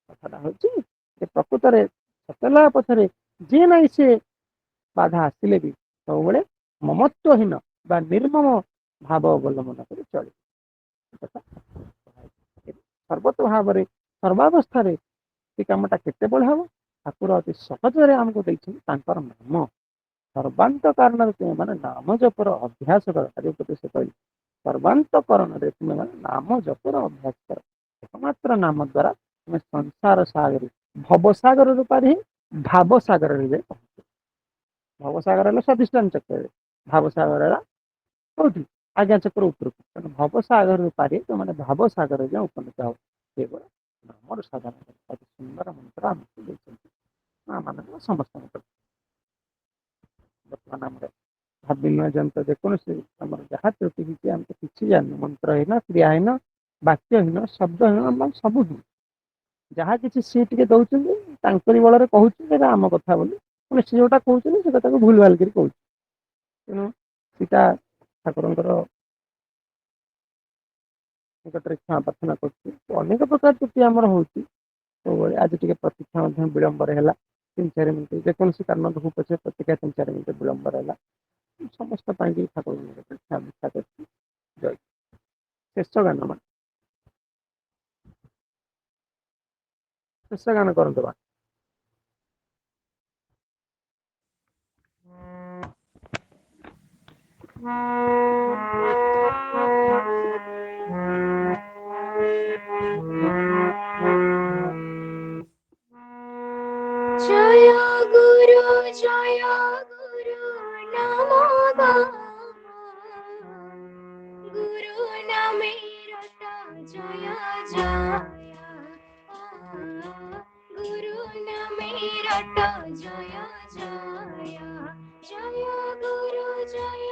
କଥାଟା ହଉଛି ଯେ ପ୍ରକୃତରେ ସତ୍ୟଲାଭ ପଥରେ ଯିଏ ନାହିଁ ସେ ବାଧା ଆସିଲେ ବି ସବୁବେଳେ ମମତ୍ୱହୀନ ବା ନିର୍ମମ ଭାବ ଅବଲମ୍ବନ କରି ଚଳିବ। ସର୍ବତ ଭାବରେ ସର୍ବାବସ୍ଥାରେ ସେ କାମଟା କେତେବେଳେ ହବ? ଠାକୁର ଅତି ସହଜରେ ଆମକୁ ଦେଇଛନ୍ତି ତାଙ୍କର ନାମ। ସର୍ବାନ୍ତ କାରଣରେ ତୁମେ ମାନେ ନାମ ଜପର ଅଭ୍ୟାସ କର। ହରିପତି ସେ କହିଲେ ସର୍ବାନ୍ତ କରଣରେ ତୁମେ ମାନେ ନାମ ଜପର ଅଭ୍ୟାସ କର। ଏକମାତ୍ର ନାମ ଦ୍ୱାରା ତୁମେ ସଂସାର ସାଗର, ଭବସାଗରରୁ ପାରି ଭାବସାଗରରେ ଯାଇ ପହଞ୍ଚିବ। ଭବସାଗର ହେଲେ ସ୍ୱାଧିଷ୍ଠାନ ଚକ୍ରରେ, ଭାବସାଗର ହେଲା କୋଉଠି? ଆଜ୍ଞା ଚକ୍ର ଉପରକୁ। ତେଣୁ ଭବସାଗରରୁ ପାରି ତୁମେ ଭାବସାଗରରେ ଯାଇ ଉପନୀତ ହବ। କେବଳ ନାମର ସାଧନ ଅତି ସୁନ୍ଦର ମନ୍ତ୍ର ଆମକୁ ଦେଇଛନ୍ତି। ମାନେ ସମସ୍ତଙ୍କ ବର୍ତ୍ତମାନ ଆମର ଭାବିନୟ ଯନ୍ତ୍ର ଯେକୌଣସି ଆମର ଯାହା ତ୍ରୁଟି କିଛି ଆମେ ତ କିଛି ଜାଣିନୁ। ମନ୍ତ୍ରହୀନ, କ୍ରିୟାହୀନ, ବାକ୍ୟହୀନ, ଶବ୍ଦହୀନ, ମାନେ ସବୁ ହୀନ। ଯାହା କିଛି ସିଏ ଟିକେ ଦଉଛନ୍ତି ତାଙ୍କରି ବଳରେ କହୁଛନ୍ତି ଏଇଟା ଆମ କଥା ବୋଲି, ମାନେ ସେ ଯୋଉଟା କହୁଛନ୍ତି ସେ କଥାକୁ ଭୁଲ ଭାଲ କରି କହୁଛି। ତେଣୁ ସେଇଟା ଠାକୁରଙ୍କର ନିକଟରେ କ୍ଷମା ପ୍ରାର୍ଥନା କରୁଛି। ଅନେକ ପ୍ରକାର ତ୍ରୁଟି ଆମର ହଉଛି ସବୁବେଳେ। ଆଜି ଟିକେ ପ୍ରତୀକ୍ଷା ମଧ୍ୟ ବିଳମ୍ବରେ ହେଲା, 3-4 ମିନିଟ୍ ଯେକୌଣସି କାରଣ ଯୋଗୁଁ ପଛେ ପ୍ରତୀକ୍ଷା 3-4 ମିନିଟ୍ ବିଳମ୍ବରେ ହେଲା। ସମସ୍ତ ପାଇଁକି ଠାକୁରଙ୍କ ନିକଟରେ କ୍ଷମା ପ୍ରାର୍ଥନା କରୁଛି। ଜୟ। ଶେଷ ଗାନ ମାନେ ଶେଷ ଗାନ କରନ୍ତୁ ବା। জয় গুরু জয় গুরু নম গুরু নামে রট জয় জয় গুরু নামে রট জয় জয় জয় গুরু জয়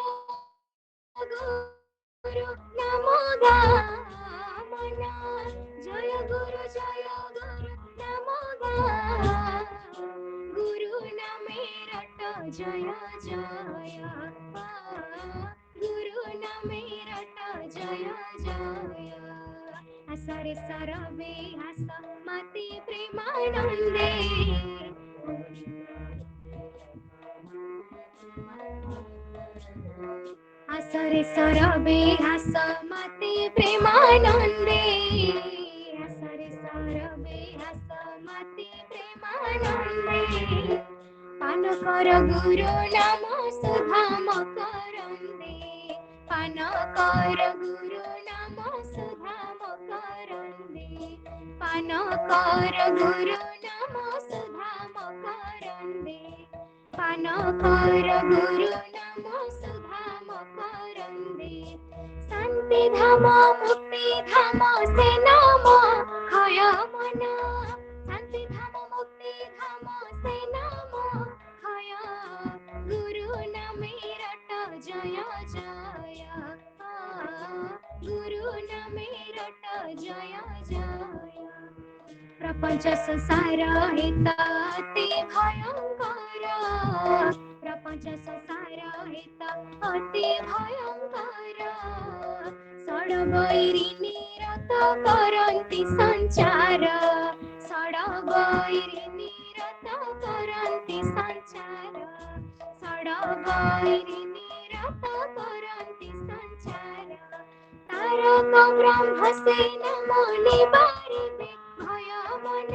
গুরু নম মনা জয় গুরু নম গুরু নামে রট জয় জয় গুরু নামে রট জয় জয় আসারে সরবে হাস মতি প্রেমানন্দে আসরে সরবে হাস মতি প্রেমানন্দে আসরে সরবে হাস মতি প্রেমানন্দে পান কর গুরু নাম সুধাম করন্দে পান কর গুরু নাম সুধাম করন্দে পান কর গুরু নাম সুধাম করন্দে পান কর গুরু নাম সুধাম করন্দে শান্তি ধাম মুক্তি ধাম সে নাম ক্ষয় মন শান্তি ধাম মুক্তি ধাম সে নাম ক্ষয় গুরু নামে রট জয় জয় গুরু নামে রট জয় জয় প্রপঞ্চ সংসার হিত অতি ভয়ঙ্কর প্রপঞ্চ সংসার হিত অতি ভয়ঙ্কর ষড়বৈরি নিরত করন্তি সঞ্চার ষড়বৈরি নিরত করন্তি সঞ্চার ষড়বৈরি নিরত করন্তি সঞ্চার তারক ব্রহ্ম সেন মনে বারিবে ভয় মন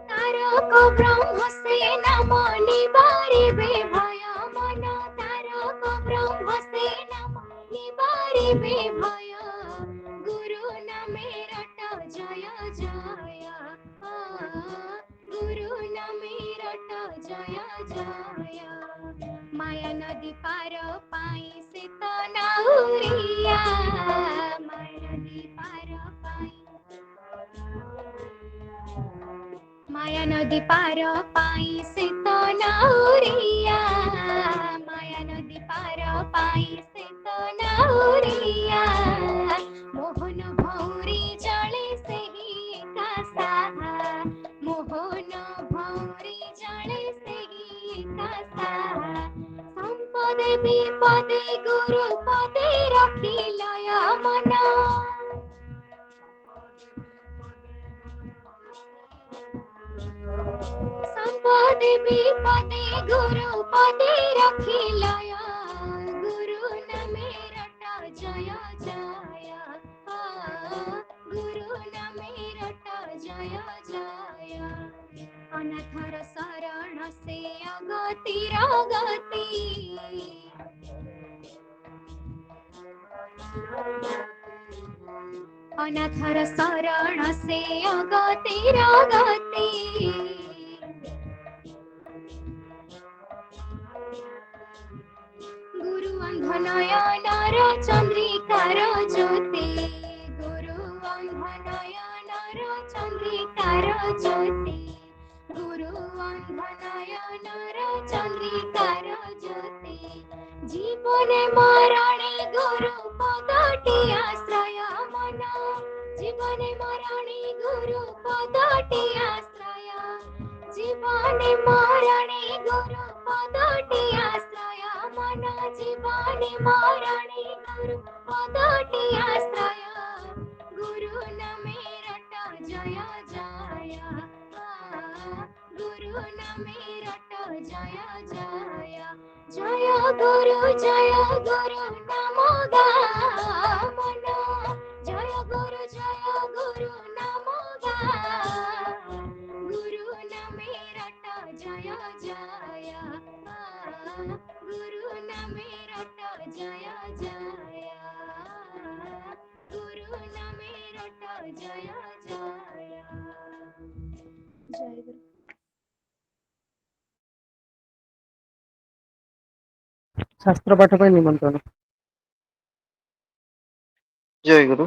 তারক ব্রহ্ম সেন মনে বারিবে ভয় মন তারক ব্রহ্ম সেন মনে বারিবে ভয় গুরু নামে রট জয় জয় গুরু নামে माया नदी पार पाई से तो नाउरिया माया नदी पार पाई माया नदी पार पाई से तो नाउरिया माया नदी पार पाई से तो नाउरिया मोहन भौरी जले से ही कासा मोहन भौरी जले से ही कासा संपदे विपदे गुरु पदे रखिलय मन संपदे विपदे गुरु पदे रखिलय गुरु नामे रट जय जय गुरु नामे रट जय जय अनाथर शरण से अगतिर गति अनाथर शरण से अगतिर गति गुरु अंध नयनर चंद्रिकार ज्योति गुरु अंध नयनर चंद्रिकार ज्योति गुरु अंध नयनर चंद्रिकार ज्योति जीवने मरणे गुरु पदटी आश्रय मन जीवने मरणे गुरु पदटी आश्रय जीवने मरणे गुरु पदटी आश्रय मन जीवने मरणे गुरु पदटी आश्रय गुरु नामे रट जय जय गुरु नामे रट जय जय जय गुरु नाम गा मन जय गुरु नाम गा गुरु नामे रट जय जय गुरु नामे रट जय जय गुरु नामे रट जय जय जय गुरु शास्त्र पाठ पर निमंत्रण। जय गुरु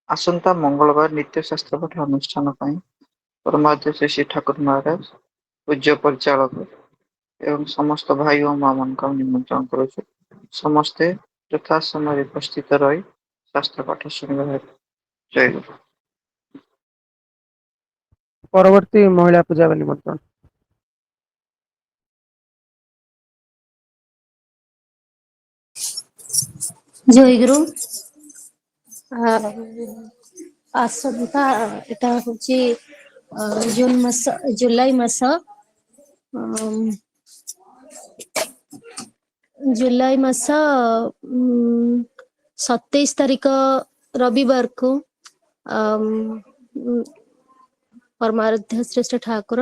आसंता मंगलवार नित्य शास्त्र पाठ अनुष्ठान पाई परमाध्यक्ष श्री ठाकुर महाराज पूज्य परिचालक एवं समस्त भाई और मां मान निमंत्रण करुछु समस्ते यथा समय उपस्थित रही शास्त्र पाठ शुणिबा हेतु जय गुरु परवर्ती महिला पूजा पर निमंत्रण। जय गुरु आसंता एटा होची जून मास जुलाई मास जुलाई मास 27 तारीख रविवार को परमाराध्य श्रेष्ठ ठाकुर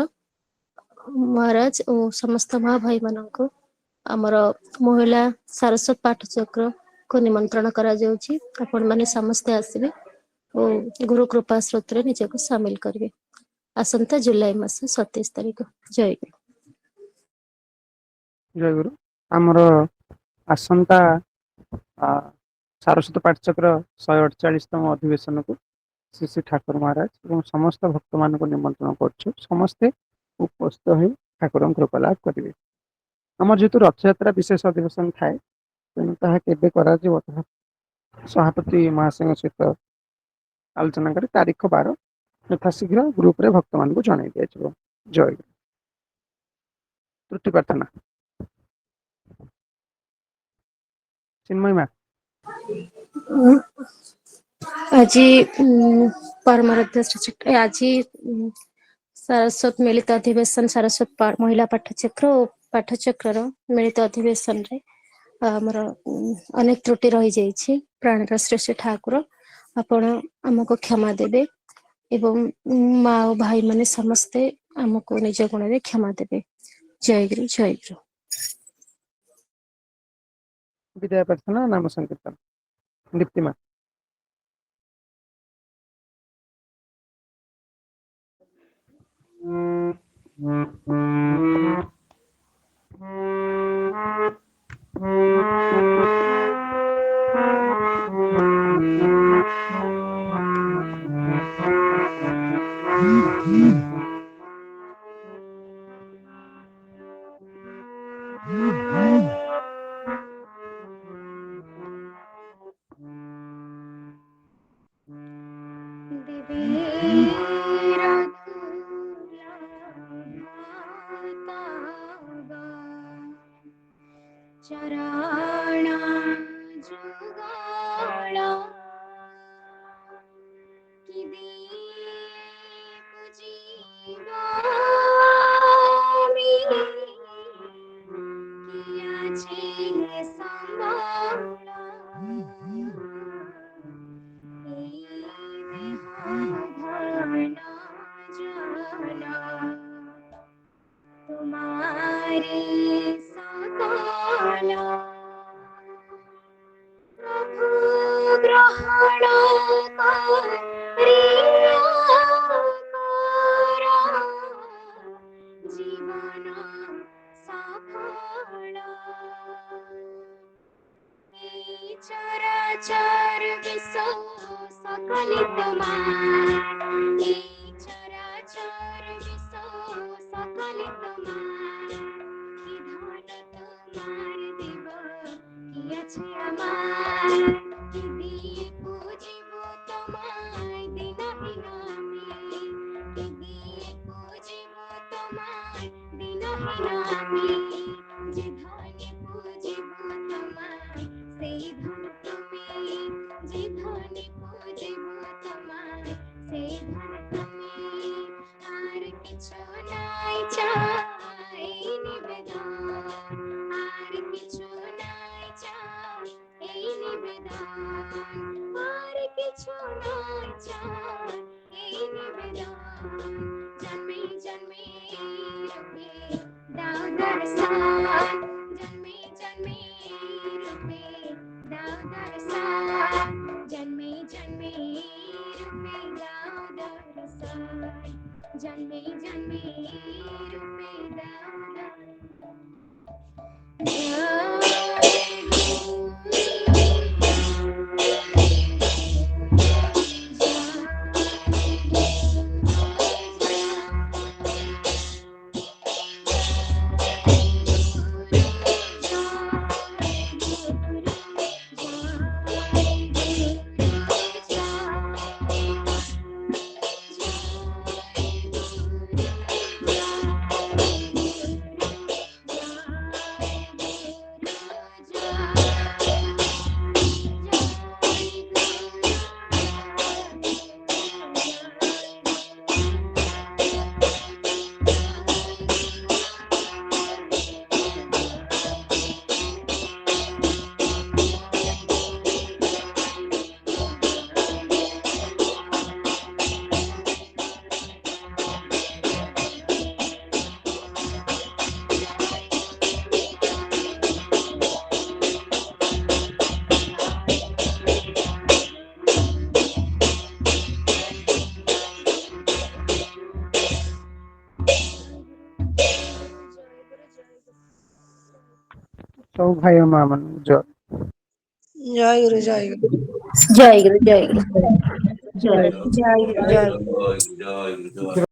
महाराज और समस्त महा भाई मानक आमर महिला सारस्वत पाठचक्र को निमंत्रण करा जाउची आपण माने समस्त आसीबे और गुरु कृपा स्रोत निज को शामिल करिवे आसंता जुलाई मास 27 तारीख जय गुरु। जय गुरु आमर आसंता सारस्वत पाठचक्र 148तम अधिवेशन को श्री श्री ठाकुर महाराज और समस्त भक्त मान को निमंत्रण करछु समस्ते उपस्थित हो ठाकुर कृपा लाभ करेंगे। आम जेतु रथयात्रा विशेष अधिवेशन थाए तेणु ताहा केबे करा जिवो ताहा सभापति महाशय सहित आलोचना कर तारीख 12 यथाशीघ्र ग्रुप रे भक्त मान को जणाई दिया जय गुरु। त्रुटि प्रार्थना चिन्मय मा आज परमाराध्य आज सारस्वत मिलित अधिवेशन सारस्वत महिला पाठचक्र और पाठचक्र मिलित अधिवेशन रे आमर अनेक त्रुटि रही जाइछि प्राणर श्रेष्ठ ठाकुर आपण हमको क्षमा देबे एवं माँ और भाई माने समस्ते हमको निज गुण रे क्षमा देबे जय गुरु जय गुरु। विद्या प्रार्थना नाम संकीर्तन दीप्तिमा चराणा जुगाणा कि दीप जीवामी किया छे संभाळा तुम्हारे सकाला प्रभु ग्रहण करिया करा जीवन सफल चराचर विश्व सकलित चराचर विश्व सकलित कि धन तुम्हार देव कि আছে আমার कि দিয়ে পুজিব তোমায় দিনহীন আমি कि দিয়ে পুজিব তোমায় দিনহীন আমি যে ধনে পুজিব তোমায় সেই ধন তুমি যে ধনে পুজিব তোমায় সেই ধন তুমি আর কিছু নাই চাই নিবেদন আর কিছু নাই চাই এই নিবেদন আর কিছু নাই চাই এই নিবেদন জন্মে জন্মে রূপে দাও দর্শন জন্মে জন্মে রূপে দাও দর্শন জন্মে জন্মে রূপে দাও দর্শন जन्मे जन्मे रूपे दाओ ସବୁ ଭାଇ ଓ ମା ମାନଙ୍କୁ ଜୟ। ଜୟ ଗୁରୁ ଜୟ ଗୁରୁ ଜୟ ଗୁରୁ ଜୟ ଗୁରୁ ଜୟ ଗୁରୁ ଜୟ ଗୁରୁ। ଜୟ ଗୁରୁ।